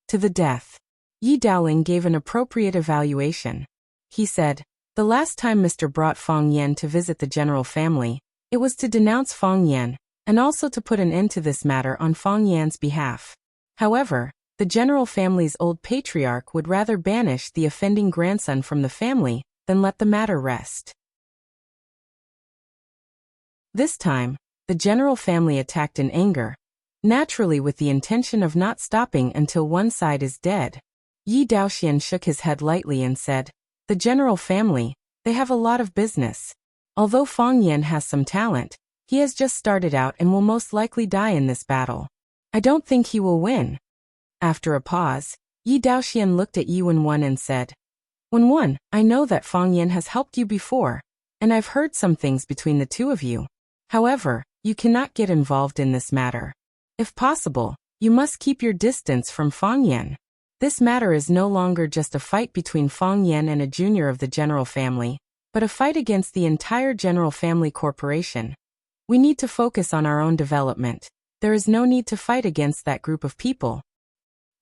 To the death." Yi Daoling gave an appropriate evaluation. He said, "The last time Mr. brought Fang Yan to visit the general family, it was to denounce Fang Yan, and also to put an end to this matter on Fang Yan's behalf. However, the general family's old patriarch would rather banish the offending grandson from the family than let the matter rest. This time, the general family attacked in anger, naturally with the intention of not stopping until one side is dead." Yi Daoxian shook his head lightly and said, "The general family, they have a lot of business. Although Fang Yan has some talent, he has just started out and will most likely die in this battle. I don't think he will win." After a pause, Yi Daoxian looked at Yi Wenwen and said, "Wenwen, I know that Fang Yan has helped you before, and I've heard some things between the two of you. However, you cannot get involved in this matter. If possible, you must keep your distance from Fang Yan. This matter is no longer just a fight between Fang Yan and a junior of the general family, but a fight against the entire general family corporation. We need to focus on our own development. There is no need to fight against that group of people."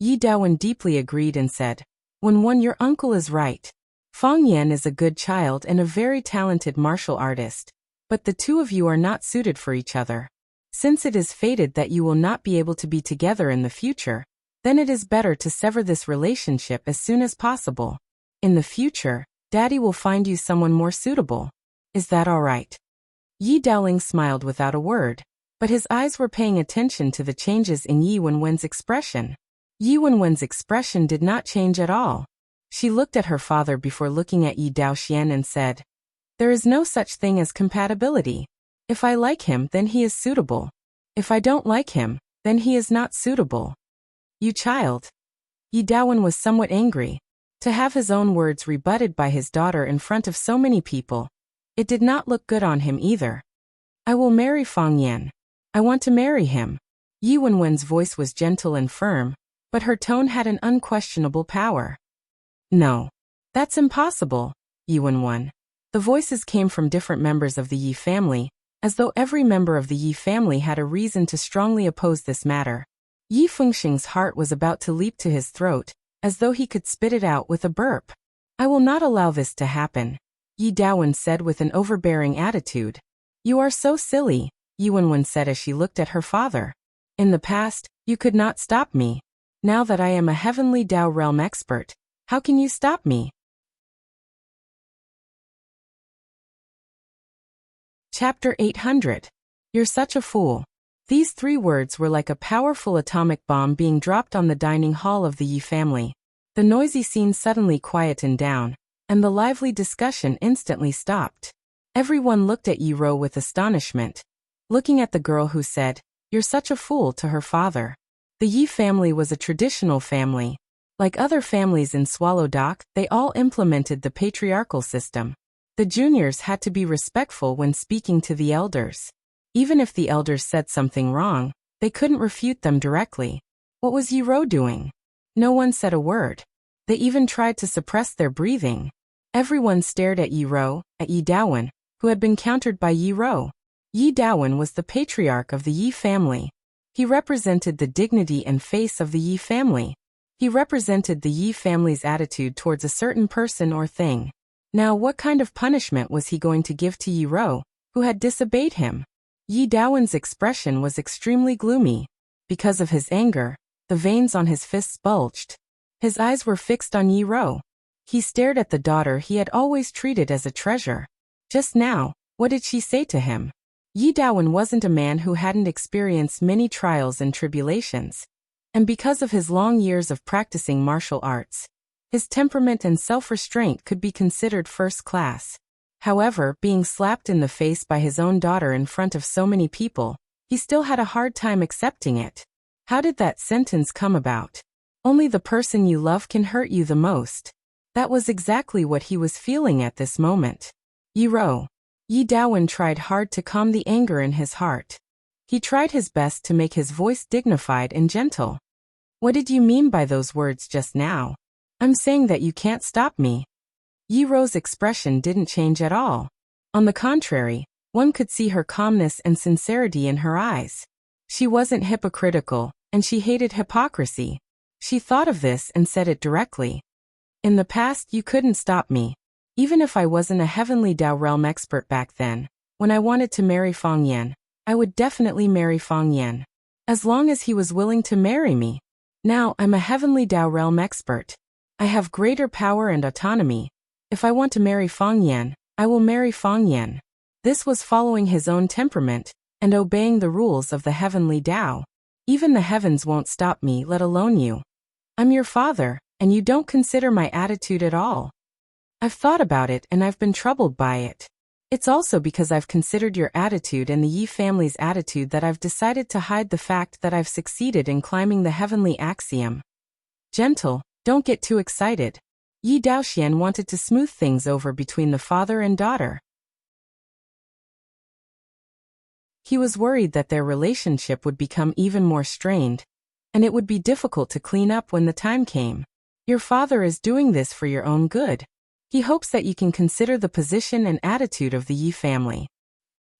Yi Daowen deeply agreed and said, "Wenwen, your uncle is right. Fang Yan is a good child and a very talented martial artist, but the two of you are not suited for each other. Since it is fated that you will not be able to be together in the future, then it is better to sever this relationship as soon as possible. In the future, Daddy will find you someone more suitable. Is that all right?" Yi Daoling smiled without a word, but his eyes were paying attention to the changes in Yi Wenwen's expression. Yi Wenwen's expression did not change at all. She looked at her father before looking at Yi Daoxian and said, "There is no such thing as compatibility. If I like him, then he is suitable. If I don't like him, then he is not suitable." "You child." Yi Daowen was somewhat angry. To have his own words rebutted by his daughter in front of so many people, it did not look good on him either. "I will marry Fang Yan. I want to marry him." Yi Wenwen's voice was gentle and firm, but her tone had an unquestionable power. "No. That's impossible, Yi Wenwen." The voices came from different members of the Yi family, as though every member of the Yi family had a reason to strongly oppose this matter. Yi Fengxing's heart was about to leap to his throat, as though he could spit it out with a burp. "I will not allow this to happen," Yi Daowen said with an overbearing attitude. "You are so silly," Yi Wenwen said as she looked at her father. "In the past, you could not stop me. Now that I am a heavenly Dao realm expert, how can you stop me?" Chapter 800. You're such a fool. These 3 words were like a powerful atomic bomb being dropped on the dining hall of the Yi family. The noisy scene suddenly quietened down, and the lively discussion instantly stopped. Everyone looked at Yi Ro with astonishment, looking at the girl who said, "You're such a fool," to her father. The Yi family was a traditional family. Like other families in Swallow Dock, they all implemented the patriarchal system. The juniors had to be respectful when speaking to the elders. Even if the elders said something wrong, they couldn't refute them directly. What was Yi Ro doing? No one said a word. They even tried to suppress their breathing. Everyone stared at Yi Ro, at Yi Daowen, who had been countered by Yi Ro. Yi Daowen was the patriarch of the Yi family. He represented the dignity and face of the Yi family. He represented the Yi family's attitude towards a certain person or thing. Now what kind of punishment was he going to give to Yi Ro, who had disobeyed him? Yi Daowen's expression was extremely gloomy. Because of his anger, the veins on his fists bulged. His eyes were fixed on Yi Ro. He stared at the daughter he had always treated as a treasure. Just now, what did she say to him? Yi Daowen wasn't a man who hadn't experienced many trials and tribulations. And because of his long years of practicing martial arts, his temperament and self-restraint could be considered first class. However, being slapped in the face by his own daughter in front of so many people, he still had a hard time accepting it. How did that sentence come about? Only the person you love can hurt you the most. That was exactly what he was feeling at this moment. Yi Daowen tried hard to calm the anger in his heart. He tried his best to make his voice dignified and gentle. What did you mean by those words just now? I'm saying that you can't stop me. Yi Rou's expression didn't change at all. On the contrary, one could see her calmness and sincerity in her eyes. She wasn't hypocritical, and she hated hypocrisy. She thought of this and said it directly. In the past you couldn't stop me. Even if I wasn't a heavenly Dao realm expert back then, when I wanted to marry Fang Yan, I would definitely marry Fang Yan. As long as he was willing to marry me. Now I'm a heavenly Dao realm expert. I have greater power and autonomy. If I want to marry Fang Yan, I will marry Fang Yan. This was following his own temperament, and obeying the rules of the heavenly Dao. Even the heavens won't stop me, let alone you. I'm your father, and you don't consider my attitude at all. I've thought about it and I've been troubled by it. It's also because I've considered your attitude and the Yi family's attitude that I've decided to hide the fact that I've succeeded in climbing the heavenly axiom. Gentle, don't get too excited. Yi Daoxian wanted to smooth things over between the father and daughter. He was worried that their relationship would become even more strained, and it would be difficult to clean up when the time came. Your father is doing this for your own good. He hopes that you can consider the position and attitude of the Yi family.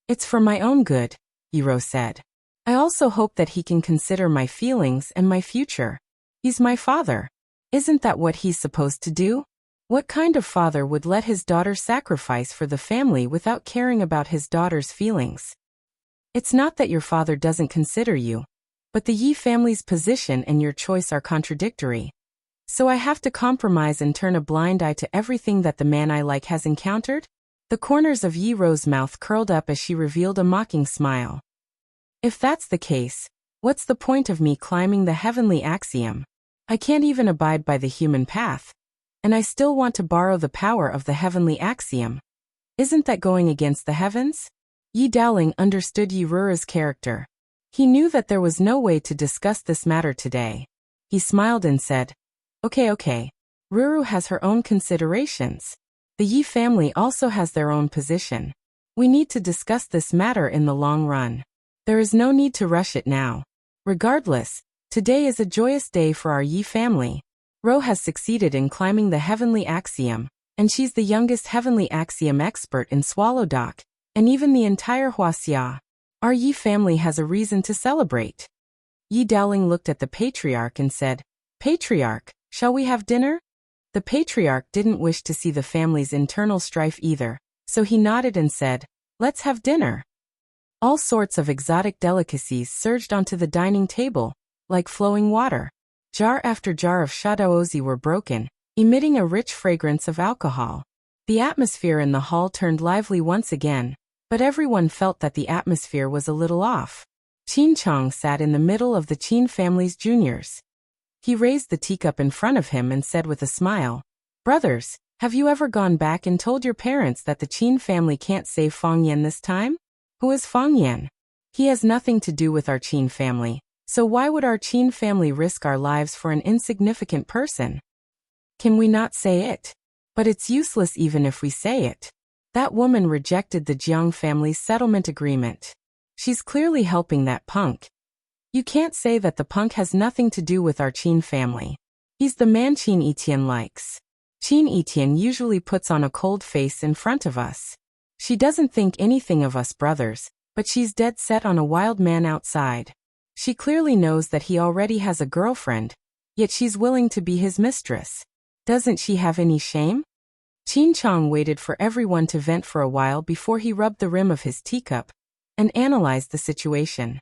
It's for my own good, Yi Rou said. I also hope that he can consider my feelings and my future. He's my father. Isn't that what he's supposed to do? What kind of father would let his daughter sacrifice for the family without caring about his daughter's feelings? It's not that your father doesn't consider you, but the Yi family's position and your choice are contradictory. So I have to compromise and turn a blind eye to everything that the man I like has encountered? The corners of Yi Rou's mouth curled up as she revealed a mocking smile. If that's the case, what's the point of me climbing the heavenly axiom? I can't even abide by the human path. And I still want to borrow the power of the heavenly axiom. Isn't that going against the heavens? Yi Daoling understood Yi Ruru's character. He knew that there was no way to discuss this matter today. He smiled and said, Okay. Ruru has her own considerations. The Yi family also has their own position. We need to discuss this matter in the long run. There is no need to rush it now. Regardless, today is a joyous day for our Yi family. Rou has succeeded in climbing the heavenly axiom, and she's the youngest heavenly axiom expert in Swallowdock, and even the entire Wuxia. Our Yi family has a reason to celebrate. Yi Daoling looked at the patriarch and said, Patriarch, shall we have dinner? The patriarch didn't wish to see the family's internal strife either, so he nodded and said, Let's have dinner. All sorts of exotic delicacies surged onto the dining table, like flowing water. Jar after jar of shadaozi were broken, emitting a rich fragrance of alcohol. The atmosphere in the hall turned lively once again, but everyone felt that the atmosphere was a little off. Qin Chong sat in the middle of the Qin family's juniors. He raised the teacup in front of him and said with a smile, Brothers, have you ever gone back and told your parents that the Qin family can't save Fang Yan this time? Who is Fang Yan? He has nothing to do with our Qin family, so why would our Qin family risk our lives for an insignificant person? Can we not say it? But it's useless even if we say it. That woman rejected the Jiang family's settlement agreement. She's clearly helping that punk. You can't say that the punk has nothing to do with our Qin family. He's the man Qin Etienne likes. Qin Etienne usually puts on a cold face in front of us. She doesn't think anything of us brothers, but she's dead set on a wild man outside. She clearly knows that he already has a girlfriend, yet she's willing to be his mistress. Doesn't she have any shame? Qin Chong waited for everyone to vent for a while before he rubbed the rim of his teacup and analyzed the situation.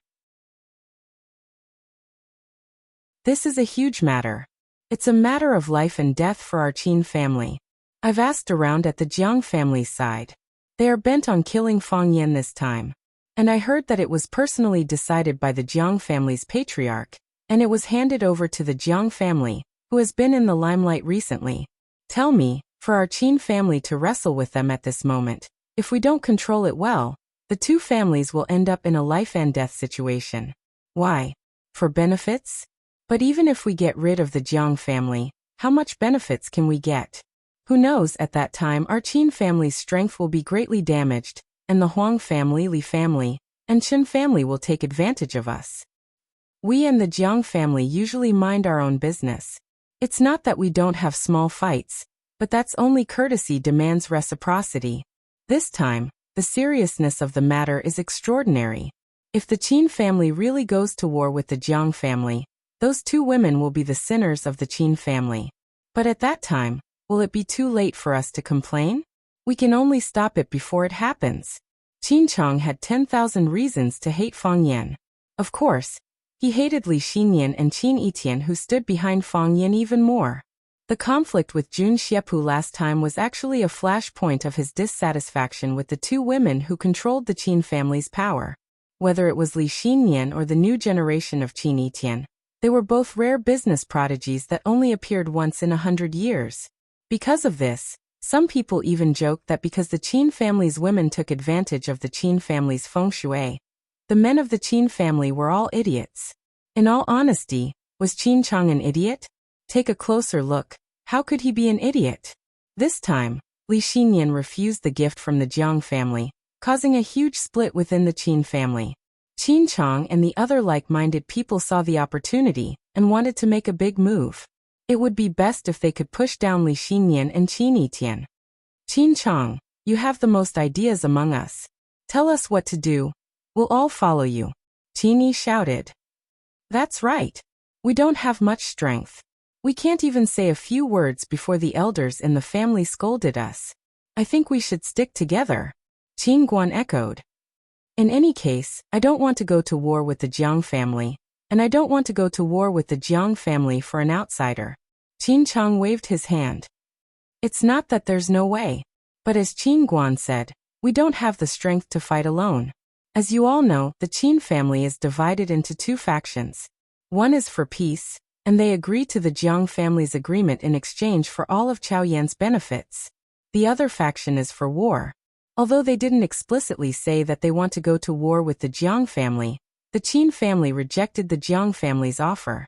This is a huge matter. It's a matter of life and death for our Qin family. I've asked around at the Jiang family's side. They are bent on killing Fang Yan this time. And I heard that it was personally decided by the Jiang family's patriarch, and it was handed over to the Jiang family, who has been in the limelight recently. Tell me, for our Qin family to wrestle with them at this moment, if we don't control it well, the two families will end up in a life-and-death situation. Why? For benefits? But even if we get rid of the Jiang family, how much benefits can we get? Who knows, at that time our Qin family's strength will be greatly damaged, and the Huang family, Li family, and Chen family will take advantage of us. We and the Jiang family usually mind our own business. It's not that we don't have small fights, but that's only courtesy demands reciprocity. This time, the seriousness of the matter is extraordinary. If the Qin family really goes to war with the Jiang family, those two women will be the sinners of the Qin family. But at that time, will it be too late for us to complain? We can only stop it before it happens. Qin Chang had 10,000 reasons to hate Fang Yan. Of course, he hated Li Xinyan and Qin Yitian, who stood behind Fang Yan, even more. The conflict with Jun Xiepu last time was actually a flashpoint of his dissatisfaction with the two women who controlled the Qin family's power. Whether it was Li Xinyan or the new generation of Qin Yitian, they were both rare business prodigies that only appeared once in 100 years. Because of this, some people even joked that because the Qin family's women took advantage of the Qin family's feng shui, the men of the Qin family were all idiots. In all honesty, was Qin Chang an idiot? Take a closer look. How could he be an idiot? This time, Li Xinyan refused the gift from the Jiang family, causing a huge split within the Qin family. Qin Chang and the other like-minded people saw the opportunity and wanted to make a big move. It would be best if they could push down Li Xinyan and Qin Yitian. Qin Chang, you have the most ideas among us. Tell us what to do. We'll all follow you. Qin Yi shouted. That's right. We don't have much strength. We can't even say a few words before the elders in the family scolded us. I think we should stick together. Qin Guan echoed. In any case, I don't want to go to war with the Jiang family, and I don't want to go to war with the Jiang family for an outsider. Qin Chang waved his hand. It's not that there's no way. But as Qin Guan said, we don't have the strength to fight alone. As you all know, the Qin family is divided into two factions. One is for peace, and they agree to the Jiang family's agreement in exchange for all of Chao Yan's benefits. The other faction is for war. Although they didn't explicitly say that they want to go to war with the Jiang family, the Qin family rejected the Jiang family's offer.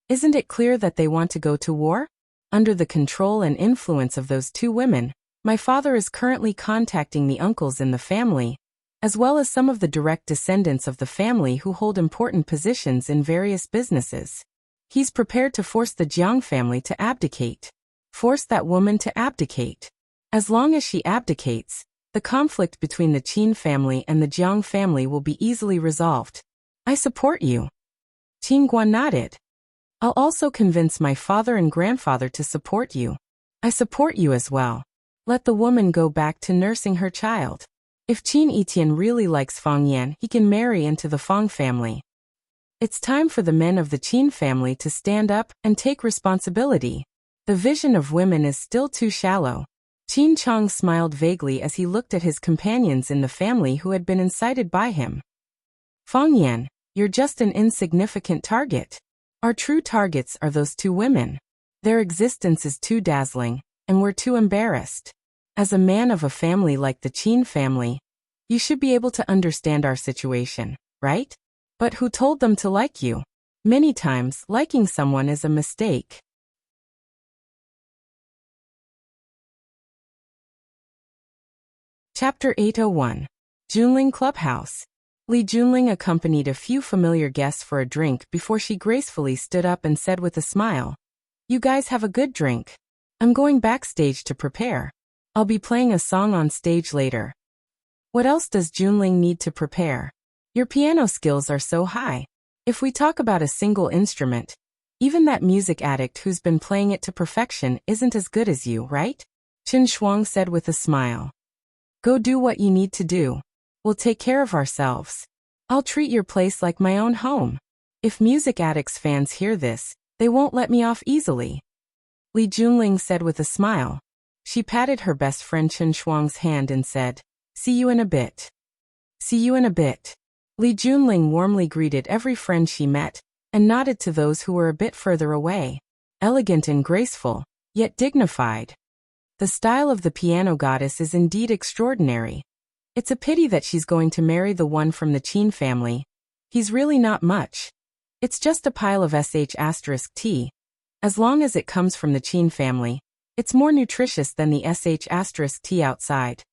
Isn't it clear that they want to go to war? Under the control and influence of those two women, my father is currently contacting the uncles in the family, as well as some of the direct descendants of the family who hold important positions in various businesses. He's prepared to force the Jiang family to abdicate. Force that woman to abdicate. As long as she abdicates, the conflict between the Qin family and the Jiang family will be easily resolved. I support you. Qin Guan nodded. I'll also convince my father and grandfather to support you. I support you as well. Let the woman go back to nursing her child. If Qin Yitian really likes Fang Yan, he can marry into the Fang family. It's time for the men of the Qin family to stand up and take responsibility. The vision of women is still too shallow. Qin Chang smiled vaguely as he looked at his companions in the family who had been incited by him. Fang Yan, you're just an insignificant target. Our true targets are those two women. Their existence is too dazzling, and we're too embarrassed. As a man of a family like the Qin family, you should be able to understand our situation, right? But who told them to like you? Many times, liking someone is a mistake. Chapter 801. Junling Clubhouse. Li Junling accompanied a few familiar guests for a drink before she gracefully stood up and said with a smile, "You guys have a good drink. I'm going backstage to prepare. I'll be playing a song on stage later." What else does Junling need to prepare? Your piano skills are so high. If we talk about a single instrument, even that music addict who's been playing it to perfection isn't as good as you, right? Chen Shuang said with a smile. Go do what you need to do. We'll take care of ourselves. I'll treat your place like my own home. If music addicts fans hear this, they won't let me off easily. Li Junling said with a smile. She patted her best friend Chen Shuang's hand and said, "See you in a bit." See you in a bit. Li Junling warmly greeted every friend she met, and nodded to those who were a bit further away. Elegant and graceful, yet dignified. The style of the piano goddess is indeed extraordinary. It's a pity that she's going to marry the one from the Qin family. He's really not much. It's just a pile of sh*t. As long as it comes from the Qin family, it's more nutritious than the sh*t outside.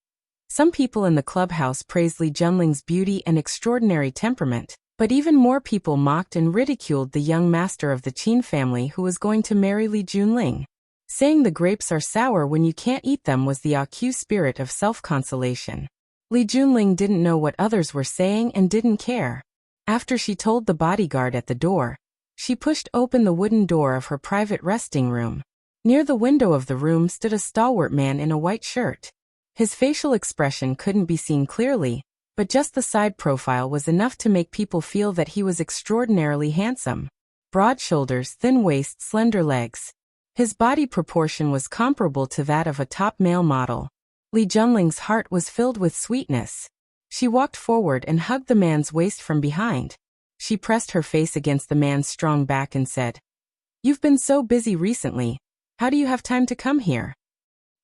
Some people in the clubhouse praised Li Junling's beauty and extraordinary temperament, but even more people mocked and ridiculed the young master of the Qin family who was going to marry Li Junling. Saying the grapes are sour when you can't eat them was the AQ spirit of self-consolation. Li Junling didn't know what others were saying and didn't care. After she told the bodyguard at the door, she pushed open the wooden door of her private resting room. Near the window of the room stood a stalwart man in a white shirt. His facial expression couldn't be seen clearly, but just the side profile was enough to make people feel that he was extraordinarily handsome. Broad shoulders, thin waist, slender legs. His body proportion was comparable to that of a top male model. Li Junling's heart was filled with sweetness. She walked forward and hugged the man's waist from behind. She pressed her face against the man's strong back and said, "You've been so busy recently. How do you have time to come here?"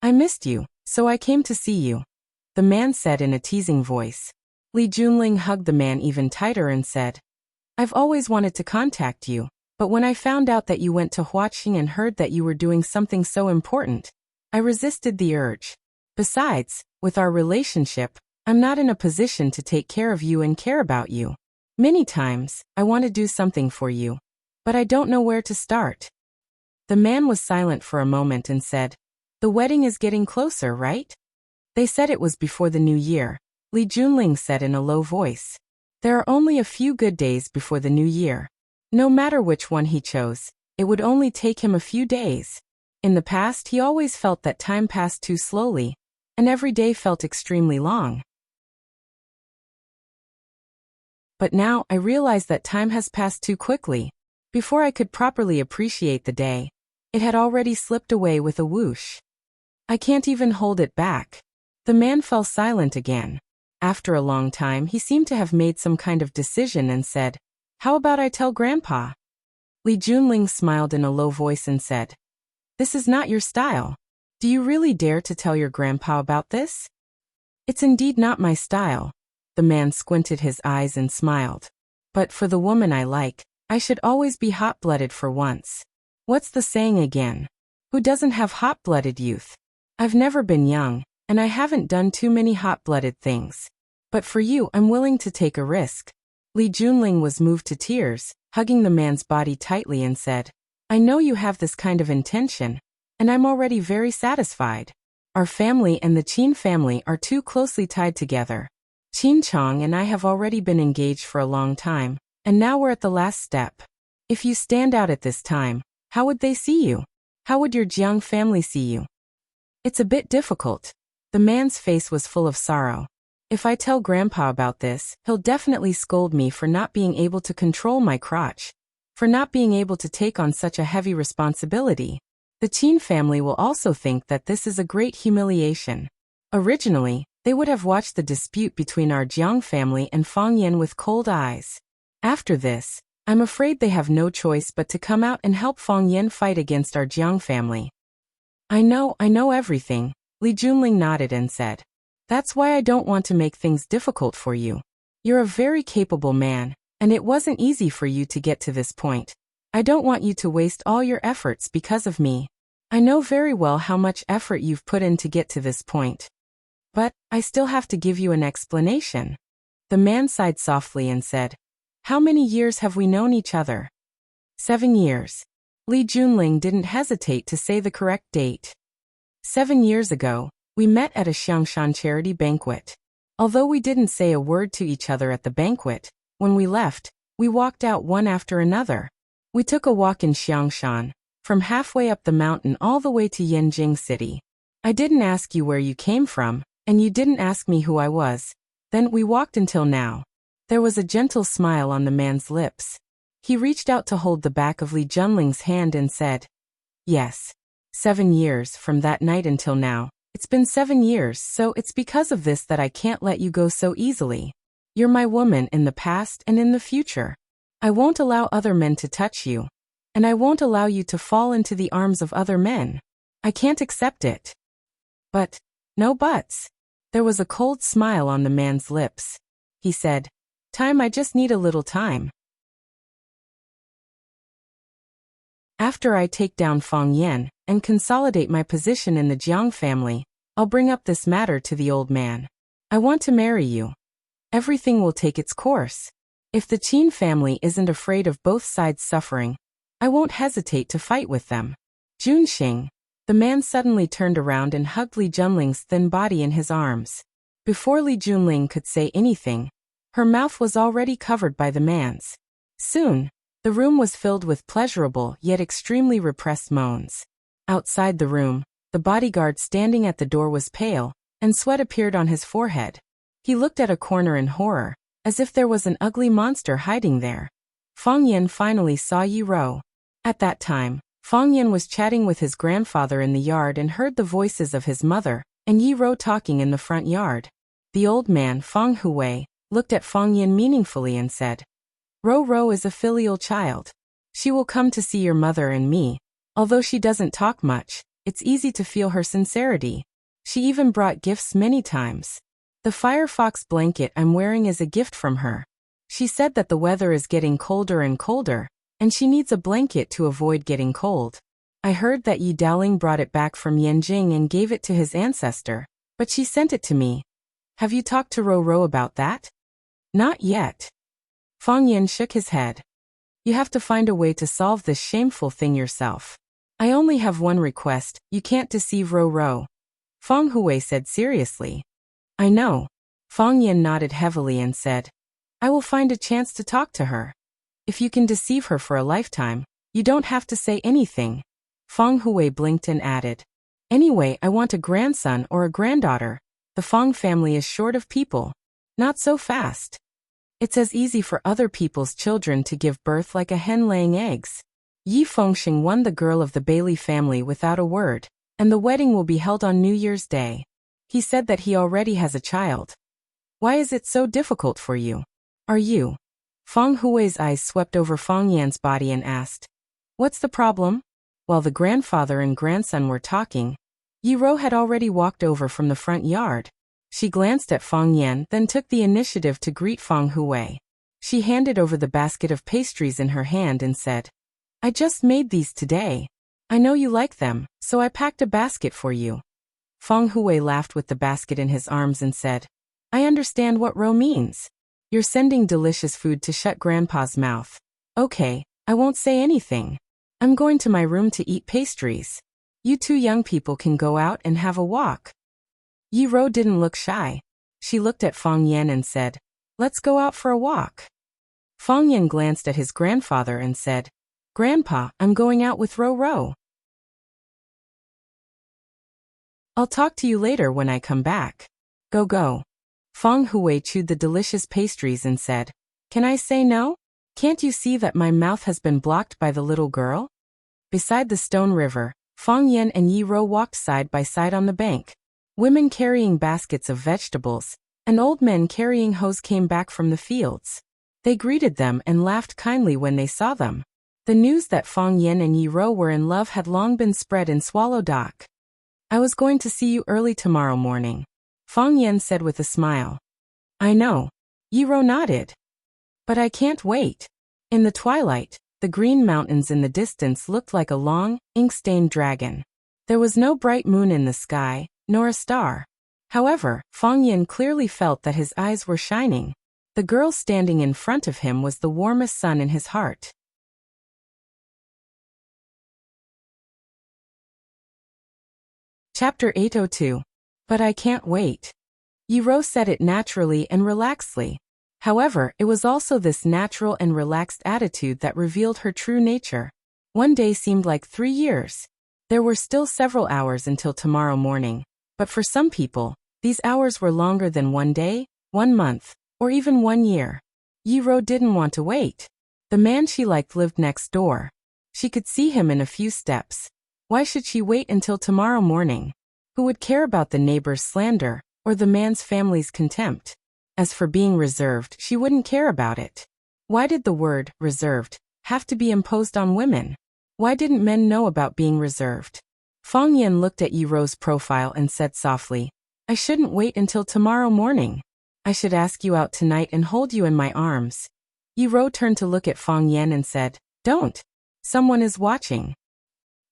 "I missed you, so I came to see you," the man said in a teasing voice. Li Junling hugged the man even tighter and said, "I've always wanted to contact you, but when I found out that you went to Wuxia and heard that you were doing something so important, I resisted the urge. Besides, with our relationship, I'm not in a position to take care of you and care about you. Many times, I want to do something for you, but I don't know where to start." The man was silent for a moment and said, "The wedding is getting closer, right?" "They said it was before the new year," Li Junling said in a low voice. "There are only a few good days before the new year. No matter which one he chose, it would only take him a few days. In the past he always felt that time passed too slowly, and every day felt extremely long. But now I realize that time has passed too quickly. Before I could properly appreciate the day, it had already slipped away with a whoosh. I can't even hold it back." The man fell silent again. After a long time he seemed to have made some kind of decision and said, "How about I tell Grandpa?" Li Junling smiled in a low voice and said, "This is not your style. Do you really dare to tell your grandpa about this?" "It's indeed not my style." The man squinted his eyes and smiled. "But for the woman I like, I should always be hot-blooded for once. What's the saying again? Who doesn't have hot-blooded youth? I've never been young, and I haven't done too many hot-blooded things. But for you I'm willing to take a risk." Li Junling was moved to tears, hugging the man's body tightly and said, "I know you have this kind of intention, and I'm already very satisfied. Our family and the Qin family are too closely tied together. Qin Chong and I have already been engaged for a long time, and now we're at the last step. If you stand out at this time, how would they see you? How would your Jiang family see you?" "It's a bit difficult." The man's face was full of sorrow. "If I tell Grandpa about this, he'll definitely scold me for not being able to control my crotch, for not being able to take on such a heavy responsibility. The Qin family will also think that this is a great humiliation. Originally, they would have watched the dispute between our Jiang family and Fang Yan with cold eyes. After this, I'm afraid they have no choice but to come out and help Fang Yan fight against our Jiang family." I know everything," Li Junling nodded and said. "That's why I don't want to make things difficult for you. You're a very capable man, and it wasn't easy for you to get to this point. I don't want you to waste all your efforts because of me. I know very well how much effort you've put in to get to this point. But I still have to give you an explanation." The man sighed softly and said, "How many years have we known each other?" 7 years. Li Junling didn't hesitate to say the correct date. 7 years ago, we met at a Xiangshan charity banquet. Although we didn't say a word to each other at the banquet, when we left, we walked out one after another. We took a walk in Xiangshan, from halfway up the mountain all the way to Yanjing City. I didn't ask you where you came from, and you didn't ask me who I was. Then we walked until now." There was a gentle smile on the man's lips. He reached out to hold the back of Li Junling's hand and said, "Yes. 7 years from that night until now. It's been 7 years, so it's because of this that I can't let you go so easily. You're my woman in the past and in the future. I won't allow other men to touch you. And I won't allow you to fall into the arms of other men. I can't accept it. But, no buts. There was a cold smile on the man's lips. He said, Time, I just need a little time. After I take down Fang Yan and consolidate my position in the Jiang family, I'll bring up this matter to the old man. I want to marry you. Everything will take its course. If the Qin family isn't afraid of both sides suffering, I won't hesitate to fight with them. Junxing. The man suddenly turned around and hugged Li Junling's thin body in his arms. Before Li Junling could say anything, her mouth was already covered by the man's. Soon, the room was filled with pleasurable yet extremely repressed moans. Outside the room, the bodyguard standing at the door was pale, and sweat appeared on his forehead. He looked at a corner in horror, as if there was an ugly monster hiding there. Fang Yan finally saw Yi Rou. At that time, Fang Yan was chatting with his grandfather in the yard and heard the voices of his mother and Yi Rou talking in the front yard. The old man, Fang Hui, looked at Fang Yan meaningfully and said, Rou is a filial child. She will come to see your mother and me. Although she doesn't talk much, it's easy to feel her sincerity. She even brought gifts many times. The Firefox blanket I'm wearing is a gift from her. She said that the weather is getting colder and colder, and she needs a blanket to avoid getting cold. I heard that Yi Daoling brought it back from Yanjing and gave it to his ancestor, but she sent it to me. Have you talked to Rou about that? Not yet. Fang Yan shook his head. You have to find a way to solve this shameful thing yourself. I only have one request, you can't deceive Rou. Fang Hui said seriously. I know. Fang Yan nodded heavily and said, I will find a chance to talk to her. If you can deceive her for a lifetime, you don't have to say anything. Fang Hui blinked and added, Anyway, I want a grandson or a granddaughter. The Fang family is short of people. Not so fast. It's as easy for other people's children to give birth like a hen laying eggs. Yi Fengxing won the girl of the Bailey family without a word, and the wedding will be held on New Year's Day. He said that he already has a child. Why is it so difficult for you? Are you? Fang Hui's eyes swept over Fang Yan's body and asked, What's the problem? While the grandfather and grandson were talking, Yi Rou had already walked over from the front yard. She glanced at Fang Yan, then took the initiative to greet Fang Hui. She handed over the basket of pastries in her hand and said, I just made these today. I know you like them, so I packed a basket for you. Fang Hui laughed with the basket in his arms and said, I understand what Rou means. You're sending delicious food to shut Grandpa's mouth. Okay, I won't say anything. I'm going to my room to eat pastries. You two young people can go out and have a walk. Yi Rou didn't look shy. She looked at Fang Yan and said, Let's go out for a walk. Fang Yan glanced at his grandfather and said, Grandpa, I'm going out with Rou. I'll talk to you later when I come back. Go. Fang Hui chewed the delicious pastries and said, Can I say no? Can't you see that my mouth has been blocked by the little girl? Beside the stone river, Fang Yan and Yi Rou walked side by side on the bank. Women carrying baskets of vegetables, and old men carrying hoes came back from the fields. They greeted them and laughed kindly when they saw them. The news that Fang Yan and Yi Rou were in love had long been spread in Swallow Dock. I was going to see you early tomorrow morning, Fang Yan said with a smile. I know. Yi Rou nodded. But I can't wait. In the twilight, the green mountains in the distance looked like a long, ink-stained dragon. There was no bright moon in the sky, nor a star. However, Fang Yan clearly felt that his eyes were shining. The girl standing in front of him was the warmest sun in his heart. Chapter 802. But I can't wait. Yi Rou said it naturally and relaxedly. However, it was also this natural and relaxed attitude that revealed her true nature. One day seemed like 3 years. There were still several hours until tomorrow morning, but for some people, these hours were longer than 1 day, 1 month, or even 1 year. Yi Rou didn't want to wait. The man she liked lived next door. She could see him in a few steps. Why should she wait until tomorrow morning? Who would care about the neighbor's slander, or the man's family's contempt? As for being reserved, she wouldn't care about it. Why did the word, reserved, have to be imposed on women? Why didn't men know about being reserved? Fang Yan looked at Yi Ro's profile and said softly, I shouldn't wait until tomorrow morning. I should ask you out tonight and hold you in my arms. Yi Ro turned to look at Fang Yan and said, Don't. Someone is watching.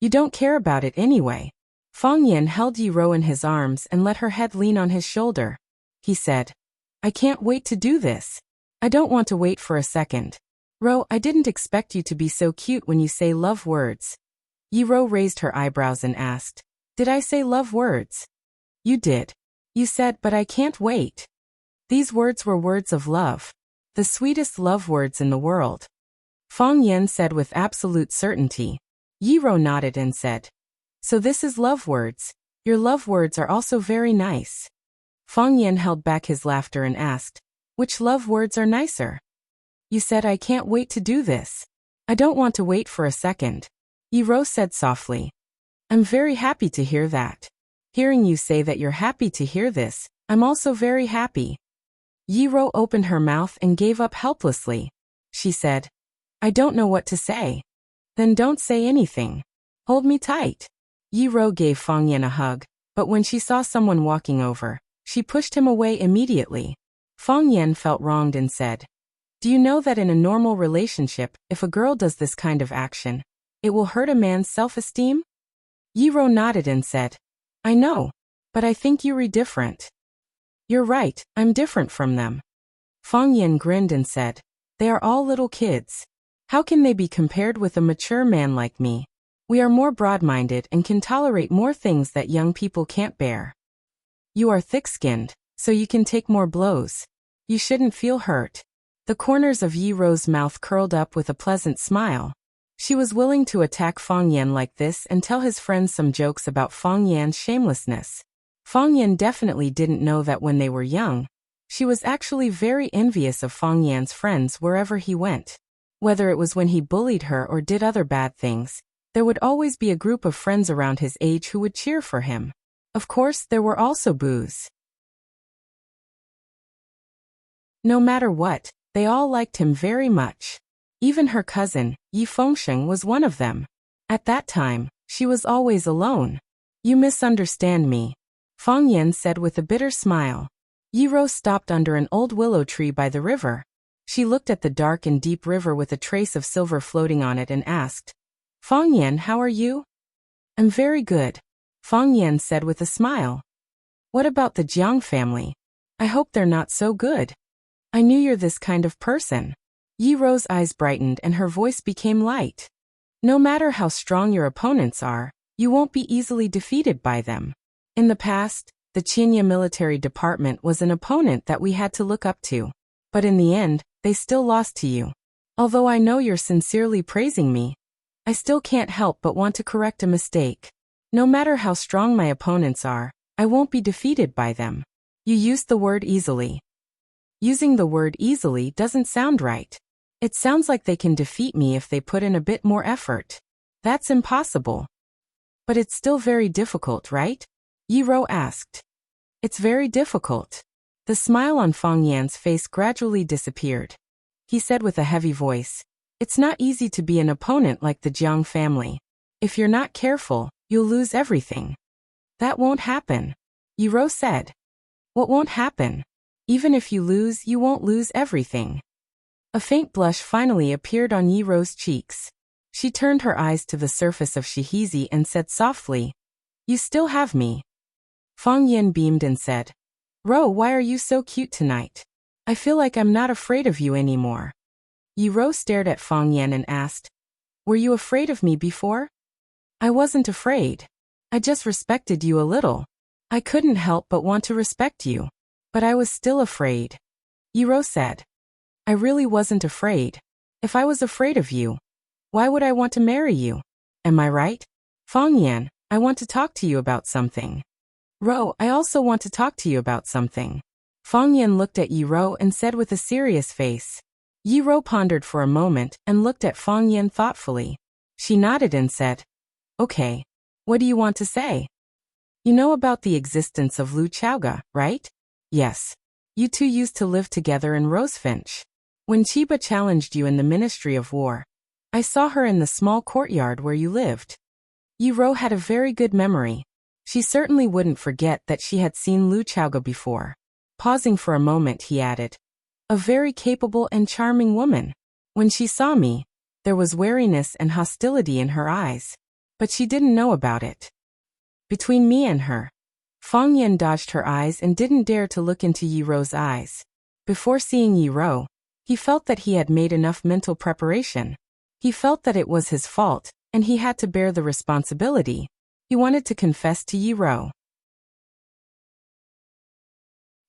You don't care about it anyway. Fang Yan held Yi Ro in his arms and let her head lean on his shoulder. He said, I can't wait to do this. I don't want to wait for a second. Ro, I didn't expect you to be so cute when you say love words. Yi Ro raised her eyebrows and asked, Did I say love words? You did. You said, but I can't wait. These words were words of love. The sweetest love words in the world. Fang Yan said with absolute certainty. Yi Ro nodded and said, So this is love words. Your love words are also very nice. Fang Yan held back his laughter and asked, Which love words are nicer? You said I can't wait to do this. I don't want to wait for a second. Yi Ro said softly. I'm very happy to hear that. Hearing you say that you're happy to hear this, I'm also very happy. Yi Ro opened her mouth and gave up helplessly. She said, I don't know what to say. Then don't say anything. Hold me tight. Yi Ro gave Fang Yan a hug, but when she saw someone walking over, she pushed him away immediately. Fang Yan felt wronged and said, Do you know that in a normal relationship, if a girl does this kind of action, it will hurt a man's self-esteem? Yi Ro nodded and said, I know, but I think you're different. You're right, I'm different from them. Fang Yan grinned and said, They are all little kids. How can they be compared with a mature man like me? We are more broad-minded and can tolerate more things that young people can't bear. You are thick-skinned, so you can take more blows. You shouldn't feel hurt. The corners of Yi Ro's mouth curled up with a pleasant smile. She was willing to attack Fang Yan like this and tell his friends some jokes about Fang Yan's shamelessness. Fang Yan definitely didn't know that when they were young, she was actually very envious of Fang Yan's friends wherever he went. Whether it was when he bullied her or did other bad things, there would always be a group of friends around his age who would cheer for him. Of course, there were also boos. No matter what, they all liked him very much. Even her cousin, Yi Fengsheng, was one of them. At that time, she was always alone. You misunderstand me, Fang Yan said with a bitter smile. Yi Ro stopped under an old willow tree by the river. She looked at the dark and deep river with a trace of silver floating on it and asked, Fang Yan, how are you? I'm very good, Fang Yan said with a smile. What about the Jiang family? I hope they're not so good. I knew you're this kind of person. Yi Ro's eyes brightened and her voice became light. No matter how strong your opponents are, you won't be easily defeated by them. In the past, the Qinya military department was an opponent that we had to look up to. But in the end, they still lost to you. Although I know you're sincerely praising me, I still can't help but want to correct a mistake. No matter how strong my opponents are, I won't be defeated by them. You used the word easily. Using the word easily doesn't sound right. It sounds like they can defeat me if they put in a bit more effort. That's impossible. But it's still very difficult, right? Yi Ro asked. It's very difficult. The smile on Fang Yan's face gradually disappeared. He said with a heavy voice, It's not easy to be an opponent like the Jiang family. If you're not careful, you'll lose everything. That won't happen, Yi Ro said. What won't happen? Even if you lose, you won't lose everything. A faint blush finally appeared on Yi Ro's cheeks. She turned her eyes to the surface of Shihizi and said softly, You still have me. Fang Yan beamed and said, Ro, why are you so cute tonight? I feel like I'm not afraid of you anymore. Yi Ro stared at Fang Yan and asked, Were you afraid of me before? I wasn't afraid. I just respected you a little. I couldn't help but want to respect you. But I was still afraid. Yi Ro said, I really wasn't afraid. If I was afraid of you, why would I want to marry you? Am I right? Fang Yan, I want to talk to you about something. Ro, I also want to talk to you about something. Fang Yan looked at Yi Ro and said with a serious face. Yi Ro pondered for a moment and looked at Fang Yan thoughtfully. She nodded and said, Okay. What do you want to say? You know about the existence of Lu Chaoga, right? Yes. You two used to live together in Rosefinch. When Chiba challenged you in the Ministry of War, I saw her in the small courtyard where you lived. Yi-Ro had a very good memory. She certainly wouldn't forget that she had seen Lu Chaoga before. Pausing for a moment, he added, "A very capable and charming woman. When she saw me, there was wariness and hostility in her eyes. But she didn't know about it. Between me and her." Fang Yan dodged her eyes and didn't dare to look into Yi-Ro's eyes. Before seeing Yi-Ro, he felt that he had made enough mental preparation. He felt that it was his fault, and he had to bear the responsibility. He wanted to confess to Yi-Ro.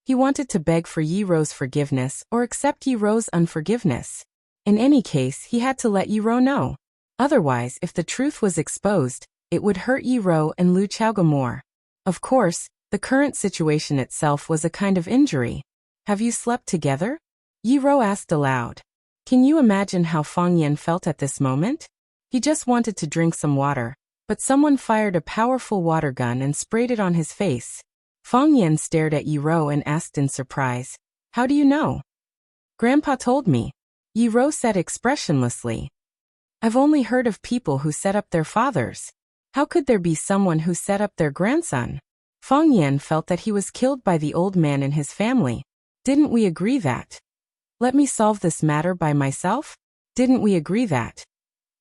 He wanted to beg for Yi-Ro's forgiveness or accept Yi-Ro's unforgiveness. In any case, he had to let Yi-Ro know. Otherwise, if the truth was exposed, it would hurt Yi-Ro and Lu Chaoga more. Of course, the current situation itself was a kind of injury. "Have you slept together?" Yi-Ro asked aloud. Can you imagine how Fang Yan felt at this moment? He just wanted to drink some water, but someone fired a powerful water gun and sprayed it on his face. Fang Yan stared at Yi-Ro and asked in surprise, "How do you know?" "Grandpa told me," Yi-Ro said expressionlessly. "I've only heard of people who set up their fathers. How could there be someone who set up their grandson?" Fang Yan felt that he was killed by the old man in his family. Didn't we agree that? Let me solve this matter by myself? Didn't we agree that?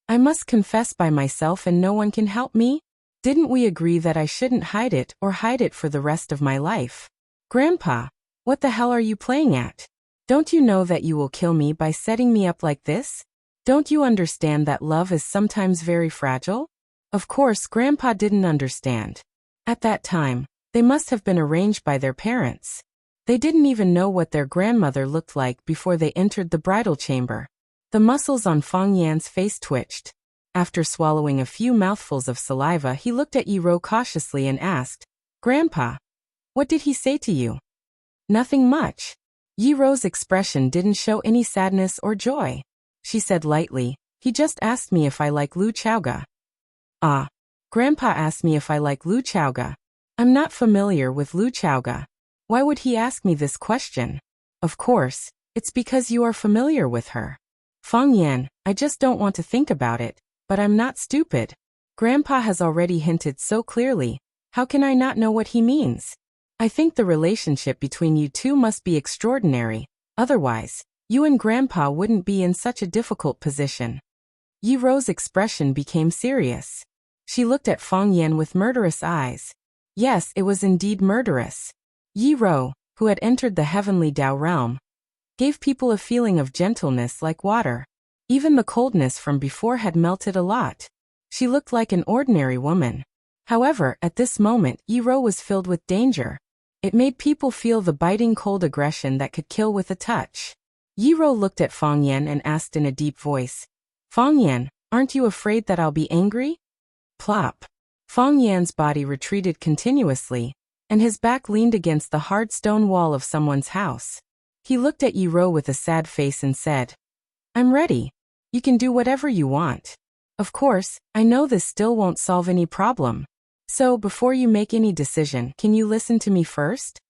I must confess by myself and no one can help me? Didn't we agree that I shouldn't hide it or hide it for the rest of my life? Grandpa, what the hell are you playing at? Don't you know that you will kill me by setting me up like this? Don't you understand that love is sometimes very fragile? Of course, Grandpa didn't understand. At that time, they must have been arranged by their parents. They didn't even know what their grandmother looked like before they entered the bridal chamber. The muscles on Fang Yan's face twitched. After swallowing a few mouthfuls of saliva, he looked at Yi-Ro cautiously and asked, "Grandpa, what did he say to you?" "Nothing much." Yi-Ro's expression didn't show any sadness or joy. She said lightly, "He just asked me if I like Lu Chaoga." "Ah, Grandpa asked me if I like Lu Chaoga. I'm not familiar with Lu Chaoga. Why would he ask me this question?" "Of course, it's because you are familiar with her." "Fang Yan, I just don't want to think about it, but I'm not stupid. Grandpa has already hinted so clearly. How can I not know what he means? I think the relationship between you two must be extraordinary. Otherwise, you and Grandpa wouldn't be in such a difficult position." Yi-Ro's expression became serious. She looked at Fang Yan with murderous eyes. Yes, it was indeed murderous. Yi-Ro, who had entered the heavenly Tao realm, gave people a feeling of gentleness like water. Even the coldness from before had melted a lot. She looked like an ordinary woman. However, at this moment, Yi-Ro was filled with danger. It made people feel the biting cold aggression that could kill with a touch. Yi-Ro looked at Fang Yan and asked in a deep voice, "Fang Yan, aren't you afraid that I'll be angry?" Plop. Fang Yan's body retreated continuously, and his back leaned against the hard stone wall of someone's house. He looked at Yi-Ro with a sad face and said, "I'm ready. You can do whatever you want. Of course, I know this still won't solve any problem. So before you make any decision, can you listen to me first?"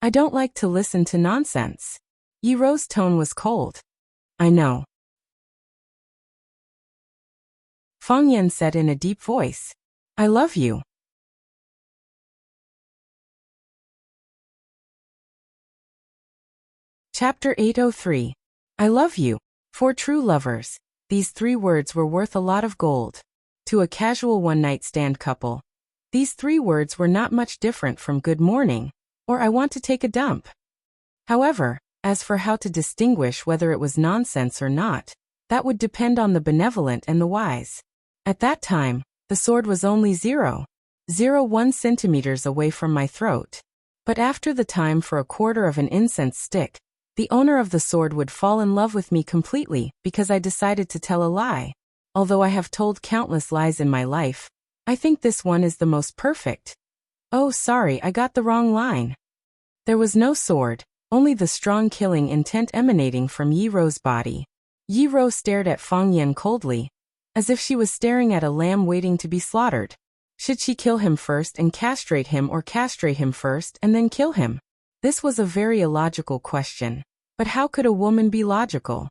"I don't like to listen to nonsense." Yi-Ro's tone was cold. "I know." Fang Yan said in a deep voice, "I love you." Chapter 803. I love you. For true lovers, these 3 words were worth a lot of gold. To a casual one-night stand couple, these 3 words were not much different from good morning, or I want to take a dump. However, as for how to distinguish whether it was nonsense or not, that would depend on the benevolent and the wise. At that time, the sword was only 0.01 centimeters away from my throat. But after the time for a quarter of an incense stick, the owner of the sword would fall in love with me completely because I decided to tell a lie. Although I have told countless lies in my life, I think this one is the most perfect. Oh, sorry, I got the wrong line. There was no sword, only the strong killing intent emanating from Yi-Ro's body. Yi-Ro stared at Fang Yan coldly, as if she was staring at a lamb waiting to be slaughtered. Should she kill him first and castrate him or castrate him first and then kill him? This was a very illogical question. But how could a woman be logical?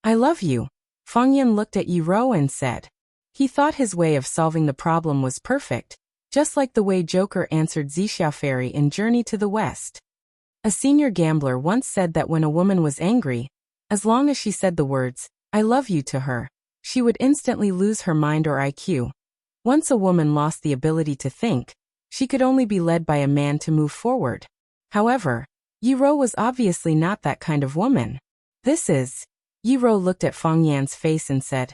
I love you. Fang Yan looked at Yi Ro and said. He thought his way of solving the problem was perfect, just like the way Joker answered Zixia Fairy in Journey to the West. A senior gambler once said that when a woman was angry, as long as she said the words, I love you to her, she would instantly lose her mind or IQ. Once a woman lost the ability to think, she could only be led by a man to move forward. However, Yi Ro was obviously not that kind of woman. Yi Ro looked at Fang Yan's face and said,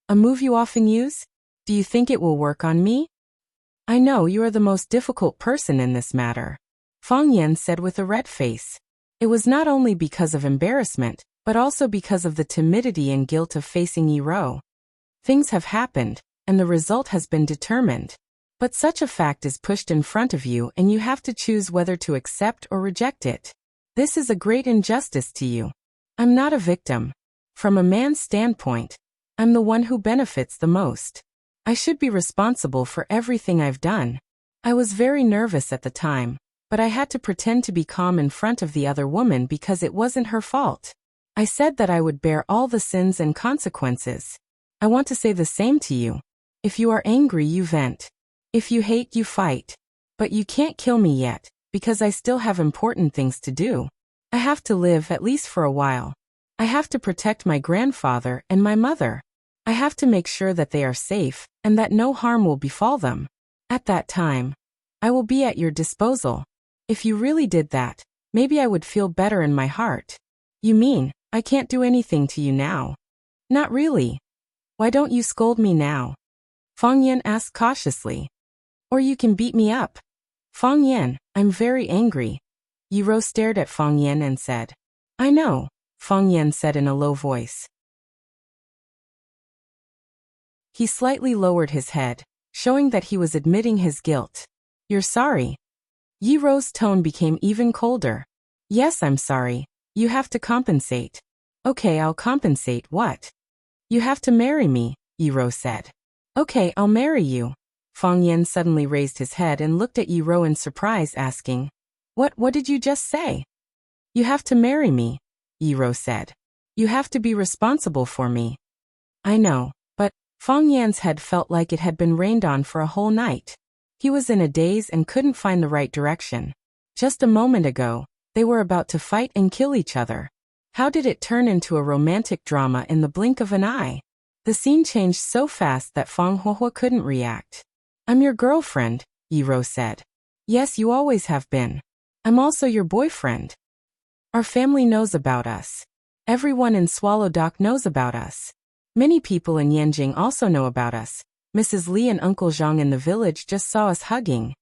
a move you often use? Do you think it will work on me? I know you are the most difficult person in this matter. Fang Yan said with a red face. It was not only because of embarrassment, but also because of the timidity and guilt of facing Yi Ro. Things have happened, and the result has been determined. But such a fact is pushed in front of you and you have to choose whether to accept or reject it. This is a great injustice to you. I'm not a victim. From a man's standpoint, I'm the one who benefits the most. I should be responsible for everything I've done. I was very nervous at the time, but I had to pretend to be calm in front of the other woman because it wasn't her fault. I said that I would bear all the sins and consequences. I want to say the same to you. If you are angry, you vent. If you hate, you fight. But you can't kill me yet, because I still have important things to do. I have to live at least for a while. I have to protect my grandfather and my mother. I have to make sure that they are safe and that no harm will befall them. At that time, I will be at your disposal. If you really did that, maybe I would feel better in my heart. You mean, I can't do anything to you now? Not really. Why don't you scold me now? Fang Yan asked cautiously. Or you can beat me up. Fang Yan, I'm very angry. Yi Ro stared at Fang Yan and said. I know, Fang Yan said in a low voice. He slightly lowered his head, showing that he was admitting his guilt. You're sorry? Yi Ro's tone became even colder. Yes, I'm sorry. You have to compensate. Okay, I'll compensate. What? You have to marry me, Yi Ro said. Okay, I'll marry you. Fang Yan suddenly raised his head and looked at Yi Ro in surprise, asking, What did you just say? You have to marry me, Yi Ro said. You have to be responsible for me. I know, but Fang Yan's head felt like it had been rained on for a whole night. He was in a daze and couldn't find the right direction. Just a moment ago, they were about to fight and kill each other. How did it turn into a romantic drama in the blink of an eye? The scene changed so fast that Fang Huohuo couldn't react. I'm your girlfriend, Yi Ro said. Yes, you always have been. I'm also your boyfriend. Our family knows about us. Everyone in Swallow Dock knows about us. Many people in Yanjing also know about us. Mrs. Li and Uncle Zhang in the village just saw us hugging.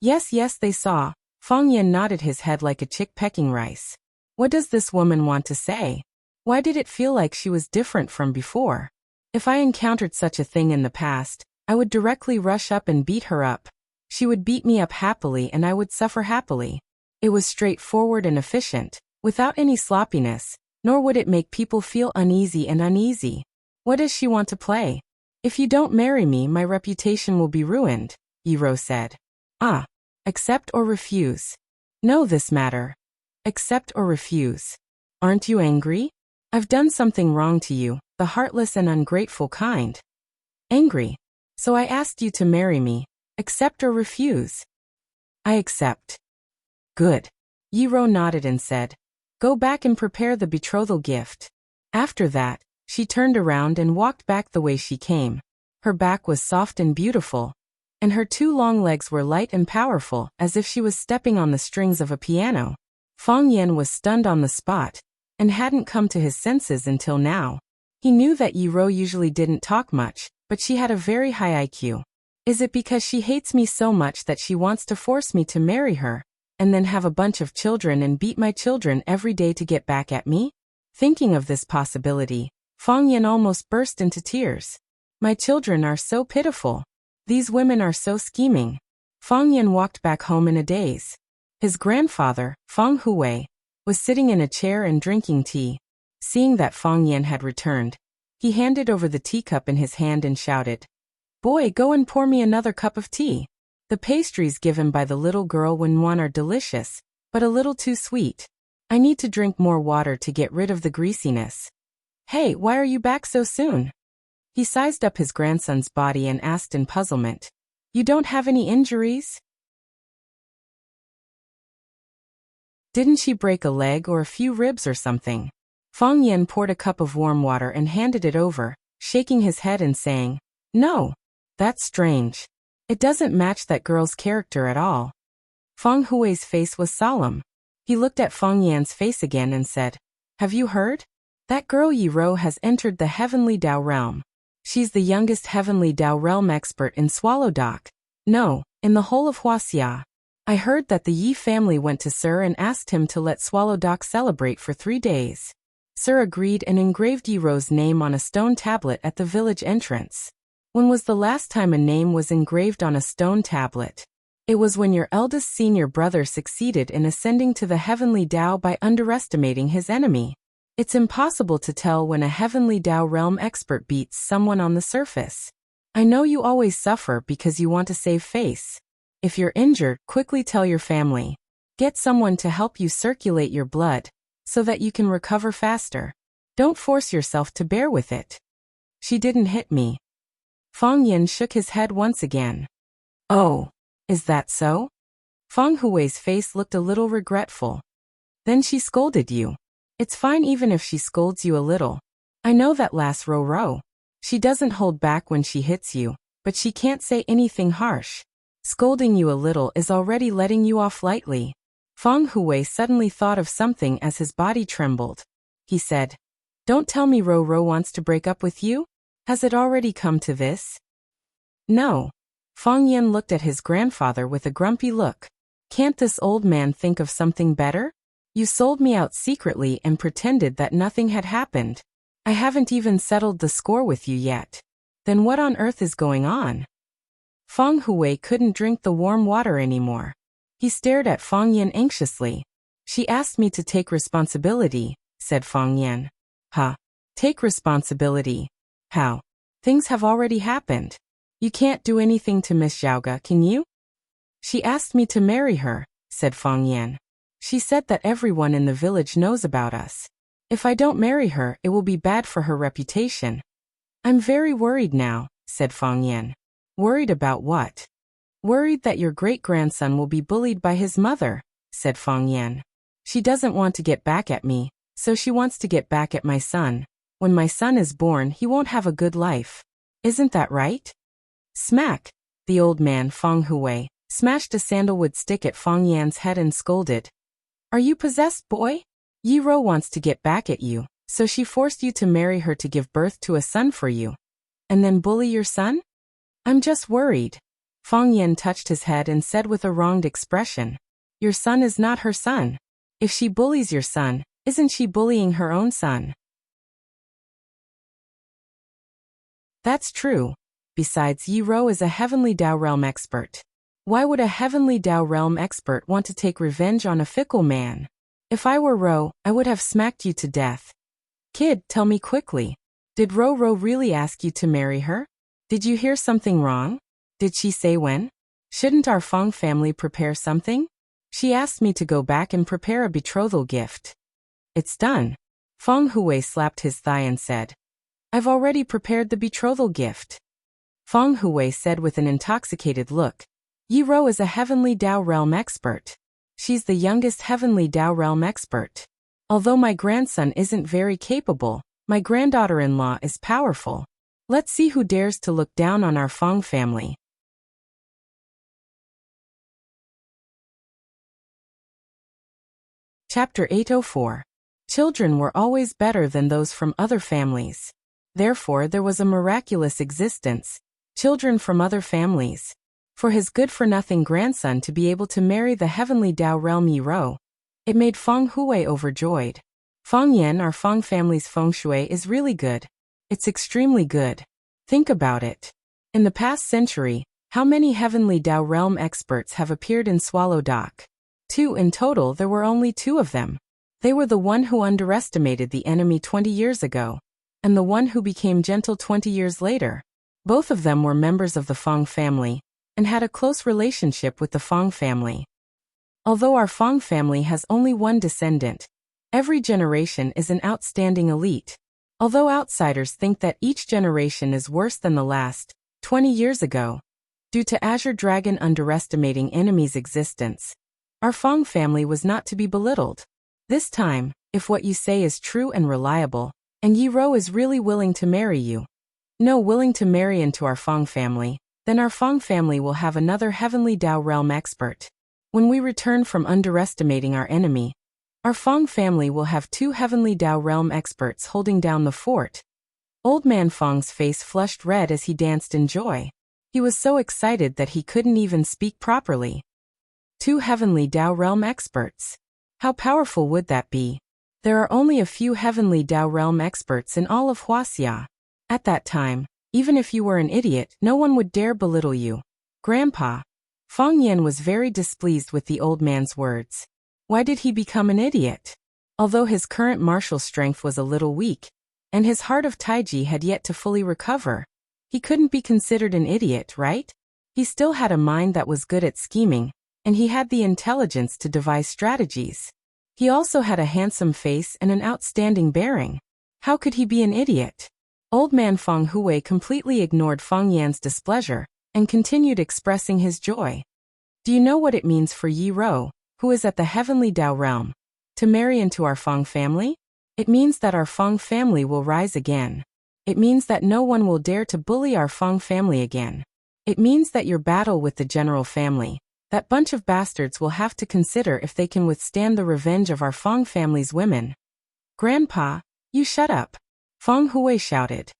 Yes, they saw. Fang Yan nodded his head like a chick pecking rice. What does this woman want to say? Why did it feel like she was different from before? If I encountered such a thing in the past, I would directly rush up and beat her up. She would beat me up happily and I would suffer happily. It was straightforward and efficient, without any sloppiness, nor would it make people feel uneasy and uneasy. What does she want to play? If you don't marry me, my reputation will be ruined, Yi Ro said. Accept or refuse. Know this matter. Accept or refuse. Aren't you angry? I've done something wrong to you, the heartless and ungrateful kind. Angry. So I asked you to marry me. Accept or refuse. I accept. Good. Yi Ro nodded and said, Go back and prepare the betrothal gift. After that, she turned around and walked back the way she came. Her back was soft and beautiful, and her 2 long legs were light and powerful, as if she was stepping on the strings of a piano. Fang Yan was stunned on the spot, and hadn't come to his senses until now. He knew that Yi Ro usually didn't talk much, but she had a very high IQ. Is it because she hates me so much that she wants to force me to marry her, and then have a bunch of children and beat my children every day to get back at me? Thinking of this possibility, Fang Yan almost burst into tears. My children are so pitiful. These women are so scheming. Fang Yan walked back home in a daze. His grandfather, Fang Huwei, was sitting in a chair and drinking tea. Seeing that Fang Yan had returned, he handed over the teacup in his hand and shouted, Boy, go and pour me another cup of tea. The pastries given by the little girl when one are delicious, but a little too sweet. I need to drink more water to get rid of the greasiness. Hey, why are you back so soon? He sized up his grandson's body and asked in puzzlement. You don't have any injuries? Didn't she break a leg or a few ribs or something? Fang Yan poured a cup of warm water and handed it over, shaking his head and saying, No. That's strange. It doesn't match that girl's character at all. Feng Hui's face was solemn. He looked at Feng Yan's face again and said, Have you heard? That girl Yi Rou has entered the Heavenly Dao Realm. She's the youngest Heavenly Dao Realm expert in Swallow Dock. No, in the whole of Wuxia. I heard that the Yi family went to Sir and asked him to let Swallow Dock celebrate for 3 days. Sir agreed and engraved Yi Rou's name on a stone tablet at the village entrance. When was the last time a name was engraved on a stone tablet? It was when your eldest senior brother succeeded in ascending to the Heavenly Dao by underestimating his enemy. It's impossible to tell when a Heavenly Dao Realm expert beats someone on the surface. I know you always suffer because you want to save face. If you're injured, quickly tell your family. Get someone to help you circulate your blood, so that you can recover faster. Don't force yourself to bear with it. She didn't hit me. Fang Yin shook his head once again. Oh, is that so? Feng Hui's face looked a little regretful. Then she scolded you. It's fine even if she scolds you a little. I know that lass Roro. She doesn't hold back when she hits you, but she can't say anything harsh. Scolding you a little is already letting you off lightly. Feng Hui suddenly thought of something as his body trembled. He said, Don't tell me Roro wants to break up with you? Has it already come to this? No. Feng Yin looked at his grandfather with a grumpy look. Can't this old man think of something better? You sold me out secretly and pretended that nothing had happened. I haven't even settled the score with you yet. Then what on earth is going on? Feng Hui couldn't drink the warm water anymore. He stared at Feng Yin anxiously. She asked me to take responsibility, said Feng Yin. Huh? Take responsibility? How? Things have already happened. You can't do anything to Miss Zhaoga, can you? She asked me to marry her, said Feng Yan. She said that everyone in the village knows about us. If I don't marry her, it will be bad for her reputation. I'm very worried now, said Feng Yan. Worried about what? Worried that your great-grandson will be bullied by his mother, said Feng Yan. She doesn't want to get back at me, so she wants to get back at my son. When my son is born, he won't have a good life. Isn't that right? Smack! The old man, Feng Hui, smashed a sandalwood stick at Feng Yan's head and scolded. Are you possessed, boy? Yi Rou wants to get back at you, so she forced you to marry her to give birth to a son for you. And then bully your son? I'm just worried. Feng Yan touched his head and said with a wronged expression. Your son is not her son. If she bullies your son, isn't she bullying her own son? That's true. Besides, Yi Rou is a Heavenly Dao Realm expert. Why would a Heavenly Dao Realm expert want to take revenge on a fickle man? If I were Rou, I would have smacked you to death. Kid, tell me quickly. Did Roro really ask you to marry her? Did you hear something wrong? Did she say when? Shouldn't our Feng family prepare something? She asked me to go back and prepare a betrothal gift. It's done. Feng Hui slapped his thigh and said, I've already prepared the betrothal gift. Feng Hui said with an intoxicated look, Yi Rou is a Heavenly Dao Realm expert. She's the youngest Heavenly Dao Realm expert. Although my grandson isn't very capable, my granddaughter-in-law is powerful. Let's see who dares to look down on our Feng family. Chapter 804. Children were always better than those from other families. Therefore there was a miraculous existence, children from other families. For his good-for-nothing grandson to be able to marry the Heavenly Dao Realm Yi Rou, it made Feng Hui overjoyed. Feng Yan, our Feng family's feng shui, is really good. It's extremely good. Think about it. In the past century, how many Heavenly Dao Realm experts have appeared in Swallow Dock? 2 in total. There were only 2 of them. They were the one who underestimated the enemy 20 years ago, and the one who became gentle 20 years later. Both of them were members of the Feng family, and had a close relationship with the Feng family. Although our Fong family has only one descendant, every generation is an outstanding elite. Although outsiders think that each generation is worse than the last, 20 years ago, due to Azure Dragon underestimating enemy's existence, our Fong family was not to be belittled. This time, if what you say is true and reliable, and Yi Ro is really willing to marry you, willing to marry into our Fong family, then our Fong family will have another Heavenly Dao Realm expert. When we return from underestimating our enemy, our Fong family will have 2 Heavenly Dao Realm experts holding down the fort. Old Man Fong's face flushed red as he danced in joy. He was so excited that he couldn't even speak properly. 2 Heavenly Dao Realm experts. How powerful would that be? There are only a few Heavenly Dao Realm experts in all of Wuxia. At that time, even if you were an idiot, no one would dare belittle you. Grandpa. Fong Yan was very displeased with the old man's words. Why did he become an idiot? Although his current martial strength was a little weak, and his heart of Taiji had yet to fully recover, he couldn't be considered an idiot, right? He still had a mind that was good at scheming, and he had the intelligence to devise strategies. He also had a handsome face and an outstanding bearing. How could he be an idiot? Old Man Fong Hui completely ignored Fong Yan's displeasure and continued expressing his joy. Do you know what it means for Yi Ro, who is at the Heavenly Dao Realm, to marry into our Fong family? It means that our Fong family will rise again. It means that no one will dare to bully our Fong family again. It means that your battle with the general family, that bunch of bastards, will have to consider if they can withstand the revenge of our Fong family's women. Grandpa, you shut up, Fong Hui shouted.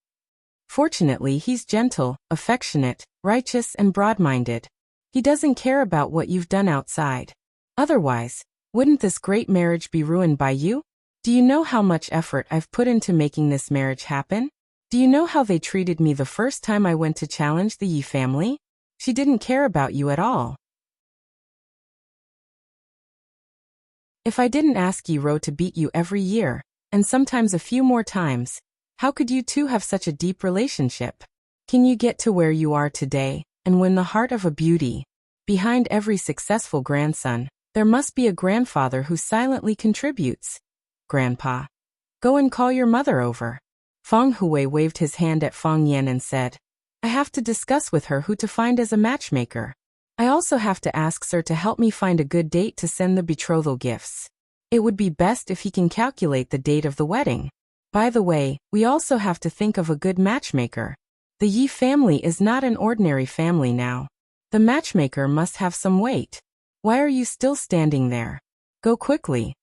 Fortunately, he's gentle, affectionate, righteous and broad-minded. He doesn't care about what you've done outside. Otherwise, wouldn't this great marriage be ruined by you? Do you know how much effort I've put into making this marriage happen? Do you know how they treated me the first time I went to challenge the Yi family? She didn't care about you at all. If I didn't ask Yi Ro to beat you every year, and sometimes a few more times, how could you two have such a deep relationship? Can you get to where you are today, and win the heart of a beauty? Behind every successful grandson, there must be a grandfather who silently contributes. Grandpa, go and call your mother over. Fong Hui waved his hand at Fong Yan and said, I have to discuss with her who to find as a matchmaker. I also have to ask Sir to help me find a good date to send the betrothal gifts. It would be best if he can calculate the date of the wedding. By the way, we also have to think of a good matchmaker. The Yi family is not an ordinary family now. The matchmaker must have some weight. Why are you still standing there? Go quickly.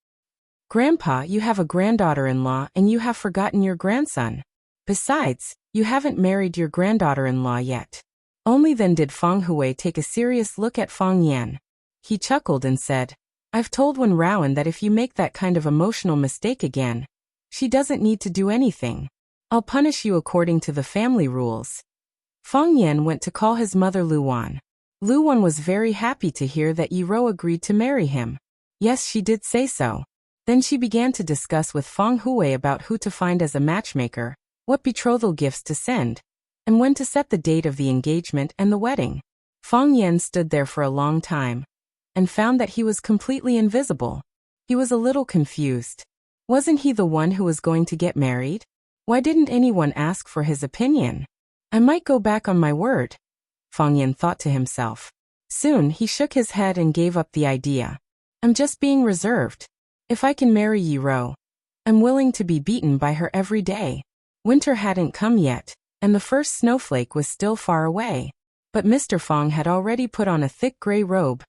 Grandpa, you have a granddaughter-in-law and you have forgotten your grandson. Besides, you haven't married your granddaughter-in-law yet. Only then did Fong Hui take a serious look at Fong Yan. He chuckled and said, I've told Wen Rowan that if you make that kind of emotional mistake again, she doesn't need to do anything. I'll punish you according to the family rules. Fong Yan went to call his mother Lu Wan. Lu Wan was very happy to hear that Yi Ro agreed to marry him. Yes, she did say so. Then she began to discuss with Fong Hui about who to find as a matchmaker, what betrothal gifts to send, and when to set the date of the engagement and the wedding. Fong Yan stood there for a long time, and found that he was completely invisible. He was a little confused. Wasn't he the one who was going to get married? Why didn't anyone ask for his opinion? I might go back on my word, Fong Yan thought to himself. Soon he shook his head and gave up the idea. I'm just being reserved. If I can marry Yi Ro, I'm willing to be beaten by her every day. Winter hadn't come yet, and the first snowflake was still far away. But Mr. Fong had already put on a thick gray robe,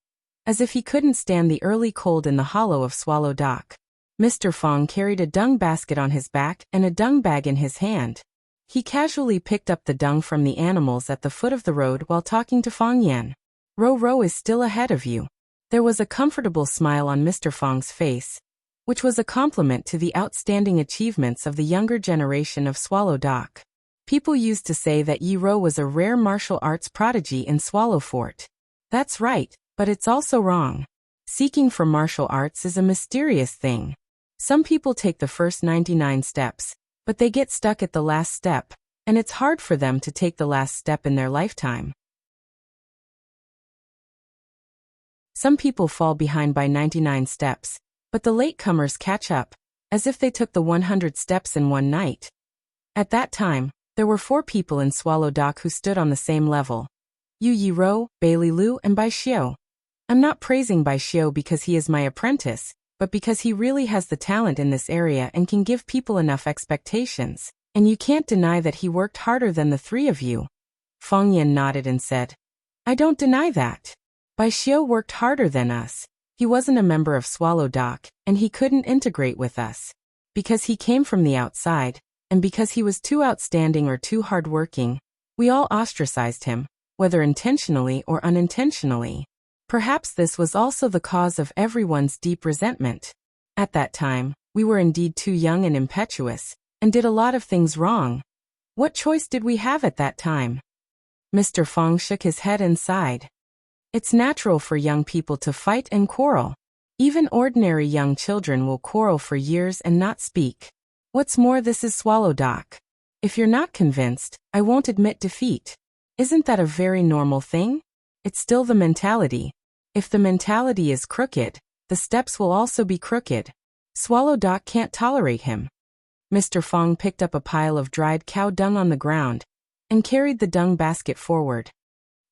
as if he couldn't stand the early cold in the hollow of Swallow Dock. Mr. Fong carried a dung basket on his back and a dung bag in his hand. He casually picked up the dung from the animals at the foot of the road while talking to Fong Yan. Ro is still ahead of you. There was a comfortable smile on Mr. Fong's face, which was a compliment to the outstanding achievements of the younger generation of Swallow Dock. People used to say that Yi Ro was a rare martial arts prodigy in Swallow Fort. That's right, but it's also wrong. Seeking for martial arts is a mysterious thing. Some people take the first 99 steps, but they get stuck at the last step, and it's hard for them to take the last step in their lifetime. Some people fall behind by 99 steps, but the latecomers catch up, as if they took the 100 steps in one night. At that time, there were 4 people in Swallow Dock who stood on the same level. Yu Yiro, Bailey Lu, and Bai Xiao. I'm not praising Bai Xiao because he is my apprentice, but because he really has the talent in this area and can give people enough expectations. And you can't deny that he worked harder than the 3 of you. Fang Yan nodded and said, I don't deny that. Bai Xiao worked harder than us. He wasn't a member of Swallow Dock, and he couldn't integrate with us. Because he came from the outside, and because he was too outstanding or too hard-working, we all ostracized him, whether intentionally or unintentionally. Perhaps this was also the cause of everyone's deep resentment. At that time, we were indeed too young and impetuous, and did a lot of things wrong. What choice did we have at that time? Mr. Fang shook his head and sighed. It's natural for young people to fight and quarrel. Even ordinary young children will quarrel for years and not speak. What's more, this is Swallow Dock. If you're not convinced, I won't admit defeat. Isn't that a very normal thing? It's still the mentality. If the mentality is crooked, the steps will also be crooked. Swallow Dock can't tolerate him. Mr. Fang picked up a pile of dried cow dung on the ground and carried the dung basket forward.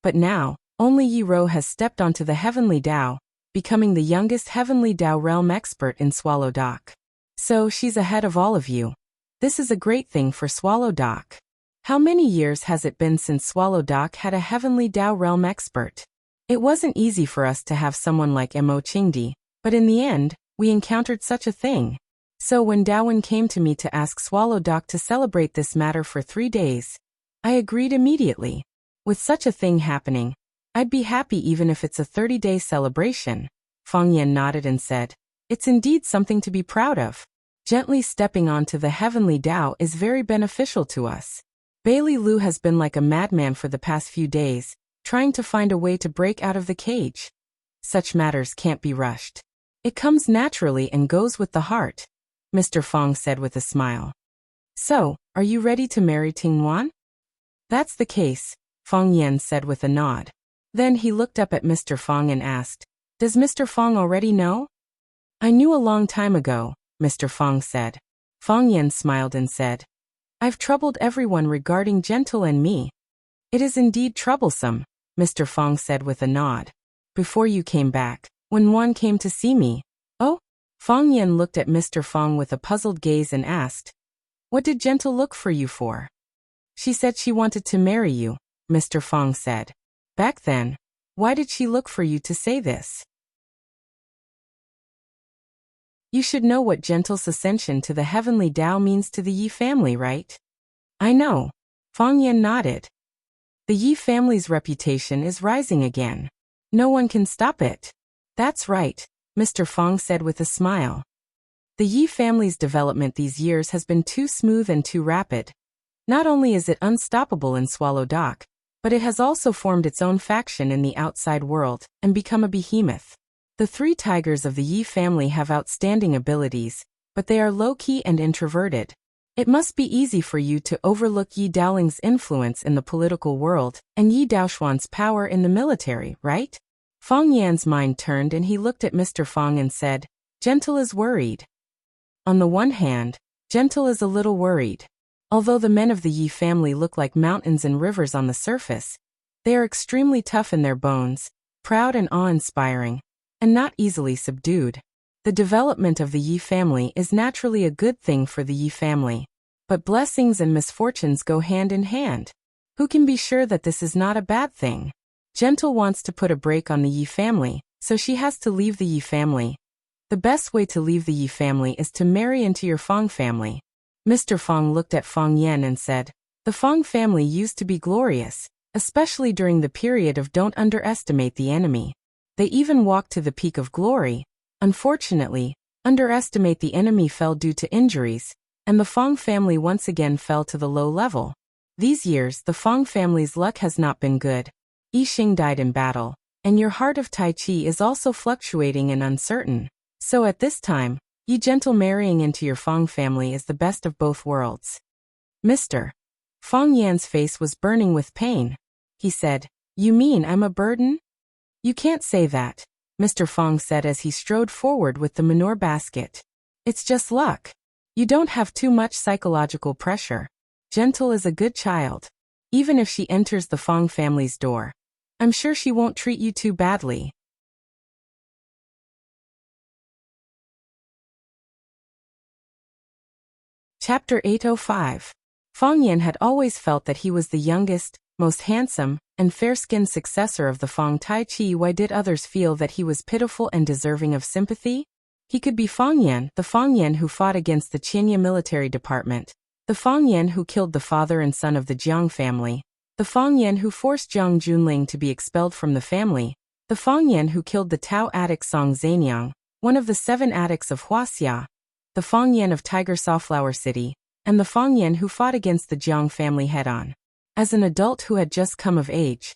But now, only Yiro has stepped onto the Heavenly Dao, becoming the youngest Heavenly Dao realm expert in Swallow Dock. So she's ahead of all of you. This is a great thing for Swallow Dock. How many years has it been since Swallow Dock had a Heavenly Dao realm expert? It wasn't easy for us to have someone like Mo Qingdi, but in the end, we encountered such a thing. So when Dawen came to me to ask Swallow Dock to celebrate this matter for 3 days, I agreed immediately. With such a thing happening, I'd be happy even if it's a 30-day celebration. Fang Yan nodded and said, it's indeed something to be proud of. Gently stepping onto the Heavenly Dao is very beneficial to us. Bailey Lu has been like a madman for the past few days, trying to find a way to break out of the cage. Such matters can't be rushed. It comes naturally and goes with the heart, Mr. Fang said with a smile. So, are you ready to marry Tingwan? That's the case, Fang Yan said with a nod. Then he looked up at Mr. Fang and asked, does Mr. Fang already know? I knew a long time ago, Mr. Fang said. Fang Yan smiled and said, I've troubled everyone regarding Gentle and me. It is indeed troublesome, Mr. Fang said with a nod. Before you came back, when Wan came to see me. Oh? Fang Yan looked at Mr. Fang with a puzzled gaze and asked, what did Gentle look for you for? She said she wanted to marry you, Mr. Fang said. Back then, why did she look for you to say this? You should know what Gentle's ascension to the Heavenly Dao means to the Yi family, right? I know. Fang Yan nodded. The Yi family's reputation is rising again. No one can stop it. That's right, Mr. Fang said with a smile. The Yi family's development these years has been too smooth and too rapid. Not only is it unstoppable in Swallow Dock, but it has also formed its own faction in the outside world and become a behemoth. The 3 tigers of the Yi family have outstanding abilities, but they are low-key and introverted. It must be easy for you to overlook Yi Daoling's influence in the political world and Yi Daoshuan's power in the military, right? Fang Yan's mind turned and he looked at Mr. Fang and said, Gentle is worried. On the one hand, Gentle is a little worried. Although the men of the Yi family look like mountains and rivers on the surface, they are extremely tough in their bones, proud and awe-inspiring, and not easily subdued. The development of the Yi family is naturally a good thing for the Yi family. But blessings and misfortunes go hand in hand. Who can be sure that this is not a bad thing? Gentle wants to put a break on the Yi family, so she has to leave the Yi family. The best way to leave the Yi family is to marry into your Fang family. Mr. Fang looked at Fang Yan and said, the Fang family used to be glorious, especially during the period of don't underestimate the enemy. They even walked to the peak of glory. Unfortunately, underestimate the enemy fell due to injuries, and the Fang family once again fell to the low level. These years, the Fang family's luck has not been good. Yi Xing died in battle, and your heart of Tai Chi is also fluctuating and uncertain. So at this time, Yi Gentle marrying into your Fang family is the best of both worlds. Mr. Fang Yan's face was burning with pain. He said, you mean I'm a burden? You can't say that. Mr. Fong said as he strode forward with the manure basket. It's just luck. You don't have too much psychological pressure. Gentle is a good child. Even if she enters the Fong family's door, I'm sure she won't treat you too badly. Chapter 805. Fong Yan had always felt that he was the youngest, most handsome, and fair-skinned successor of the Fong Tai Chi. Why did others feel that he was pitiful and deserving of sympathy? He could be Fong Yan, the Fong Yan who fought against the Qianya military department, the Fong Yan who killed the father and son of the Jiang family, the Fong Yan who forced Jiang Junling to be expelled from the family, the Fong Yan who killed the Tao addict Song Zanyang, one of the 7 addicts of Wuxia, the Fong Yan of Tiger Sawflower City, and the Fong Yan who fought against the Jiang family head-on. As an adult who had just come of age,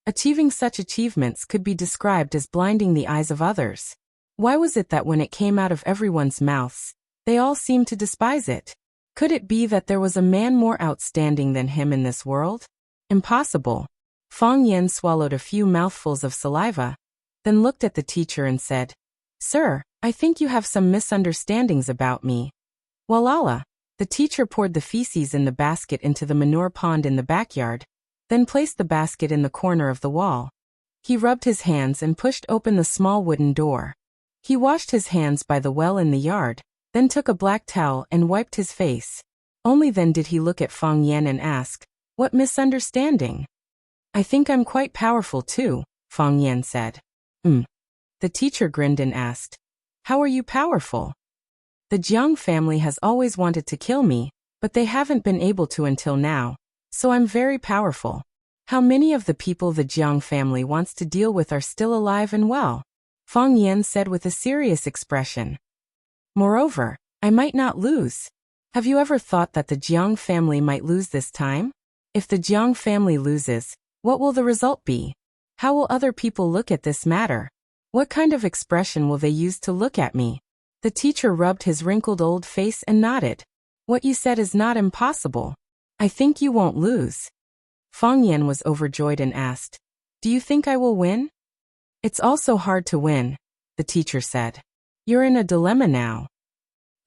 achieving such achievements could be described as blinding the eyes of others. Why was it that when it came out of everyone's mouths, they all seemed to despise it? Could it be that there was a man more outstanding than him in this world? Impossible. Fong Yan swallowed a few mouthfuls of saliva, then looked at the teacher and said, "Sir, I think you have some misunderstandings about me." Walala. The teacher poured the feces in the basket into the manure pond in the backyard, then placed the basket in the corner of the wall. He rubbed his hands and pushed open the small wooden door. He washed his hands by the well in the yard, then took a black towel and wiped his face. Only then did he look at Fong Yan and ask, "What misunderstanding?" "I think I'm quite powerful too," Fong Yan said. The teacher grinned and asked, "How are you powerful?" "The Jiang family has always wanted to kill me, but they haven't been able to until now, so I'm very powerful." "How many of the people the Jiang family wants to deal with are still alive and well?" Fong Yan said with a serious expression. "Moreover, I might not lose. Have you ever thought that the Jiang family might lose this time? If the Jiang family loses, what will the result be? How will other people look at this matter? What kind of expression will they use to look at me?" The teacher rubbed his wrinkled old face and nodded. "What you said is not impossible. I think you won't lose." Fong Yan was overjoyed and asked, "Do you think I will win?" "It's also hard to win," the teacher said. "You're in a dilemma now."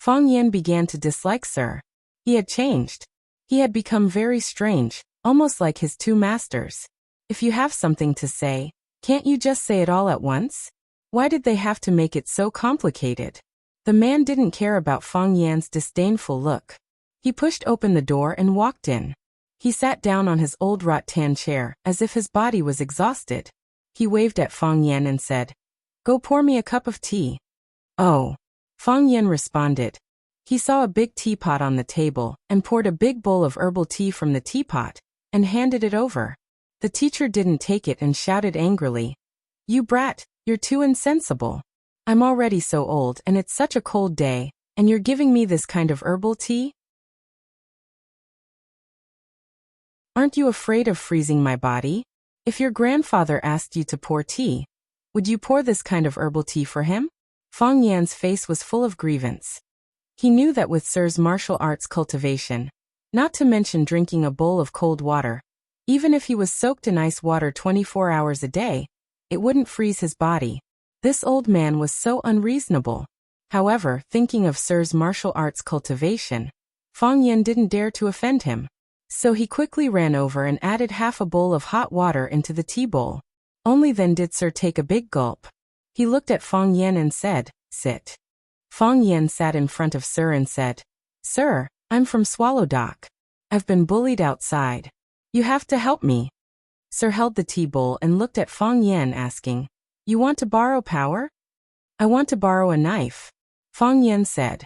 Fong Yan began to dislike Sir. He had changed. He had become very strange, almost like his 2 masters. If you have something to say, can't you just say it all at once? Why did they have to make it so complicated? The man didn't care about Fong Yan's disdainful look. He pushed open the door and walked in. He sat down on his old rattan chair, as if his body was exhausted. He waved at Fong Yan and said, "Go pour me a cup of tea." "Oh." Fong Yan responded. He saw a big teapot on the table, and poured a big bowl of herbal tea from the teapot, and handed it over. The teacher didn't take it and shouted angrily, "You brat, you're too insensible. I'm already so old and it's such a cold day, and you're giving me this kind of herbal tea? Aren't you afraid of freezing my body? If your grandfather asked you to pour tea, would you pour this kind of herbal tea for him?" Fong Yan's face was full of grievance. He knew that with Sir's martial arts cultivation, not to mention drinking a bowl of cold water, even if he was soaked in ice water 24 hours a day, it wouldn't freeze his body. This old man was so unreasonable. However, thinking of Sir's martial arts cultivation, Fong Yan didn't dare to offend him. So he quickly ran over and added half a bowl of hot water into the tea bowl. Only then did Sir take a big gulp. He looked at Fong Yan and said, "Sit." Fong Yan sat in front of Sir and said, "Sir, I'm from Swallow Dock. I've been bullied outside. You have to help me." Sir held the tea bowl and looked at Fong Yan asking, "You want to borrow power?" "I want to borrow a knife," Fong Yan said.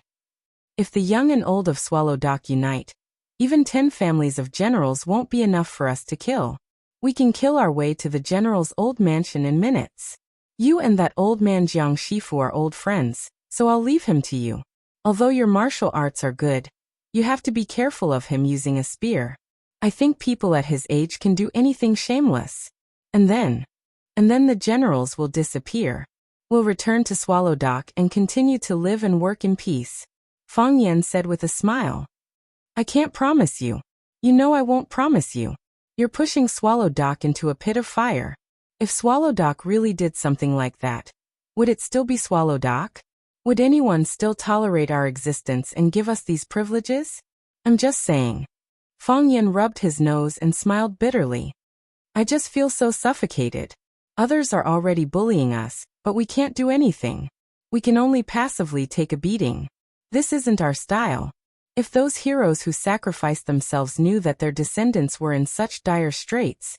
"If the young and old of Swallow Dock unite, even 10 families of generals won't be enough for us to kill. We can kill our way to the general's old mansion in minutes. You and that old man Jiang Shifu are old friends, so I'll leave him to you. Although your martial arts are good, you have to be careful of him using a spear. I think people at his age can do anything shameless. And then the generals will disappear. We'll return to Swallow Dock and continue to live and work in peace," Fong Yan said with a smile. "I can't promise you. You know I won't promise you. You're pushing Swallow Dock into a pit of fire. If Swallow Dock really did something like that, Would it still be Swallow Dock? Would anyone still tolerate our existence and give us these privileges? I'm just saying. Fang Yan rubbed his nose and smiled bitterly. I just feel so suffocated. Others are already bullying us, but we can't do anything. We can only passively take a beating. This isn't our style. If those heroes who sacrificed themselves knew that their descendants were in such dire straits,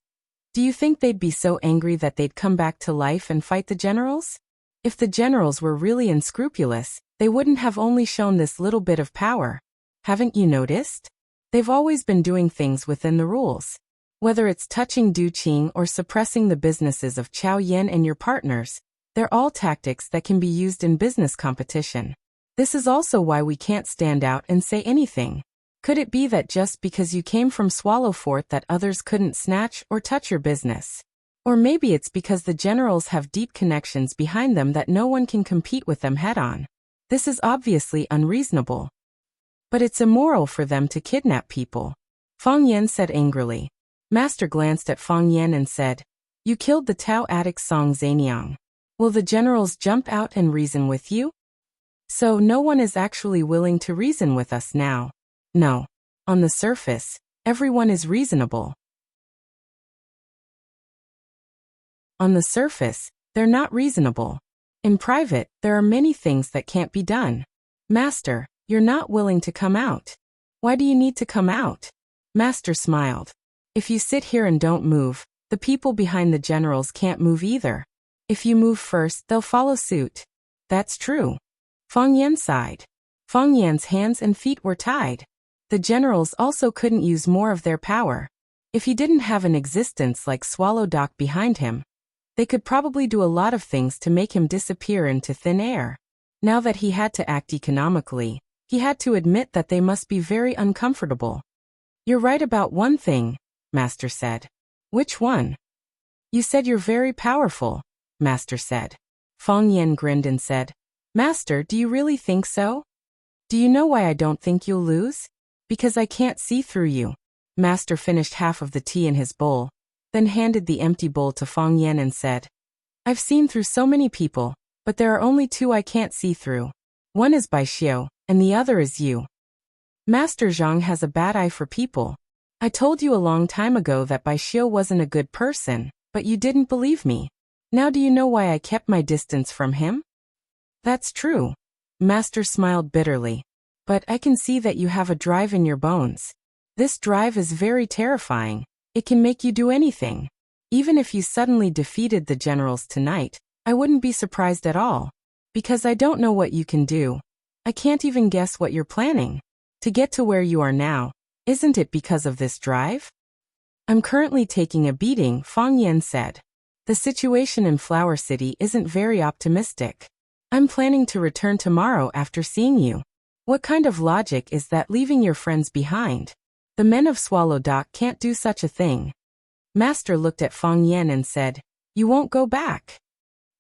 do you think they'd be so angry that they'd come back to life and fight the generals? If the generals were really unscrupulous, they wouldn't have only shown this little bit of power. Haven't you noticed? They've always been doing things within the rules. Whether it's touching Du Qing or suppressing the businesses of Chao Yan and your partners, they're all tactics that can be used in business competition. This is also why we can't stand out and say anything. Could it be that just because you came from Swallow Fort that others couldn't snatch or touch your business? Or maybe it's because the generals have deep connections behind them that no one can compete with them head-on. This is obviously unreasonable. But it's immoral for them to kidnap people. Fang Yan said angrily. Master glanced at Fang Yan and said, You killed the Tao addict Song Zaniang. Will the generals jump out and reason with you? So no one is actually willing to reason with us now. No. On the surface, everyone is reasonable. On the surface, they're not reasonable. In private, there are many things that can't be done. Master, you're not willing to come out. Why do you need to come out? Master smiled. If you sit here and don't move, the people behind the generals can't move either. If you move first, they'll follow suit. That's true. Fang Yan sighed. Fang Yan's hands and feet were tied. The generals also couldn't use more of their power. If he didn't have an existence like Swallow Dock behind him, they could probably do a lot of things to make him disappear into thin air. Now that he had to act economically, he had to admit that they must be very uncomfortable. You're right about one thing, Master said. Which one? You said you're very powerful, Master said. Fang Yan grinned and said, Master, do you really think so? Do you know why I don't think you'll lose? Because I can't see through you. Master finished half of the tea in his bowl, then handed the empty bowl to Fang Yan and said, I've seen through so many people, but there are only two I can't see through. One is Bai Xiu, and the other is you. Master Zhang has a bad eye for people. I told you a long time ago that Bai Xiu wasn't a good person, but you didn't believe me. Now do you know why I kept my distance from him? That's true. Master smiled bitterly. But I can see that you have a drive in your bones. This drive is very terrifying. It can make you do anything. Even if you suddenly defeated the generals tonight, I wouldn't be surprised at all. Because I don't know what you can do. I can't even guess what you're planning. To get to where you are now, isn't it because of this drive? I'm currently taking a beating, Fang Yan said. The situation in Flower City isn't very optimistic. I'm planning to return tomorrow after seeing you. What kind of logic is that leaving your friends behind? The men of Swallow Dock can't do such a thing. Master looked at Fang Yan and said, You won't go back.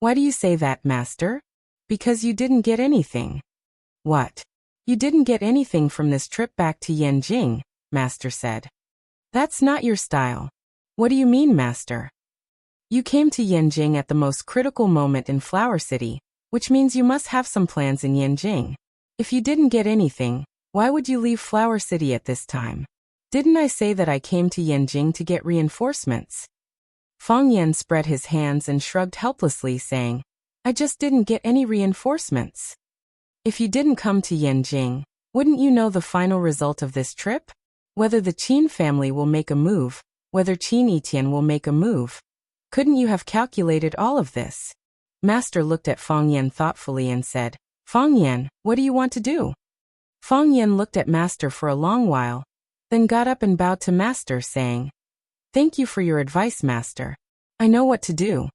Why do you say that, Master? Because you didn't get anything. What? You didn't get anything from this trip back to Yanjing, Master said. That's not your style. What do you mean, Master? You came to Yanjing at the most critical moment in Flower City, which means you must have some plans in Yanjing. If you didn't get anything, why would you leave Flower City at this time? Didn't I say that I came to Yanjing to get reinforcements? Fang Yan spread his hands and shrugged helplessly, saying, I just didn't get any reinforcements. If you didn't come to Yanjing, wouldn't you know the final result of this trip? Whether the Qin family will make a move, whether Qin Etienne will make a move. Couldn't you have calculated all of this? Master looked at Fang Yan thoughtfully and said, Fang Yan, what do you want to do? Fang Yan looked at Master for a long while, then got up and bowed to Master, saying, Thank you for your advice, Master. I know what to do.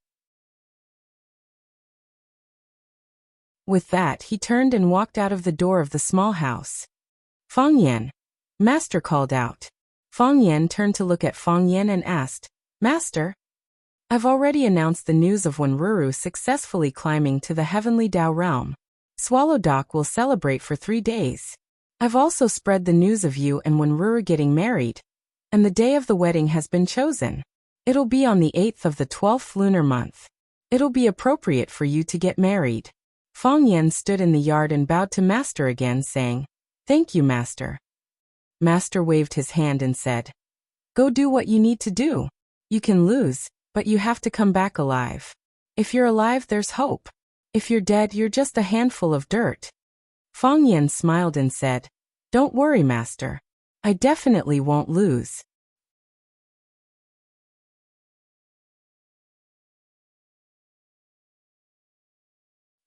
With that, he turned and walked out of the door of the small house. Fang Yan, Master called out. Fang Yan turned to look at Fang Yan and asked, Master? I've already announced the news of Wenruru successfully climbing to the heavenly Dao realm. Swallow Dock will celebrate for 3 days. I've also spread the news of you and Wenruru getting married, and the day of the wedding has been chosen. It'll be on the 8th of the 12th lunar month. It'll be appropriate for you to get married. Fang Yan stood in the yard and bowed to Master again, saying, "Thank you, Master." Master waved his hand and said, "Go do what you need to do. You can lose, but you have to come back alive. If you're alive, there's hope. If you're dead, you're just a handful of dirt." Fang Yan smiled and said, "Don't worry, Master. I definitely won't lose."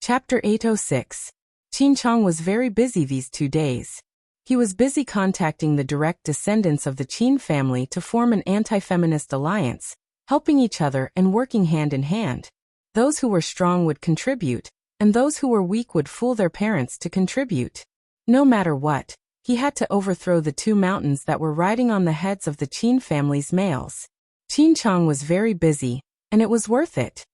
Chapter 806. Qin Chang was very busy these 2 days. He was busy contacting the direct descendants of the Qin family to form an anti-feminist alliance, helping each other and working hand in hand. Those who were strong would contribute, and those who were weak would fool their parents to contribute. No matter what, he had to overthrow the 2 mountains that were riding on the heads of the Qin family's males. Qin Chang was very busy, and it was worth it.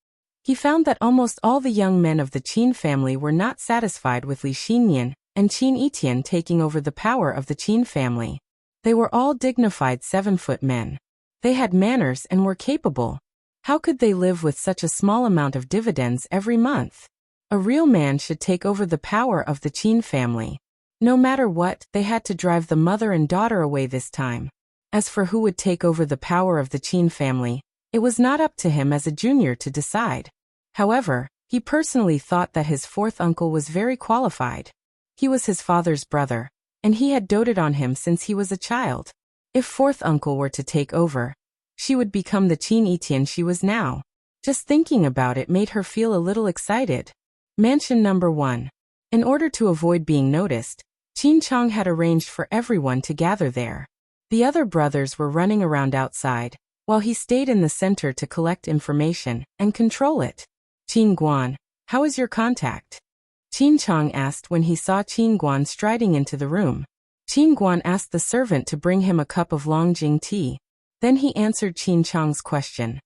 He found that almost all the young men of the Qin family were not satisfied with Li Xinyan and Qin Etian taking over the power of the Qin family. They were all dignified 7-foot men. They had manners and were capable. How could they live with such a small amount of dividends every month? A real man should take over the power of the Qin family. No matter what, they had to drive the mother and daughter away this time. As for who would take over the power of the Qin family, it was not up to him as a junior to decide. However, he personally thought that his 4th uncle was very qualified. He was his father's brother, and he had doted on him since he was a child. If 4th uncle were to take over, she would become the Qin Etian she was now. Just thinking about it made her feel a little excited. Mansion number 1. In order to avoid being noticed, Qin Chang had arranged for everyone to gather there. The other brothers were running around outside, while he stayed in the center to collect information and control it. "Qin Guan, how is your contact?" Qin Chang asked when he saw Qin Guan striding into the room. Qin Guan asked the servant to bring him a cup of Longjing tea. Then he answered Qin Chang's question.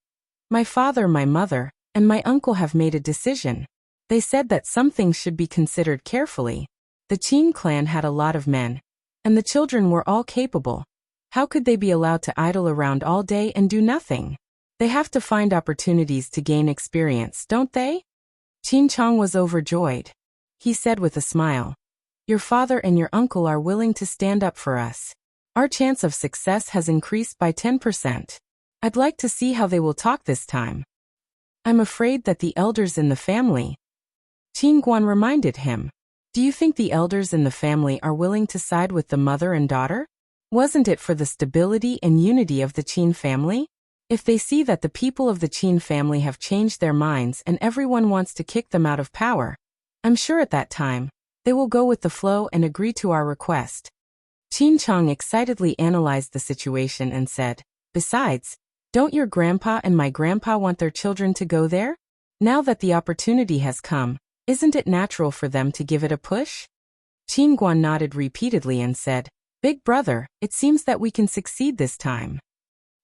"My father, my mother, and my uncle have made a decision. They said that some things should be considered carefully. The Qin clan had a lot of men, and the children were all capable. How could they be allowed to idle around all day and do nothing? They have to find opportunities to gain experience, don't they?" Qin Chang was overjoyed. He said with a smile, "Your father and your uncle are willing to stand up for us. Our chance of success has increased by 10%. I'd like to see how they will talk this time." "I'm afraid that the elders in the family—" Qin Guan reminded him. "Do you think the elders in the family are willing to side with the mother and daughter? Wasn't it for the stability and unity of the Qin family? If they see that the people of the Qin family have changed their minds and everyone wants to kick them out of power, I'm sure at that time, they will go with the flow and agree to our request." Qin Chang excitedly analyzed the situation and said, "Besides, don't your grandpa and my grandpa want their children to go there? Now that the opportunity has come, isn't it natural for them to give it a push?" Qin Guan nodded repeatedly and said, "Big brother, it seems that we can succeed this time."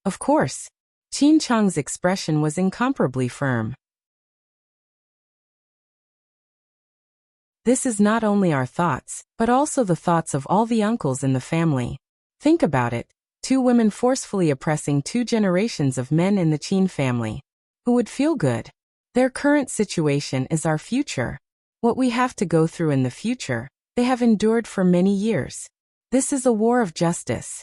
Of course. Qin Chang's expression was incomparably firm. This is not only our thoughts, but also the thoughts of all the uncles in the family. Think about it, 2 women forcefully oppressing 2 generations of men in the Qin family. Who would feel good? Their current situation is our future. What we have to go through in the future, they have endured for many years. This is a war of justice.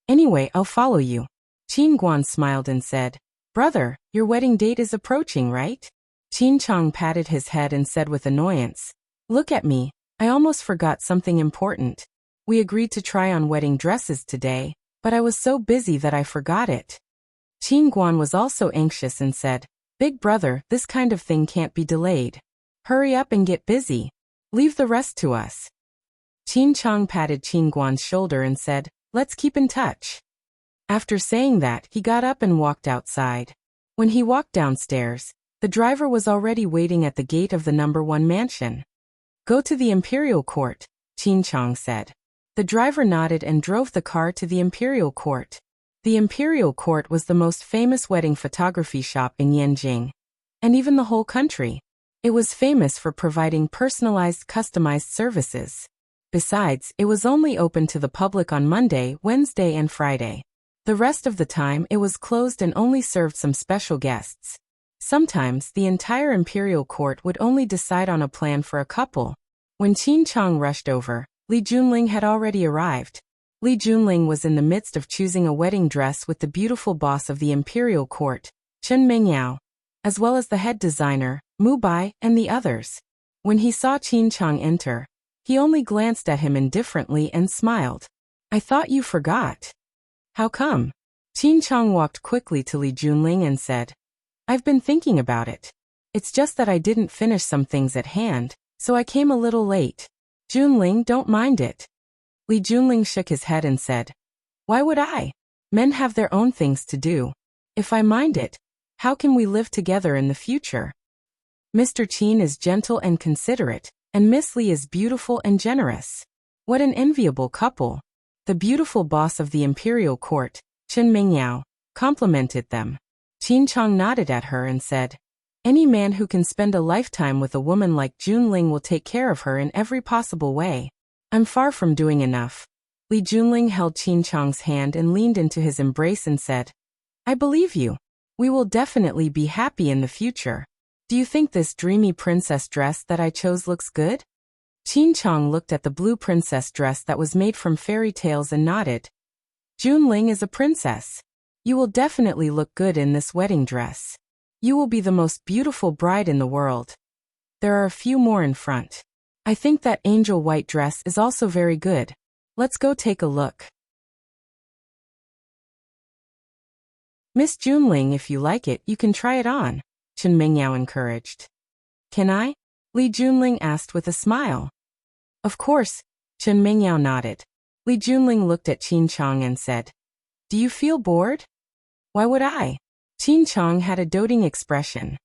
Anyway, I'll follow you. Qin Guan smiled and said, "Brother, your wedding date is approaching, right?" Qin Chang patted his head and said with annoyance, "Look at me, I almost forgot something important. We agreed to try on wedding dresses today, but I was so busy that I forgot it." Qin Guan was also anxious and said, "Big brother, this kind of thing can't be delayed. Hurry up and get busy. Leave the rest to us." Qin Chang patted Qin Guan's shoulder and said, "Let's keep in touch." After saying that, he got up and walked outside. When he walked downstairs, the driver was already waiting at the gate of the number 1 mansion. "Go to the Imperial Court," Qin Chang said. The driver nodded and drove the car to the Imperial Court. The Imperial Court was the most famous wedding photography shop in Yanjing, and even the whole country. It was famous for providing personalized, customized services. Besides, it was only open to the public on Monday, Wednesday, and Friday. The rest of the time it was closed and only served some special guests. Sometimes, the entire imperial court would only decide on a plan for a couple. When Qin Chang rushed over, Li Junling had already arrived. Li Junling was in the midst of choosing a wedding dress with the beautiful boss of the imperial court, Chen Mingyao, as well as the head designer, Mu Bai, and the others. When he saw Qin Chang enter, he only glanced at him indifferently and smiled. "I thought you forgot. How come?" Qin Chang walked quickly to Li Junling and said, "I've been thinking about it. It's just that I didn't finish some things at hand, so I came a little late." "Junling, don't mind it." Li Junling shook his head and said, "Why would I? Men have their own things to do. If I mind it, how can we live together in the future? Mr. Qin is gentle and considerate, and Miss Li is beautiful and generous. What an enviable couple." The beautiful boss of the imperial court, Chen Mingyao, complimented them. Qin Chang nodded at her and said, "Any man who can spend a lifetime with a woman like Junling will take care of her in every possible way. I'm far from doing enough." Li Junling held Qin Chang's hand and leaned into his embrace and said, "I believe you. We will definitely be happy in the future. Do you think this dreamy princess dress that I chose looks good?" Qin Chang looked at the blue princess dress that was made from fairy tales and nodded. "Junling is a princess. You will definitely look good in this wedding dress. You will be the most beautiful bride in the world. There are a few more in front. I think that angel white dress is also very good. Let's go take a look." "Miss Junling, if you like it, you can try it on," Chen Mingyao encouraged. "Can I?" Li Junling asked with a smile. "Of course," Chen Mingyao nodded. Li Junling looked at Qin Chang and said, "Do you feel bored?" "Why would I?" Qin Chang had a doting expression.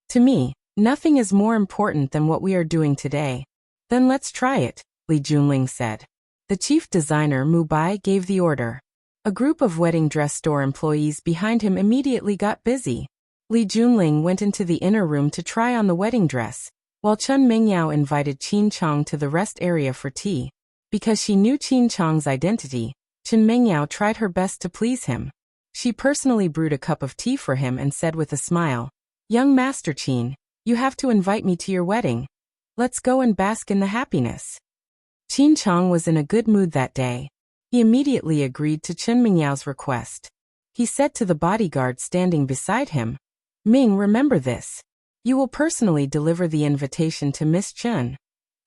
"To me, nothing is more important than what we are doing today." "Then let's try it," Li Junling said. The chief designer Mu Bai gave the order. A group of wedding dress store employees behind him immediately got busy. Li Junling went into the inner room to try on the wedding dress, while Chen Mingyao invited Qin Chang to the rest area for tea. Because she knew Qin Chang's identity, Chen Mingyao tried her best to please him. She personally brewed a cup of tea for him and said with a smile, "Young Master Qin, you have to invite me to your wedding. Let's go and bask in the happiness." Qin Chang was in a good mood that day. He immediately agreed to Chen Mingyao's request. He said to the bodyguard standing beside him, "Ming, remember this. You will personally deliver the invitation to Miss Chen."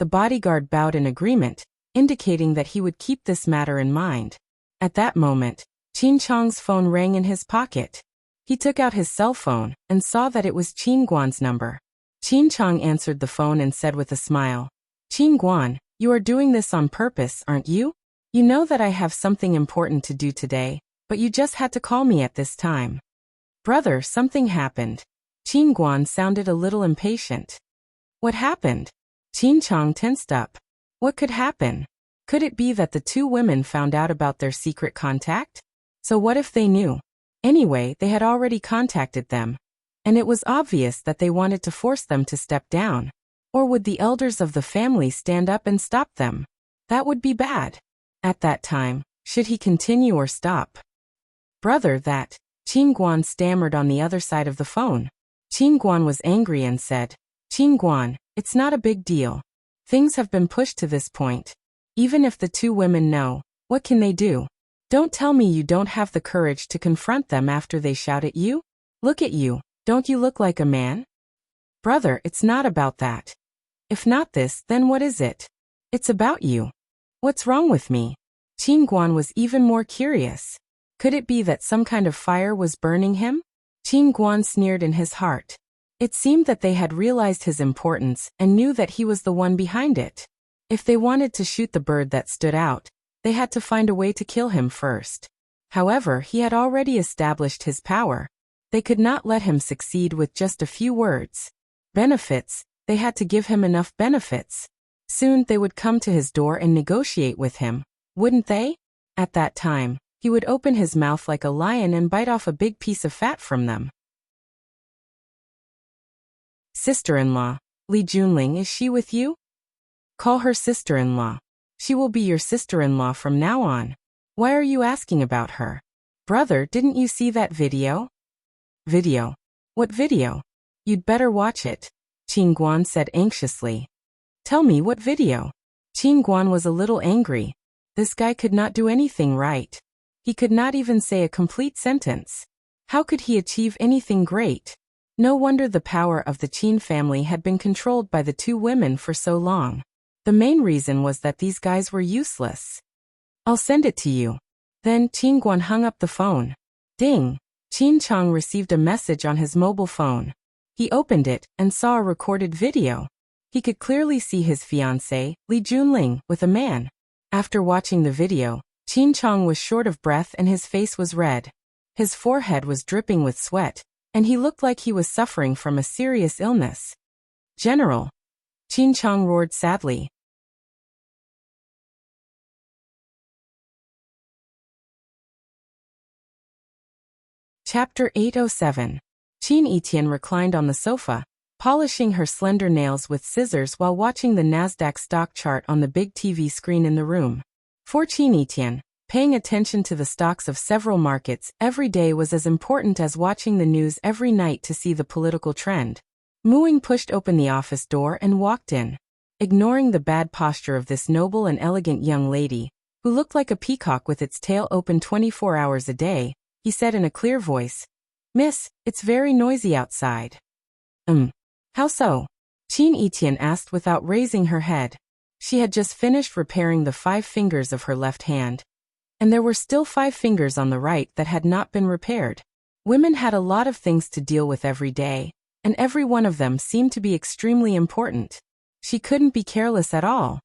The bodyguard bowed in agreement, indicating that he would keep this matter in mind. At that moment, Qin Chang's phone rang in his pocket. He took out his cell phone and saw that it was Qin Guan's number. Qin Chang answered the phone and said with a smile, "Qin Guan, you are doing this on purpose, aren't you? You know that I have something important to do today, but you just had to call me at this time." "Brother, something happened." Qin Guan sounded a little impatient. "What happened?" Qin Chang tensed up. What could happen? Could it be that the two women found out about their secret contact? So what if they knew? Anyway, they had already contacted them, and it was obvious that they wanted to force them to step down. Or would the elders of the family stand up and stop them? That would be bad. At that time, should he continue or stop? "Brother, that," Qin Guan stammered on the other side of the phone. Qin Guan was angry and said, "Qin Guan, it's not a big deal. Things have been pushed to this point. Even if the two women know, what can they do? Don't tell me you don't have the courage to confront them after they shout at you? Look at you, don't you look like a man?" "Brother, it's not about that. If not this, then what is it? It's about you. What's wrong with me?" Qin Guan was even more curious. Could it be that some kind of fire was burning him? Qin Guan sneered in his heart. It seemed that they had realized his importance and knew that he was the one behind it. If they wanted to shoot the bird that stood out, they had to find a way to kill him first. However, he had already established his power. They could not let him succeed with just a few words. Benefits, they had to give him enough benefits. Soon they would come to his door and negotiate with him, wouldn't they? At that time, he would open his mouth like a lion and bite off a big piece of fat from them. "Sister-in-law, Li Junling, is she with you?" "Call her sister-in-law. She will be your sister-in-law from now on. Why are you asking about her?" "Brother, didn't you see that video?" "Video? What video? You'd better watch it, Qin Guan said anxiously. Tell me what video? Qin Guan was a little angry. This guy could not do anything right. He could not even say a complete sentence. How could he achieve anything great? No wonder the power of the Qin family had been controlled by the two women for so long. The main reason was that these guys were useless. I'll send it to you. Then Qin Guan hung up the phone. Ding! Qin Chang received a message on his mobile phone. He opened it and saw a recorded video. He could clearly see his fiancée, Li Junling, with a man. After watching the video, Qin Chang was short of breath and his face was red. His forehead was dripping with sweat, and he looked like he was suffering from a serious illness. General! Qin Chang roared sadly. Chapter 807. Qin Etienne reclined on the sofa, polishing her slender nails with scissors while watching the Nasdaq stock chart on the big TV screen in the room. For Qin Etienne, paying attention to the stocks of several markets every day was as important as watching the news every night to see the political trend. Muing pushed open the office door and walked in. Ignoring the bad posture of this noble and elegant young lady, who looked like a peacock with its tail open 24 hours a day, he said in a clear voice, "Miss, it's very noisy outside." How so? Qin Etienne asked without raising her head. She had just finished repairing the 5 fingers of her left hand, and there were still 5 fingers on the right that had not been repaired. Women had a lot of things to deal with every day, and every one of them seemed to be extremely important. She couldn't be careless at all.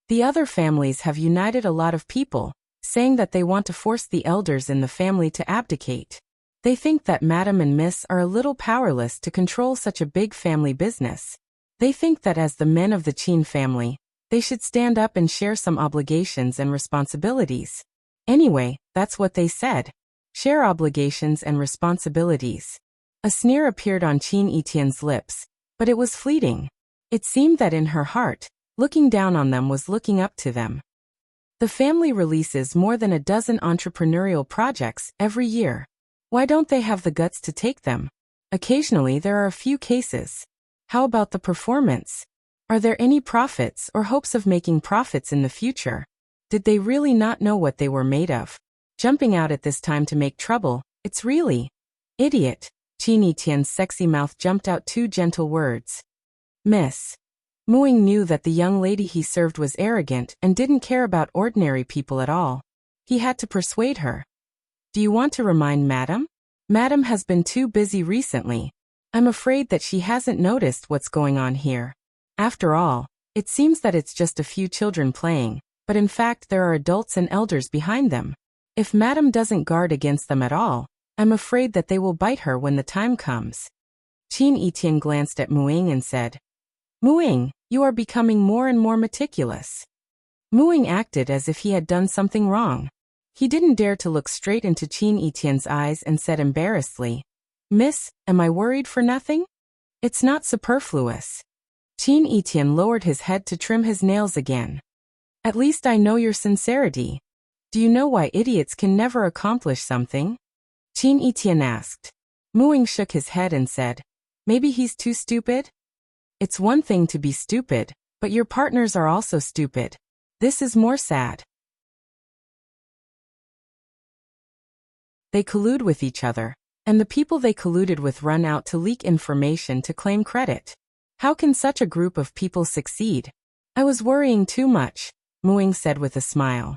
The other families have united a lot of people, saying that they want to force the elders in the family to abdicate. They think that Madam and Miss are a little powerless to control such a big family business. They think that as the men of the Qin family, they should stand up and share some obligations and responsibilities. Anyway, that's what they said. Share obligations and responsibilities. A sneer appeared on Qin Etienne's lips, but it was fleeting. It seemed that in her heart, looking down on them was looking up to them. The family releases more than a dozen entrepreneurial projects every year. Why don't they have the guts to take them? Occasionally there are a few cases. How about the performance? Are there any profits or hopes of making profits in the future? Did they really not know what they were made of? Jumping out at this time to make trouble, it's really idiot. Qin Etienne's sexy mouth jumped out 2 gentle words. Miss. Muing knew that the young lady he served was arrogant and didn't care about ordinary people at all. He had to persuade her. Do you want to remind Madam? Madam has been too busy recently. I'm afraid that she hasn't noticed what's going on here. After all, it seems that it's just a few children playing, but in fact there are adults and elders behind them. If Madam doesn't guard against them at all, I'm afraid that they will bite her when the time comes. Qin Etienne glanced at Muing and said, Muing, you are becoming more and more meticulous. Muing acted as if he had done something wrong. He didn't dare to look straight into Qin Etienne's eyes and said embarrassedly, Miss, am I worried for nothing? It's not superfluous. Qin Etienne lowered his head to trim his nails again. At least I know your sincerity. Do you know why idiots can never accomplish something? Qin Etienne asked. Muing shook his head and said, Maybe he's too stupid? It's one thing to be stupid, but your partners are also stupid. This is more sad. They collude with each other, and the people they colluded with run out to leak information to claim credit. How can such a group of people succeed? I was worrying too much, Muing said with a smile.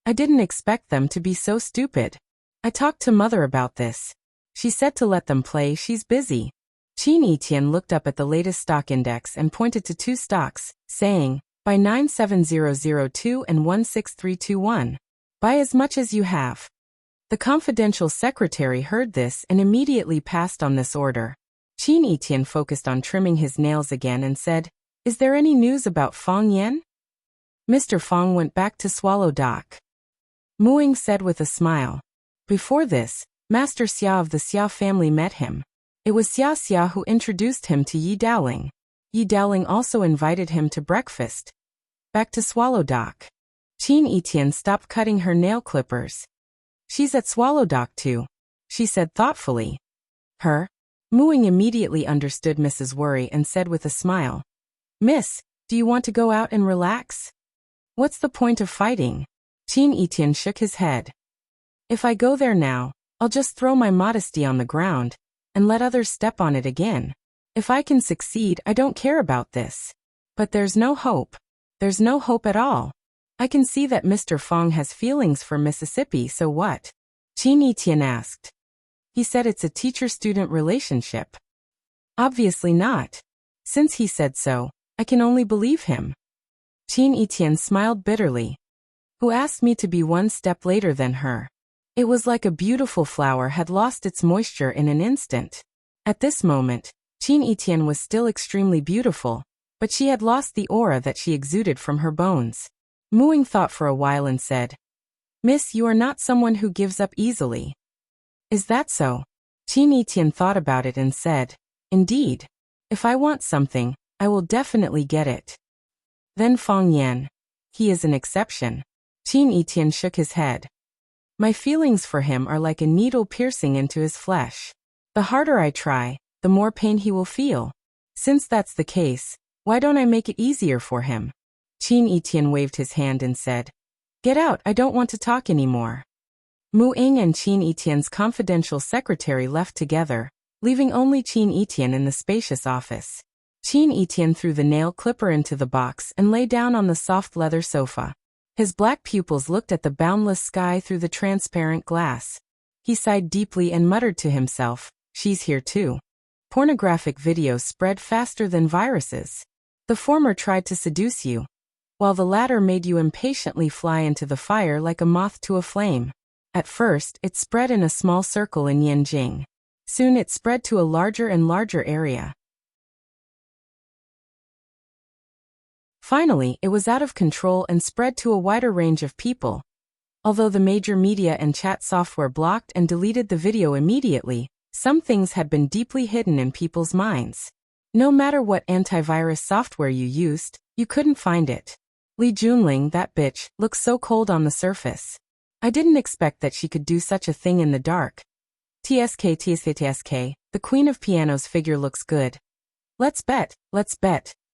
I didn't expect them to be so stupid. I talked to Mother about this. She said to let them play, she's busy. Qin Etienne looked up at the latest stock index and pointed to 2 stocks, saying, Buy 97002 and 16321. Buy as much as you have. The confidential secretary heard this and immediately passed on this order. Qin Etienne focused on trimming his nails again and said, Is there any news about Fang Yan? Mr. Fang went back to Swallow Dock. Muing said with a smile. Before this, Master Xia of the Xia family met him. It was Xia who introduced him to Yi Dowling. Yi Dowling also invited him to breakfast. Back to Swallow Dock. Qin Etienne stopped cutting her nail clippers. She's at Swallow Dock too, she said thoughtfully. Her? Muing immediately understood Mrs. Worry and said with a smile, "Miss, do you want to go out and relax? What's the point of fighting?" Qin Etienne shook his head. "If I go there now, I'll just throw my modesty on the ground and let others step on it again. If I can succeed, I don't care about this. But there's no hope. There's no hope at all. I can see that Mr. Fong has feelings for Mississippi, so what?" Qin Etienne asked. "He said it's a teacher-student relationship." "Obviously not. Since he said so, I can only believe him." Qin Etienne smiled bitterly. "Who asked me to be one step later than her?" It was like a beautiful flower had lost its moisture in an instant. At this moment, Qin Etienne was still extremely beautiful, but she had lost the aura that she exuded from her bones. Muing thought for a while and said, "Miss, you are not someone who gives up easily." "Is that so?" Qin Etienne thought about it and said, "Indeed. If I want something, I will definitely get it." Then Fong Yan. "He is an exception." Qin Etienne shook his head. "My feelings for him are like a needle piercing into his flesh. The harder I try, the more pain he will feel. Since that's the case, why don't I make it easier for him?" Qin Etienne waved his hand and said, "Get out, I don't want to talk anymore." Mu Ing and Qin Etienne's confidential secretary left together, leaving only Qin Etienne in the spacious office. Qin Etienne threw the nail clipper into the box and lay down on the soft leather sofa. His black pupils looked at the boundless sky through the transparent glass. He sighed deeply and muttered to himself, "She's here too." Pornographic videos spread faster than viruses. The former tried to seduce you, while the latter made you impatiently fly into the fire like a moth to a flame. At first, it spread in a small circle in Yanjing. Soon it spread to a larger and larger area. Finally, it was out of control and spread to a wider range of people. Although the major media and chat software blocked and deleted the video immediately, some things had been deeply hidden in people's minds. No matter what antivirus software you used, you couldn't find it. Li Junling, that bitch, looks so cold on the surface. I didn't expect that she could do such a thing in the dark. TSK, the Queen of Piano's figure looks good. Let's bet.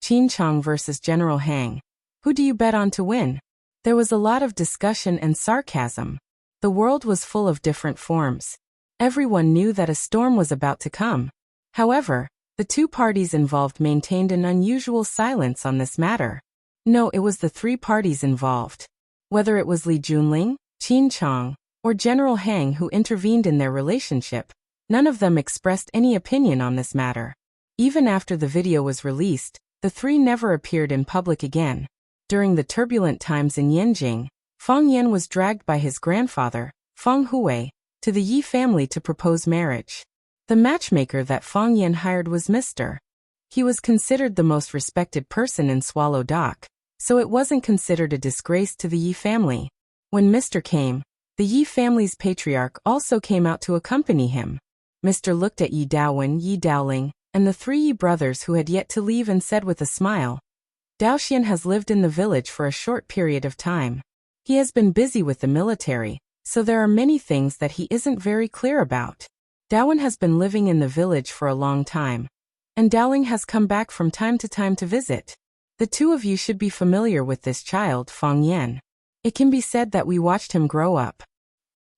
Qin Chong versus General Hang. Who do you bet on to win? There was a lot of discussion and sarcasm. The world was full of different forms. Everyone knew that a storm was about to come. However, the two parties involved maintained an unusual silence on this matter. No, it was the three parties involved. Whether it was Li Junling, Qin Chong, or General Hang who intervened in their relationship, none of them expressed any opinion on this matter. Even after the video was released, the three never appeared in public again. During the turbulent times in Yanjing, Fong Yan was dragged by his grandfather, Fong Hui, to the Yi family to propose marriage. The matchmaker that Fong Yan hired was Mr. He was considered the most respected person in Swallow Dock, so it wasn't considered a disgrace to the Yi family. When Mr. came, the Yi family's patriarch also came out to accompany him. Mr. looked at Yi Daowen, Yi Daoling, and the three Yi brothers who had yet to leave and said with a smile, "Daoxian has lived in the village for a short period of time. He has been busy with the military, so there are many things that he isn't very clear about. Daowen has been living in the village for a long time, and Daoling has come back from time to visit. The two of you should be familiar with this child, Fong Yan. It can be said that we watched him grow up.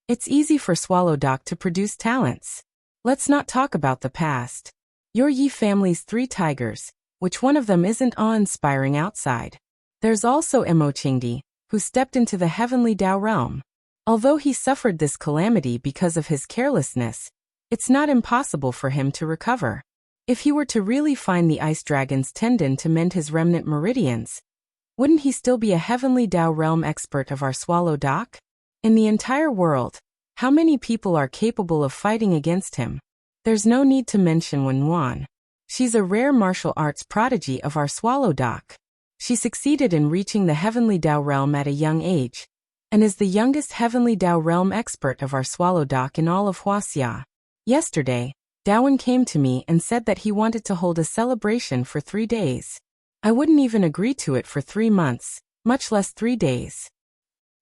It's easy for Swallow Dock to produce talents. Let's not talk about the past. Your Yi family's three tigers, which one of them isn't awe-inspiring outside? There's also Mo Qingdi, who stepped into the heavenly Dao realm. Although he suffered this calamity because of his carelessness, it's not impossible for him to recover. If he were to really find the ice dragon's tendon to mend his remnant meridians, wouldn't he still be a heavenly Dao realm expert of our Swallow Dock? In the entire world, how many people are capable of fighting against him? There's no need to mention Wen Wan. She's a rare martial arts prodigy of our Swallow Dock. She succeeded in reaching the heavenly Dao realm at a young age, and is the youngest heavenly Dao realm expert of our Swallow Dock in all of Wuxia. Yesterday, Daowen came to me and said that he wanted to hold a celebration for 3 days. I wouldn't even agree to it for 3 months, much less 3 days.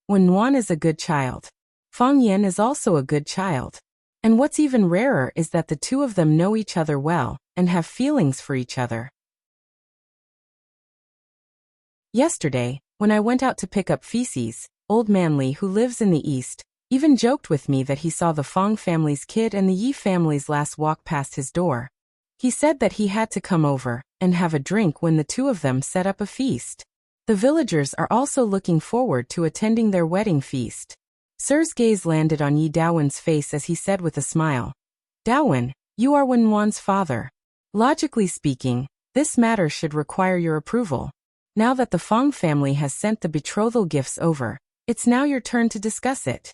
Wen Wan is a good child. Fong Yan is also a good child. And what's even rarer is that the two of them know each other well and have feelings for each other. Yesterday, when I went out to pick up feces, old man Li, who lives in the east, even joked with me that he saw the Fong family's kid and the Yi family's last walk past his door. He said that he had to come over and have a drink when the two of them set up a feast. The villagers are also looking forward to attending their wedding feast. Sir's gaze landed on Yi Daowen's face as he said with a smile, "Daowen, you are Wenwan's father. Logically speaking, this matter should require your approval. Now that the Fong family has sent the betrothal gifts over, it's now your turn to discuss it."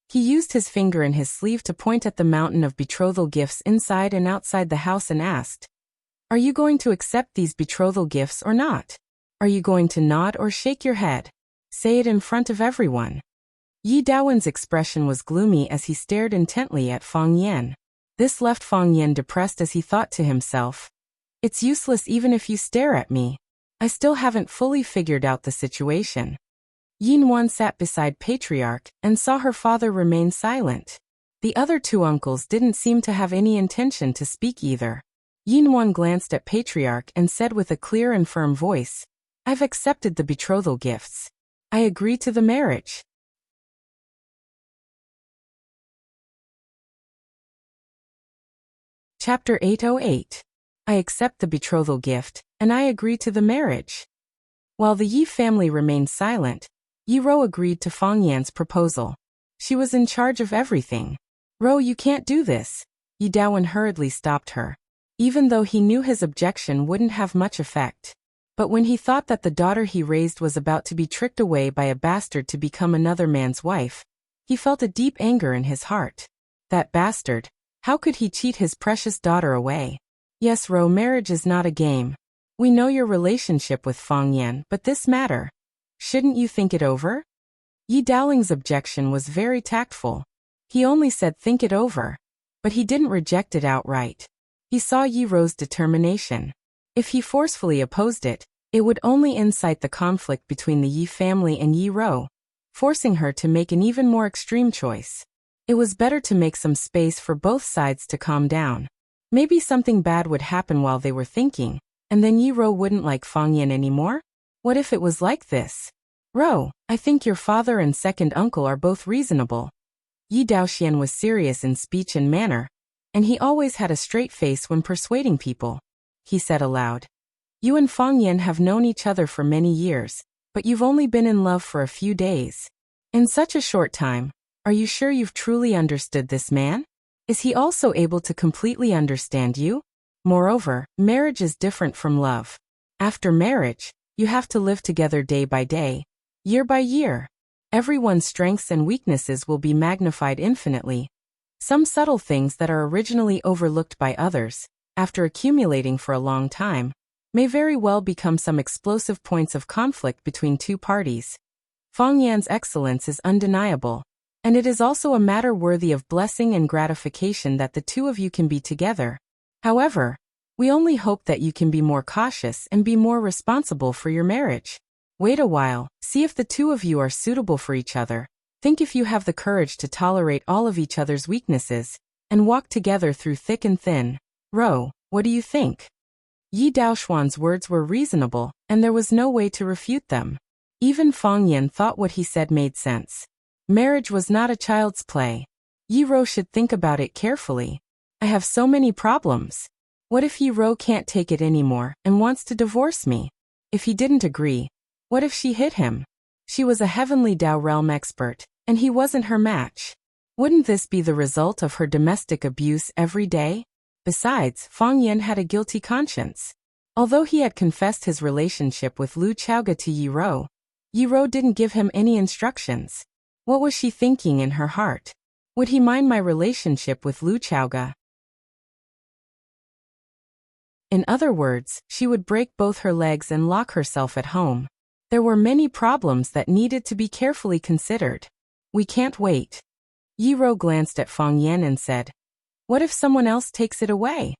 He used his finger in his sleeve to point at the mountain of betrothal gifts inside and outside the house and asked, "Are you going to accept these betrothal gifts or not? Are you going to nod or shake your head? Say it in front of everyone." Yi Daowen's expression was gloomy as he stared intently at Fong Yan. This left Fong Yan depressed as he thought to himself, "It's useless even if you stare at me. I still haven't fully figured out the situation." Yin Wan sat beside Patriarch and saw her father remain silent. The other two uncles didn't seem to have any intention to speak either. Yin Wan glanced at Patriarch and said with a clear and firm voice, "I've accepted the betrothal gifts. I agree to the marriage." Chapter 808. I accept the betrothal gift, and I agree to the marriage. While the Yi family remained silent, Yi Ro agreed to Fong Yan's proposal. She was in charge of everything. "Ro, you can't do this." Yi Daowen hurriedly stopped her. Even though he knew his objection wouldn't have much effect. But when he thought that the daughter he raised was about to be tricked away by a bastard to become another man's wife, he felt a deep anger in his heart. That bastard, how could he cheat his precious daughter away? "Yes, Ro, marriage is not a game. We know your relationship with Fong Yan, but this matter, shouldn't you think it over?" Yi Daoling's objection was very tactful. He only said think it over. But he didn't reject it outright. He saw Yi Ro's determination. If he forcefully opposed it, it would only incite the conflict between the Yi family and Yi Ro, forcing her to make an even more extreme choice. It was better to make some space for both sides to calm down. Maybe something bad would happen while they were thinking, and then Yi Ro wouldn't like Fong Yan anymore? What if it was like this? "Ro, I think your father and second uncle are both reasonable." Yi Daoxian was serious in speech and manner, and he always had a straight face when persuading people. He said aloud, "You and Fong Yan have known each other for many years, but you've only been in love for a few days. In such a short time, are you sure you've truly understood this man? Is he also able to completely understand you? Moreover, marriage is different from love. After marriage, you have to live together day by day, year by year. Everyone's strengths and weaknesses will be magnified infinitely. Some subtle things that are originally overlooked by others, after accumulating for a long time, may very well become some explosive points of conflict between two parties. Fong Yan's excellence is undeniable, and it is also a matter worthy of blessing and gratification that the two of you can be together. However, we only hope that you can be more cautious and be more responsible for your marriage. Wait a while, see if the two of you are suitable for each other. Think if you have the courage to tolerate all of each other's weaknesses, and walk together through thick and thin. Ro, what do you think?" Yi Daoxuan's words were reasonable, and there was no way to refute them. Even Fong Yan thought what he said made sense. Marriage was not a child's play. Yi Ro should think about it carefully. "I have so many problems. What if Yi Ro can't take it anymore and wants to divorce me? If he didn't agree, what if she hit him? She was a heavenly Dao realm expert, and he wasn't her match. Wouldn't this be the result of her domestic abuse every day? Besides, Fong Yan had a guilty conscience. Although he had confessed his relationship with Lu Chaoga to Yi Ro didn't give him any instructions. What was she thinking in her heart? Would he mind my relationship with Lu Chaoga? In other words, she would break both her legs and lock herself at home. There were many problems that needed to be carefully considered. We can't wait. Yi Ro glanced at Fong Yan and said, "What if someone else takes it away?"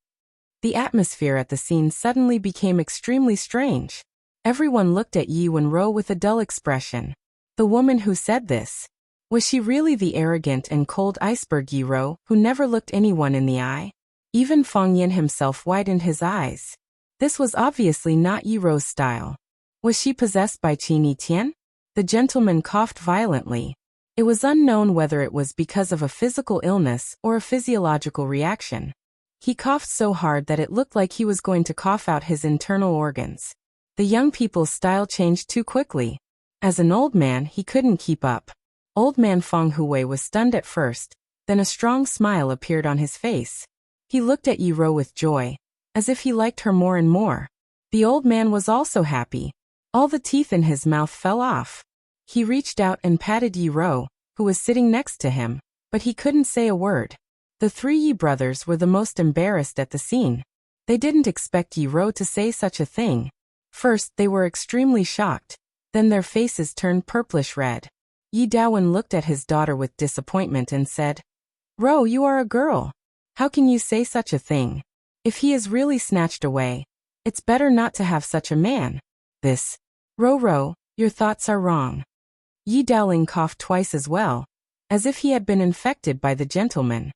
The atmosphere at the scene suddenly became extremely strange. Everyone looked at Yi Wen Ro with a dull expression. The woman who said this. Was she really the arrogant and cold iceberg Yi Ro who never looked anyone in the eye? Even Fang Yan himself widened his eyes. This was obviously not Yi Ro's style. Was she possessed by Qin Yi Tian? The gentleman coughed violently. It was unknown whether it was because of a physical illness or a physiological reaction. He coughed so hard that it looked like he was going to cough out his internal organs. The young people's style changed too quickly. As an old man, he couldn't keep up. Old man Feng Huwei was stunned at first, then a strong smile appeared on his face. He looked at Yi Ro with joy, as if he liked her more and more. The old man was also happy. All the teeth in his mouth fell off. He reached out and patted Yi Ro, who was sitting next to him, but he couldn't say a word. The three Yi brothers were the most embarrassed at the scene. They didn't expect Yi Ro to say such a thing. First, they were extremely shocked. Then their faces turned purplish red. Yi Dawen looked at his daughter with disappointment and said, "Ro, you are a girl. How can you say such a thing? If he is really snatched away, it's better not to have such a man. This. Ro, your thoughts are wrong." Yi Daoling coughed twice as well, as if he had been infected by the gentleman.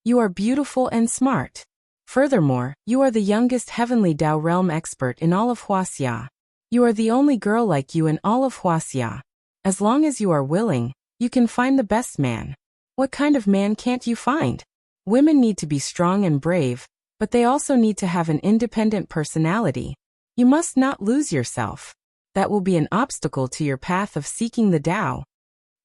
"You are beautiful and smart. Furthermore, you are the youngest Heavenly Dao Realm expert in all of Wuxia. You are the only girl like you in all of Wuxia. As long as you are willing, you can find the best man. What kind of man can't you find? Women need to be strong and brave, but they also need to have an independent personality. You must not lose yourself. That will be an obstacle to your path of seeking the Tao."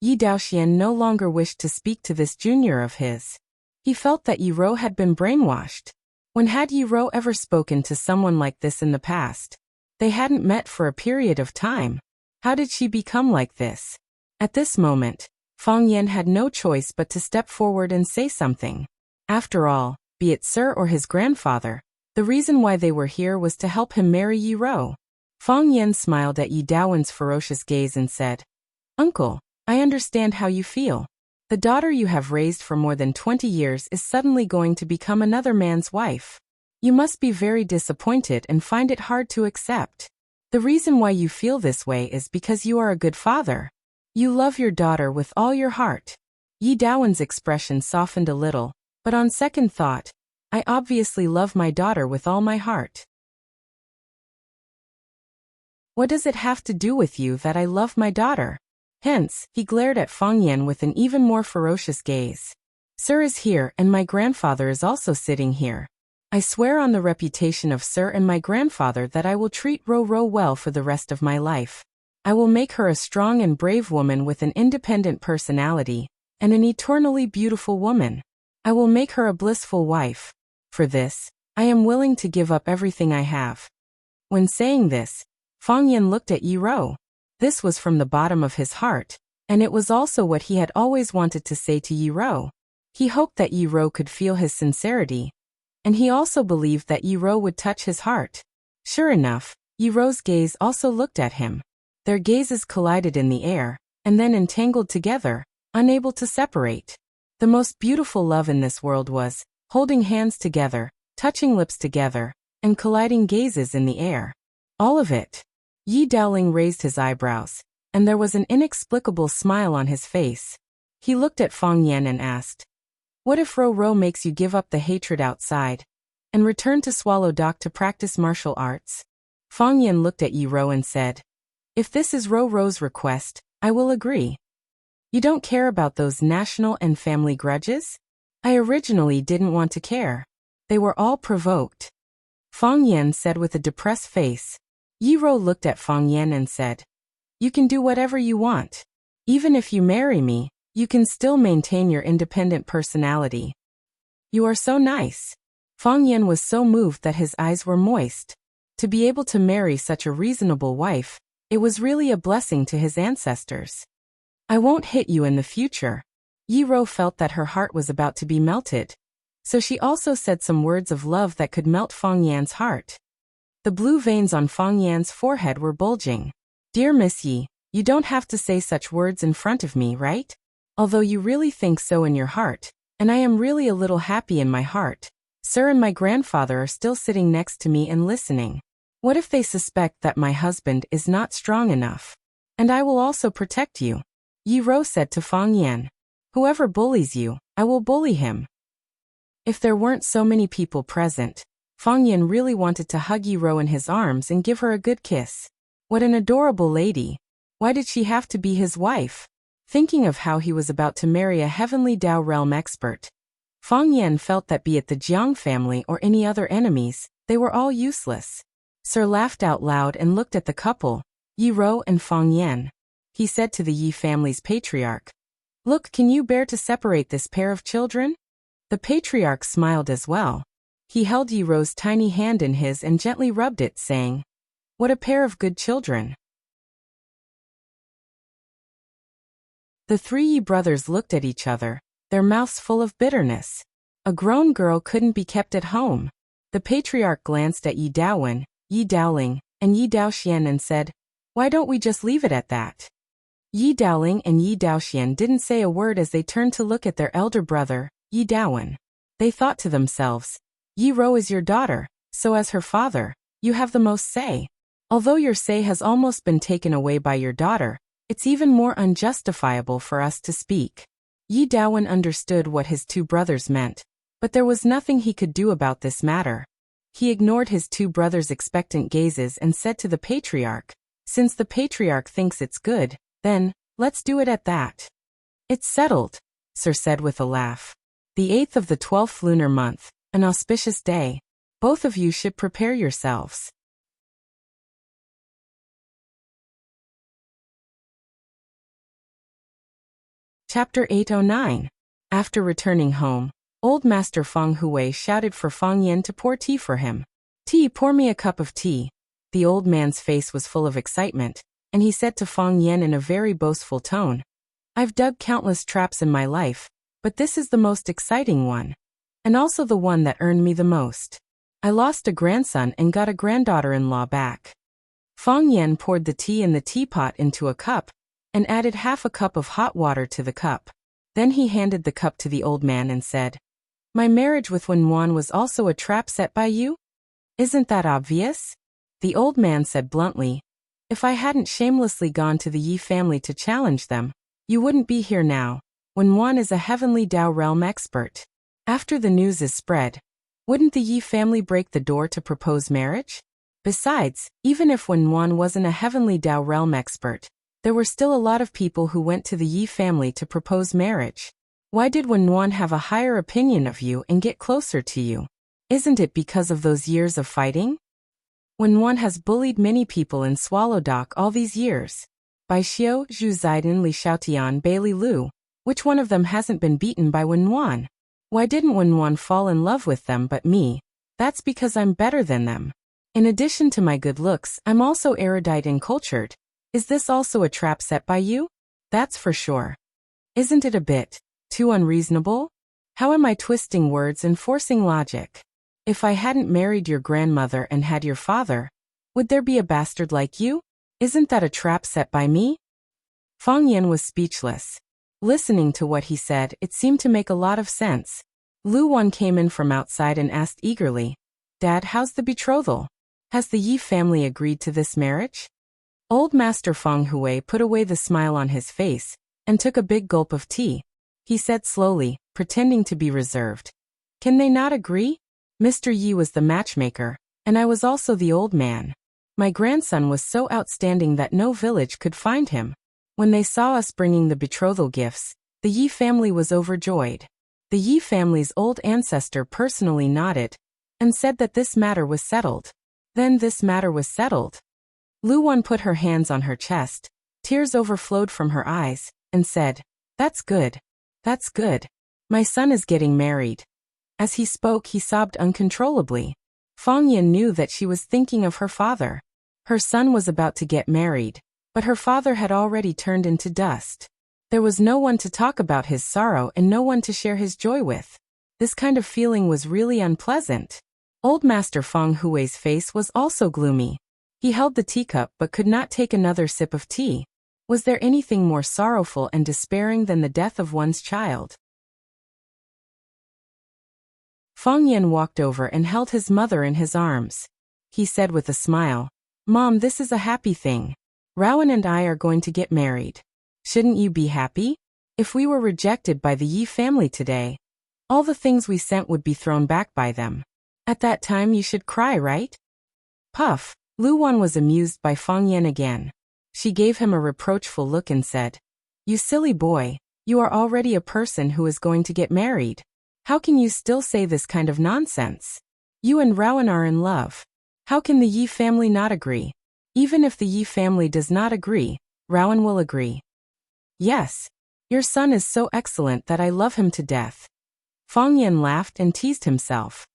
Yi Daoxian no longer wished to speak to this junior of his. He felt that Yi Ro had been brainwashed. When had Yi Ro ever spoken to someone like this in the past? They hadn't met for a period of time. How did she become like this? At this moment, Fang Yan had no choice but to step forward and say something. After all, be it Sir or his grandfather, the reason why they were here was to help him marry Yi Ro. Fang Yan smiled at Yi Daowen's ferocious gaze and said, "Uncle, I understand how you feel. The daughter you have raised for more than 20 years is suddenly going to become another man's wife. You must be very disappointed and find it hard to accept. The reason why you feel this way is because you are a good father. You love your daughter with all your heart." Yi Daowen's expression softened a little, but on second thought, "I obviously love my daughter with all my heart. What does it have to do with you that I love my daughter?" Hence, he glared at Fang Yan with an even more ferocious gaze. "Sir is here and my grandfather is also sitting here. I swear on the reputation of Sir and my grandfather that I will treat Ro well for the rest of my life. I will make her a strong and brave woman with an independent personality, and an eternally beautiful woman. I will make her a blissful wife. For this, I am willing to give up everything I have." When saying this, Fang Yan looked at Yi Ro. This was from the bottom of his heart, and it was also what he had always wanted to say to Yi Ro. He hoped that Yi Ro could feel his sincerity, and he also believed that Yi Ro would touch his heart. Sure enough, Yi Ro's gaze also looked at him. Their gazes collided in the air, and then entangled together, unable to separate. The most beautiful love in this world was holding hands together, touching lips together, and colliding gazes in the air. All of it. Yi Daoling raised his eyebrows, and there was an inexplicable smile on his face. He looked at Fang Yan and asked, "What if Ro makes you give up the hatred outside, and return to Swallow Dock to practice martial arts?" Fang Yan looked at Yi Ro and said, "If this is Ro's request, I will agree. You don't care about those national and family grudges? I originally didn't want to care. They were all provoked." Fang Yan said with a depressed face. Yi Ro looked at Fang Yan and said, "You can do whatever you want. Even if you marry me, you can still maintain your independent personality. You are so nice." Fang Yan was so moved that his eyes were moist. To be able to marry such a reasonable wife, it was really a blessing to his ancestors. "I won't hit you in the future." Yi Ro felt that her heart was about to be melted, so she also said some words of love that could melt Fang Yan's heart. The blue veins on Fang Yan's forehead were bulging. "Dear Miss Yi, you don't have to say such words in front of me, right? Although you really think so in your heart, and I am really a little happy in my heart. Sir and my grandfather are still sitting next to me and listening. What if they suspect that my husband is not strong enough? And I will also protect you." Yi Rou said to Fang Yan. Whoever bullies you, I will bully him. If there weren't so many people present, Fang Yan really wanted to hug Yi Rou in his arms and give her a good kiss. What an adorable lady. Why did she have to be his wife? Thinking of how he was about to marry a heavenly Dao realm expert, Fang Yan felt that be it the Jiang family or any other enemies, they were all useless. Sir laughed out loud and looked at the couple, Yi Rou and Fang Yan. He said to the Yi family's patriarch, "Look, can you bear to separate this pair of children?" The patriarch smiled as well. He held Yi Rou's tiny hand in his and gently rubbed it, saying, "What a pair of good children." The three Yi brothers looked at each other, their mouths full of bitterness. A grown girl couldn't be kept at home. The patriarch glanced at Yi Daowen, Yi Daoling, and Yi Daoxian and said, "Why don't we just leave it at that?" Yi Daoling and Yi Daoxian didn't say a word as they turned to look at their elder brother, Yi Daowen. They thought to themselves, Yi Rou is your daughter, so as her father, you have the most say. Although your say has almost been taken away by your daughter, it's even more unjustifiable for us to speak. Yi Daowen understood what his two brothers meant, but there was nothing he could do about this matter. He ignored his two brothers' expectant gazes and said to the patriarch, "Since the patriarch thinks it's good, then, let's do it at that." "It's settled," Sir said with a laugh. "The 8th of the 12th lunar month, an auspicious day. Both of you should prepare yourselves." Chapter 809. After returning home, old Master Feng Hui shouted for Fang Yan to pour tea for him. "Tea, pour me a cup of tea." The old man's face was full of excitement, and he said to Fang Yan in a very boastful tone, "I've dug countless traps in my life, but this is the most exciting one. And also the one that earned me the most. I lost a grandson and got a granddaughter-in-law back." Fang Yan poured the tea in the teapot into a cup, and added half a cup of hot water to the cup. Then he handed the cup to the old man and said, "My marriage with Wen Wan was also a trap set by you? Isn't that obvious?" The old man said bluntly, "If I hadn't shamelessly gone to the Yi family to challenge them, you wouldn't be here now. Wen Wan is a heavenly Dao realm expert. After the news is spread, wouldn't the Yi family break the door to propose marriage? Besides, even if Wen Wan wasn't a heavenly Dao realm expert, there were still a lot of people who went to the Yi family to propose marriage. Why did Wen Wan have a higher opinion of you and get closer to you? Isn't it because of those years of fighting? Wen Wan has bullied many people in Swallow Dock all these years. Bai Xiao, Zhu Zaidan, Li Xiaotian, Bailey Lu, which one of them hasn't been beaten by Wen Wan? Why didn't Wen Wan fall in love with them but me? That's because I'm better than them. In addition to my good looks, I'm also erudite and cultured. Is this also a trap set by you? That's for sure. Isn't it a bit too unreasonable? How am I twisting words and forcing logic? If I hadn't married your grandmother and had your father, would there be a bastard like you? Isn't that a trap set by me?" Fang Yan was speechless. Listening to what he said, it seemed to make a lot of sense. Lu Wan came in from outside and asked eagerly, "Dad, how's the betrothal? Has the Yi family agreed to this marriage?" Old Master Feng Hui put away the smile on his face and took a big gulp of tea. He said slowly, pretending to be reserved, "Can they not agree? Mr. Yi was the matchmaker, and I was also the old man. My grandson was so outstanding that no village could find him. When they saw us bringing the betrothal gifts, the Yi family was overjoyed. The Yi family's old ancestor personally nodded and said that this matter was settled. Then this matter was settled." Lu Wan put her hands on her chest, tears overflowed from her eyes, and said, "That's good. That's good. My son is getting married." As he spoke, he sobbed uncontrollably. Fang Yan knew that she was thinking of her father. Her son was about to get married, but her father had already turned into dust. There was no one to talk about his sorrow and no one to share his joy with. This kind of feeling was really unpleasant. Old Master Feng Hui's face was also gloomy. He held the teacup but could not take another sip of tea. Was there anything more sorrowful and despairing than the death of one's child? Fang Yan walked over and held his mother in his arms. He said with a smile, "Mom, this is a happy thing. Rowan and I are going to get married." Shouldn't you be happy? If we were rejected by the Yi family today, all the things we sent would be thrown back by them. At that time you should cry, right? Puff. Lu Wan was amused by Fang Yan again. She gave him a reproachful look and said, "You silly boy, you are already a person who is going to get married. How can you still say this kind of nonsense? You and Rowan are in love. How can the Yi family not agree? Even if the Yi family does not agree, Rowan will agree. Yes. Your son is so excellent that I love him to death." Fang Yan laughed and teased himself.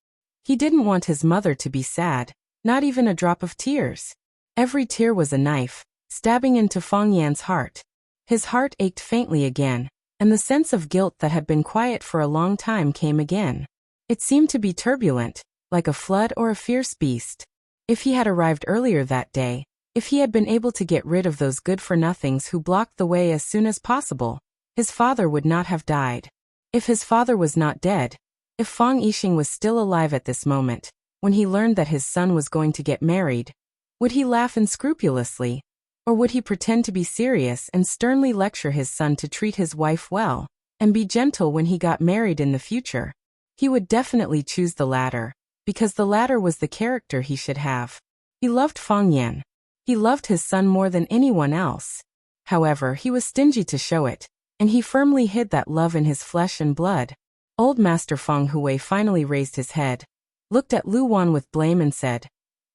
He didn't want his mother to be sad, not even a drop of tears. Every tear was a knife, stabbing into Fang Yan's heart. His heart ached faintly again, and the sense of guilt that had been quiet for a long time came again. It seemed to be turbulent, like a flood or a fierce beast. If he had arrived earlier that day, if he had been able to get rid of those good-for-nothings who blocked the way as soon as possible, his father would not have died. If his father was not dead, if Fang Yixing was still alive at this moment, when he learned that his son was going to get married, would he laugh unscrupulously, or would he pretend to be serious and sternly lecture his son to treat his wife well, and be gentle when he got married in the future? He would definitely choose the latter, because the latter was the character he should have. He loved Fang Yan. He loved his son more than anyone else. However, he was stingy to show it, and he firmly hid that love in his flesh and blood. Old Master Feng Hui finally raised his head, looked at Lu Wan with blame and said,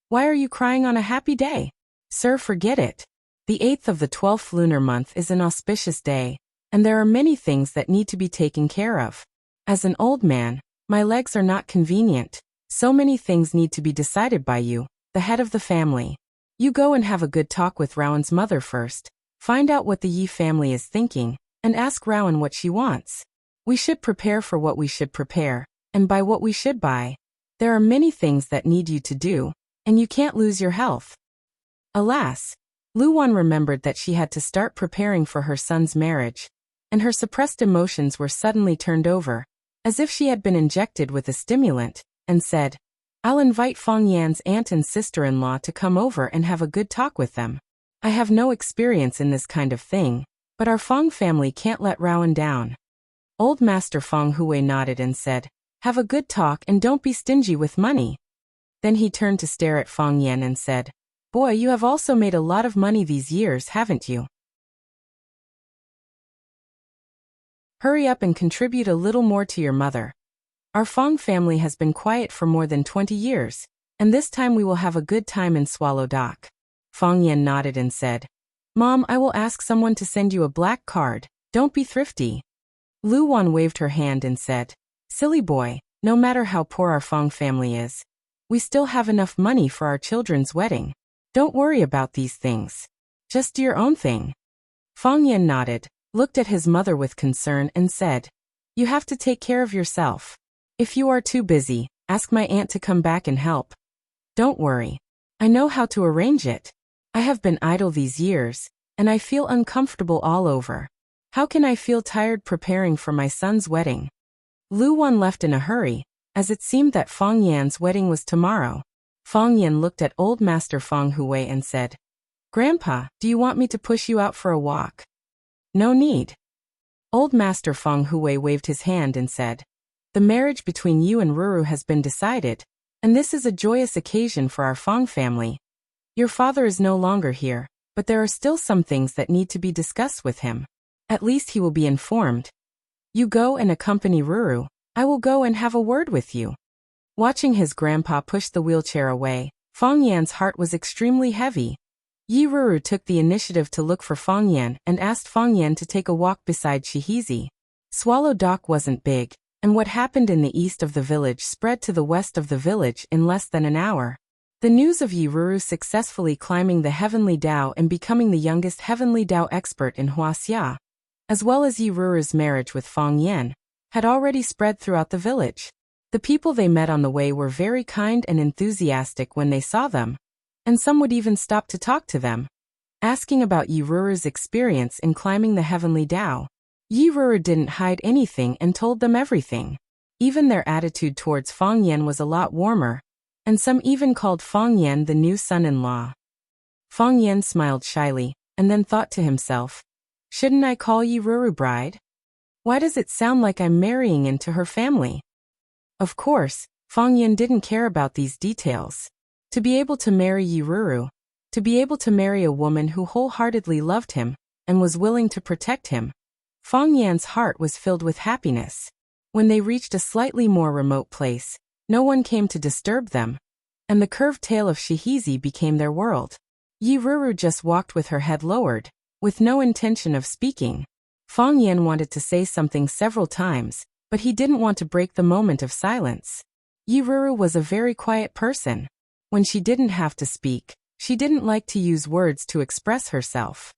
"Why are you crying on a happy day? Sir, forget it. The 8th of the 12th lunar month is an auspicious day, and there are many things that need to be taken care of. As an old man, my legs are not convenient. So many things need to be decided by you, the head of the family. You go and have a good talk with Rowan's mother first, find out what the Yi family is thinking, and ask Rowan what she wants. We should prepare for what we should prepare, and buy what we should buy. There are many things that need you to do, and you can't lose your health." Alas, Lu Wan remembered that she had to start preparing for her son's marriage, and her suppressed emotions were suddenly turned over, as if she had been injected with a stimulant, and said, "I'll invite Fang Yan's aunt and sister-in-law to come over and have a good talk with them. I have no experience in this kind of thing, but our Fang family can't let Rowan down." Old Master Feng Hui nodded and said, "Have a good talk and don't be stingy with money." Then he turned to stare at Fang Yan and said, "Boy, you have also made a lot of money these years, haven't you? Hurry up and contribute a little more to your mother. Our Fang family has been quiet for more than 20 years, and this time we will have a good time in Swallow Dock." Fang Yan nodded and said, "Mom, I will ask someone to send you a black card. Don't be thrifty." Lu Wan waved her hand and said, "Silly boy, no matter how poor our Fang family is, we still have enough money for our children's wedding. Don't worry about these things. Just do your own thing." Fang Yan nodded, looked at his mother with concern and said, "You have to take care of yourself. If you are too busy, ask my aunt to come back and help. Don't worry. I know how to arrange it. I have been idle these years, and I feel uncomfortable all over. How can I feel tired preparing for my son's wedding?" Lu Wan left in a hurry, as it seemed that Fang Yan's wedding was tomorrow. Fang Yan looked at Old Master Feng Hui and said, "Grandpa, do you want me to push you out for a walk?" "No need." Old Master Feng Hui waved his hand and said, "The marriage between you and Ruru has been decided, and this is a joyous occasion for our Fang family. Your father is no longer here, but there are still some things that need to be discussed with him. At least he will be informed. You go and accompany Ruru. I will go and have a word with you." Watching his grandpa push the wheelchair away, Fang Yan's heart was extremely heavy. Yi Ruru took the initiative to look for Fang Yan and asked Fang Yan to take a walk beside Shihizi. Swallow Dock wasn't big, and what happened in the east of the village spread to the west of the village in less than an hour. The news of Yi Ruru successfully climbing the Heavenly Dao and becoming the youngest Heavenly Dao expert in Wuxia, as well as Yi Ruru's marriage with Fang Yan, had already spread throughout the village. The people they met on the way were very kind and enthusiastic when they saw them, and some would even stop to talk to them, asking about Yi Ruru's experience in climbing the Heavenly Dao. Yi Ruru didn't hide anything and told them everything. Even their attitude towards Fang Yan was a lot warmer, and some even called Fang Yan the new son-in-law. Fang Yan smiled shyly, and then thought to himself, Shouldn't I call Yi Ruru bride? Why does it sound like I'm marrying into her family? Of course, Fang Yan didn't care about these details. To be able to marry Yi Ruru, to be able to marry a woman who wholeheartedly loved him and was willing to protect him, Fang Yan's heart was filled with happiness. When they reached a slightly more remote place, no one came to disturb them, and the curved tail of Shihizi became their world. Yi Ruru just walked with her head lowered, with no intention of speaking. Fang Yan wanted to say something several times, but he didn't want to break the moment of silence. Yi Ruru was a very quiet person. When she didn't have to speak, she didn't like to use words to express herself.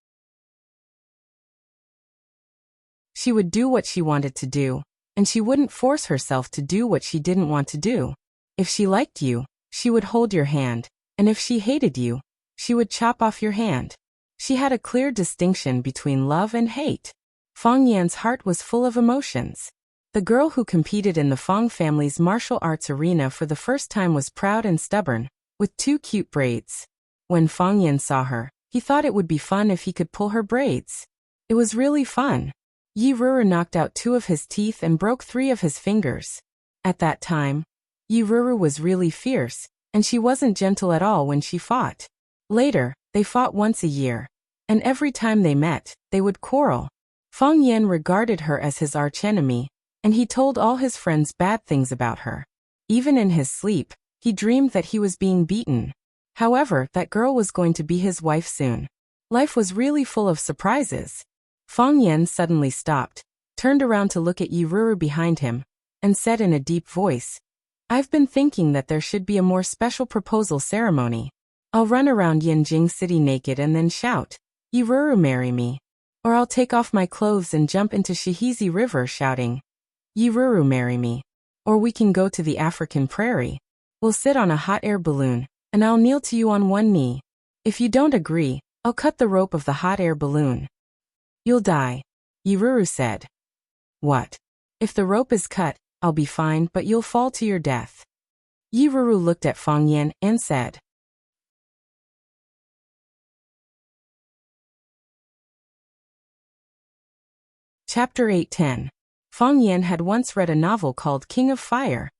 She would do what she wanted to do, and she wouldn't force herself to do what she didn't want to do. If she liked you, she would hold your hand, and if she hated you, she would chop off your hand. She had a clear distinction between love and hate. Fang Yan's heart was full of emotions. The girl who competed in the Fang family's martial arts arena for the first time was proud and stubborn, with 2 cute braids. When Fang Yan saw her, he thought it would be fun if he could pull her braids. It was really fun. Yi Ruru knocked out 2 of his teeth and broke 3 of his fingers. At that time, Yi Ruru was really fierce, and she wasn't gentle at all when she fought. Later, they fought once a year, and every time they met, they would quarrel. Fang Yan regarded her as his archenemy, and he told all his friends bad things about her. Even in his sleep, he dreamed that he was being beaten. However, that girl was going to be his wife soon. Life was really full of surprises. Fang Yan suddenly stopped, turned around to look at Yi Ruru behind him, and said in a deep voice, "I've been thinking that there should be a more special proposal ceremony. I'll run around Yanjing City naked and then shout, 'Yi Ruru, marry me.' Or I'll take off my clothes and jump into Shihizi River shouting, 'Yi Ruru, marry me.' Or we can go to the African prairie. We'll sit on a hot air balloon, and I'll kneel to you on one knee. If you don't agree, I'll cut the rope of the hot air balloon." "You'll die," Yi Ruru said. "What? If the rope is cut, I'll be fine, but you'll fall to your death." Yi Ruru looked at Fang Yan and said, Chapter 810. Fang Yan had once read a novel called King of Fire.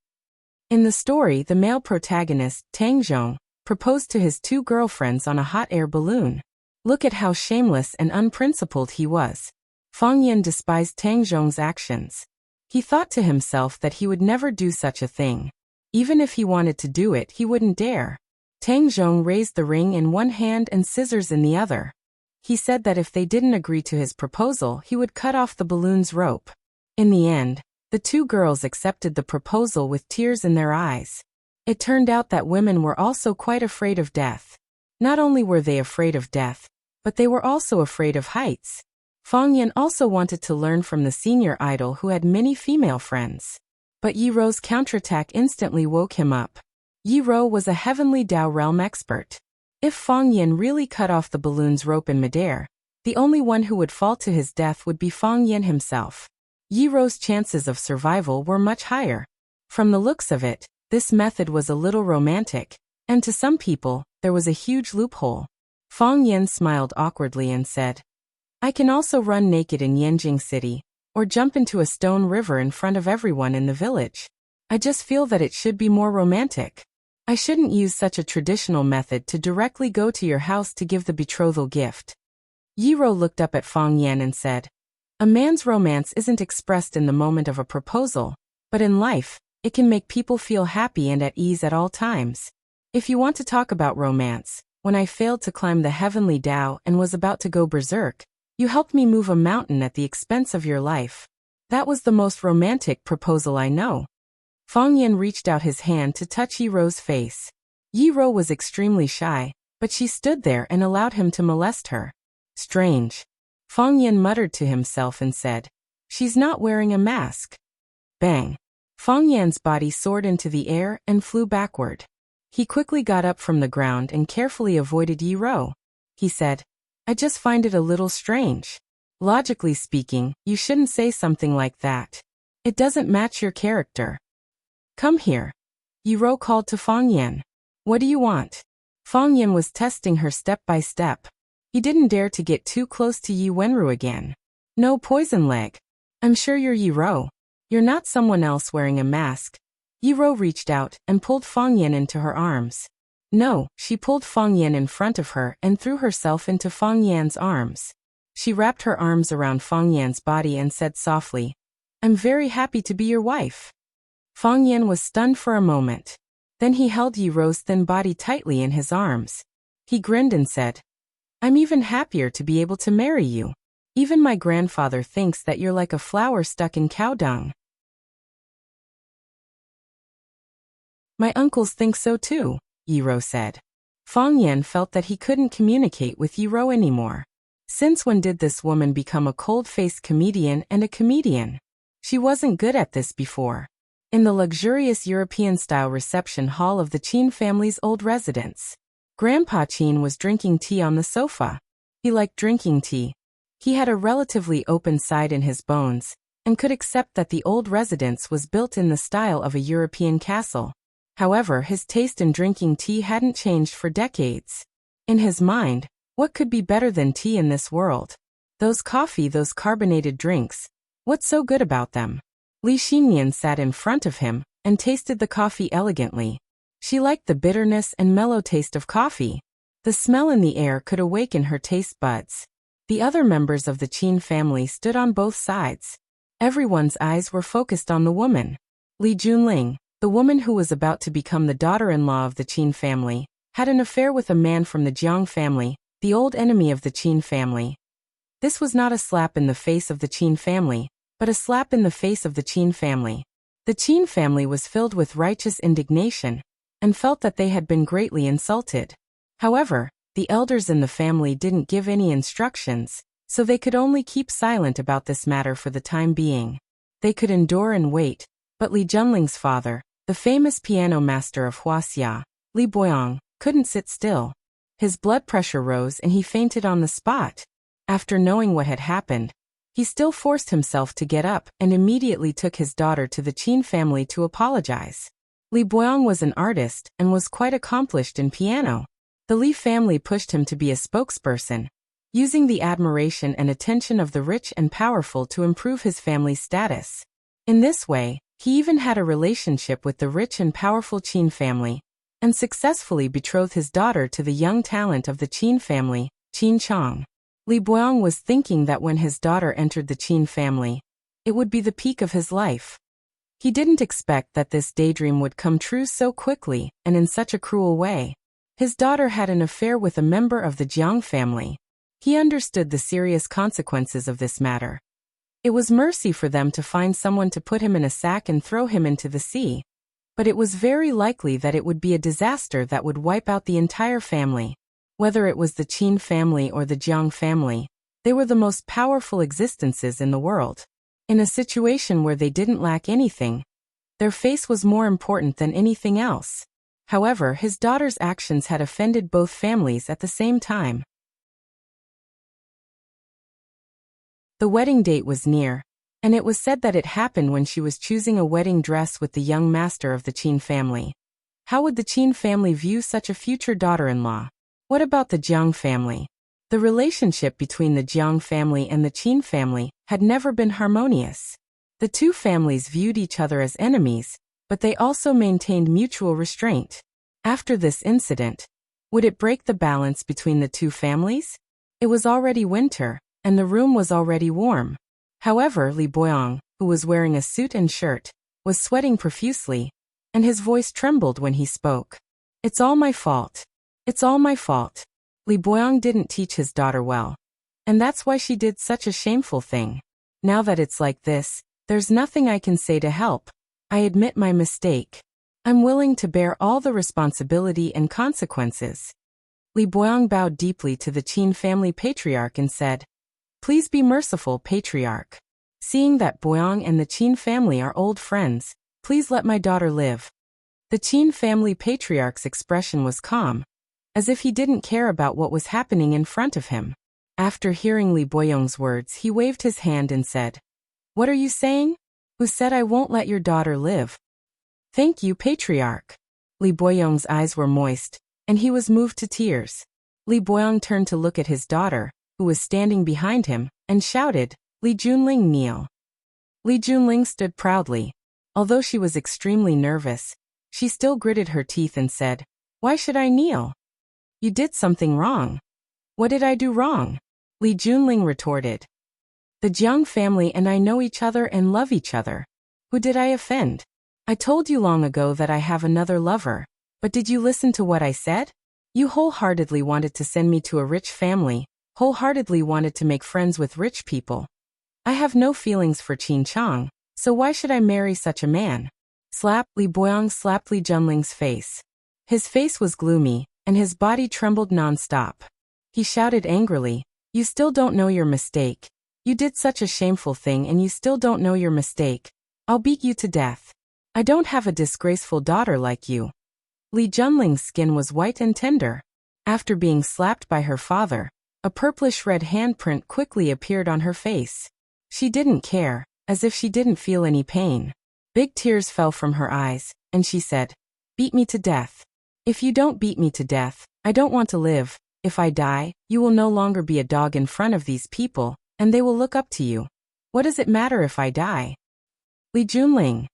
In the story, the male protagonist, Tang Zhong, proposed to his 2 girlfriends on a hot air balloon. Look at how shameless and unprincipled he was. Fang Yan despised Tang Zhong's actions. He thought to himself that he would never do such a thing. Even if he wanted to do it, he wouldn't dare. Tang Zhong raised the ring in one hand and scissors in the other. He said that if they didn't agree to his proposal, he would cut off the balloon's rope. In the end, the 2 girls accepted the proposal with tears in their eyes. It turned out that women were also quite afraid of death. Not only were they afraid of death, but they were also afraid of heights. Fang Yan also wanted to learn from the senior idol who had many female friends. But Yi Ro's counterattack instantly woke him up. Yi Ro was a heavenly Dao realm expert. If Fang Yan really cut off the balloon's rope in midair, the only one who would fall to his death would be Fang Yan himself. Yi Ro's chances of survival were much higher. From the looks of it, this method was a little romantic, and to some people, there was a huge loophole. Fang Yan smiled awkwardly and said, "I can also run naked in Yanjing City, or jump into a stone river in front of everyone in the village. I just feel that it should be more romantic. I shouldn't use such a traditional method to directly go to your house to give the betrothal gift." Yi Ro looked up at Fang Yan and said, "A man's romance isn't expressed in the moment of a proposal, but in life, it can make people feel happy and at ease at all times. If you want to talk about romance, when I failed to climb the heavenly Tao and was about to go berserk, you helped me move a mountain at the expense of your life. That was the most romantic proposal I know." Fang Yan reached out his hand to touch Yi Ro's face. Yi Ro was extremely shy, but she stood there and allowed him to molest her. Strange. Fang Yan muttered to himself and said, "She's not wearing a mask." Bang. Fang Yan's body soared into the air and flew backward. He quickly got up from the ground and carefully avoided Yi Ro. He said, "I just find it a little strange. Logically speaking, you shouldn't say something like that. It doesn't match your character. Come here." Yi Ro called to Fang Yan. "What do you want?" Fang Yan was testing her step by step. He didn't dare to get too close to Yi Wenru again. No poison leg. I'm sure you're Yi Ro. You're not someone else wearing a mask. Yi Ro reached out and pulled Fang Yan into her arms. No, she pulled Fang Yan in front of her and threw herself into Fang Yan's arms. She wrapped her arms around Fang Yan's body and said softly, I'm very happy to be your wife. Fang Yan was stunned for a moment. Then he held Yi Ro's thin body tightly in his arms. He grinned and said, I'm even happier to be able to marry you. Even my grandfather thinks that you're like a flower stuck in cow dung. My uncles think so too, Yi Ro said. Fang Yan felt that he couldn't communicate with Yi Ro anymore. Since when did this woman become a cold-faced comedian and a comedian? She wasn't good at this before. In the luxurious European-style reception hall of the Qin family's old residence, Grandpa Qin was drinking tea on the sofa. He liked drinking tea. He had a relatively open side in his bones, and could accept that the old residence was built in the style of a European castle. However, his taste in drinking tea hadn't changed for decades. In his mind, what could be better than tea in this world? Those carbonated drinks. What's so good about them? Li Xinyan sat in front of him and tasted the coffee elegantly. She liked the bitterness and mellow taste of coffee. The smell in the air could awaken her taste buds. The other members of the Qin family stood on both sides. Everyone's eyes were focused on the woman. Li Junling, the woman who was about to become the daughter-in-law of the Qin family, had an affair with a man from the Jiang family, the old enemy of the Qin family. This was not a slap in the face of the Qin family, but a slap in the face of the Qin family. The Qin family was filled with righteous indignation, and felt that they had been greatly insulted. However, the elders in the family didn't give any instructions, so they could only keep silent about this matter for the time being. They could endure and wait, but Li Junling's father, the famous piano master of Wuxia, Li Boyong, couldn't sit still. His blood pressure rose and he fainted on the spot. After knowing what had happened, he still forced himself to get up and immediately took his daughter to the Qin family to apologize. Li Boyong was an artist and was quite accomplished in piano. The Li family pushed him to be a spokesperson, using the admiration and attention of the rich and powerful to improve his family's status. In this way, he even had a relationship with the rich and powerful Qin family, and successfully betrothed his daughter to the young talent of the Qin family, Qin Chong. Li Boyong was thinking that when his daughter entered the Qin family, it would be the peak of his life. He didn't expect that this daydream would come true so quickly and in such a cruel way. His daughter had an affair with a member of the Jiang family. He understood the serious consequences of this matter. It was mercy for them to find someone to put him in a sack and throw him into the sea. But it was very likely that it would be a disaster that would wipe out the entire family. Whether it was the Qin family or the Jiang family, they were the most powerful existences in the world. In a situation where they didn't lack anything, their face was more important than anything else. However, his daughter's actions had offended both families at the same time. The wedding date was near, and it was said that it happened when she was choosing a wedding dress with the young master of the Qin family. How would the Qin family view such a future daughter-in-law? What about the Jiang family? The relationship between the Jiang family and the Qin family had never been harmonious. The two families viewed each other as enemies, but they also maintained mutual restraint. After this incident, would it break the balance between the two families? It was already winter, and the room was already warm. However, Li Boyong, who was wearing a suit and shirt, was sweating profusely, and his voice trembled when he spoke. It's all my fault. It's all my fault. Li Boyong didn't teach his daughter well, and that's why she did such a shameful thing. Now that it's like this, there's nothing I can say to help. I admit my mistake. I'm willing to bear all the responsibility and consequences. Li Boyong bowed deeply to the Qin family patriarch and said, Please be merciful, patriarch. Seeing that Boyong and the Qin family are old friends, please let my daughter live. The Qin family patriarch's expression was calm, as if he didn't care about what was happening in front of him. After hearing Li Boyong's words, he waved his hand and said, What are you saying? Who said I won't let your daughter live? Thank you, patriarch. Li Boyong's eyes were moist, and he was moved to tears. Li Boyong turned to look at his daughter, who was standing behind him, and shouted, "Li Junling, kneel." Li Junling stood proudly. Although she was extremely nervous, she still gritted her teeth and said, "Why should I kneel? You did something wrong." "What did I do wrong?" Li Junling retorted. "The Jiang family and I know each other and love each other. Who did I offend? I told you long ago that I have another lover, but did you listen to what I said? You wholeheartedly wanted to send me to a rich family, wholeheartedly wanted to make friends with rich people. I have no feelings for Qin Chang, so why should I marry such a man?" Slap! Li Boyong slapped Li Junling's face. His face was gloomy, and his body trembled non-stop. He shouted angrily, "You still don't know your mistake. You did such a shameful thing and you still don't know your mistake. I'll beat you to death. I don't have a disgraceful daughter like you." Li Junling's skin was white and tender. After being slapped by her father, a purplish-red handprint quickly appeared on her face. She didn't care, as if she didn't feel any pain. Big tears fell from her eyes, and she said, "Beat me to death. If you don't beat me to death, I don't want to live. If I die, you will no longer be a dog in front of these people, and they will look up to you. What does it matter if I die?" Li Junling.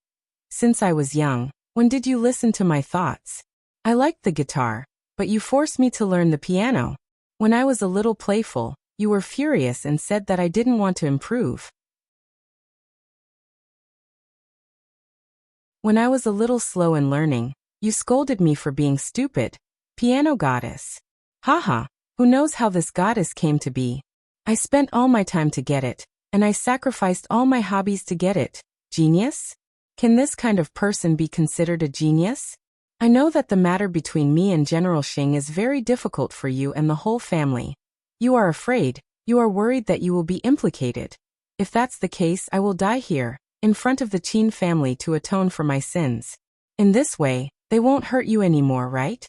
"Since I was young, when did you listen to my thoughts? I liked the guitar, but you forced me to learn the piano. When I was a little playful, you were furious and said that I didn't want to improve. When I was a little slow in learning, you scolded me for being stupid. Piano goddess. Haha, who knows how this goddess came to be? I spent all my time to get it, and I sacrificed all my hobbies to get it. Genius? Can this kind of person be considered a genius? I know that the matter between me and General Xing is very difficult for you and the whole family. You are afraid, you are worried that you will be implicated. If that's the case, I will die here, in front of the Qin family to atone for my sins. In this way, they won't hurt you anymore, right?"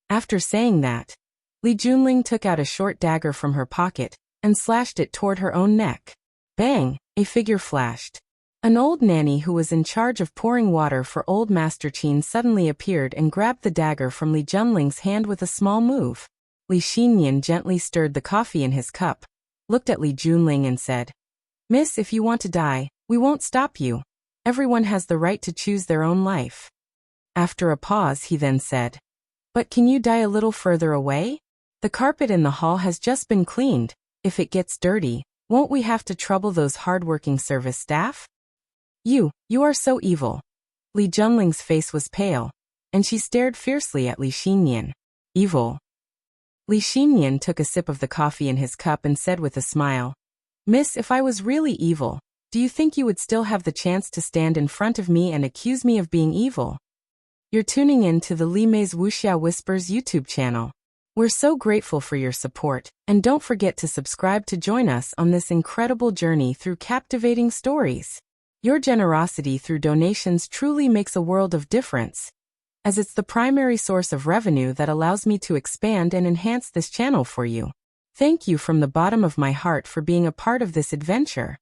After saying that, Li Junling took out a short dagger from her pocket and slashed it toward her own neck. Bang! A figure flashed. An old nanny who was in charge of pouring water for old Master Qin suddenly appeared and grabbed the dagger from Li Junling's hand with a small move. Li Xinyan gently stirred the coffee in his cup, looked at Li Junling and said, "Miss, if you want to die, we won't stop you. Everyone has the right to choose their own life." After a pause, he then said, "But can you die a little further away? The carpet in the hall has just been cleaned. If it gets dirty, won't we have to trouble those hard-working service staff?" You are so evil." Li Junling's face was pale, and she stared fiercely at Li Xinyan. "Evil?" Li Xinyan took a sip of the coffee in his cup and said with a smile, "Miss, if I was really evil, do you think you would still have the chance to stand in front of me and accuse me of being evil?" You're tuning in to the Li Mei's Wuxia Whispers YouTube channel. We're so grateful for your support, and don't forget to subscribe to join us on this incredible journey through captivating stories. Your generosity through donations truly makes a world of difference, as it's the primary source of revenue that allows me to expand and enhance this channel for you. Thank you from the bottom of my heart for being a part of this adventure.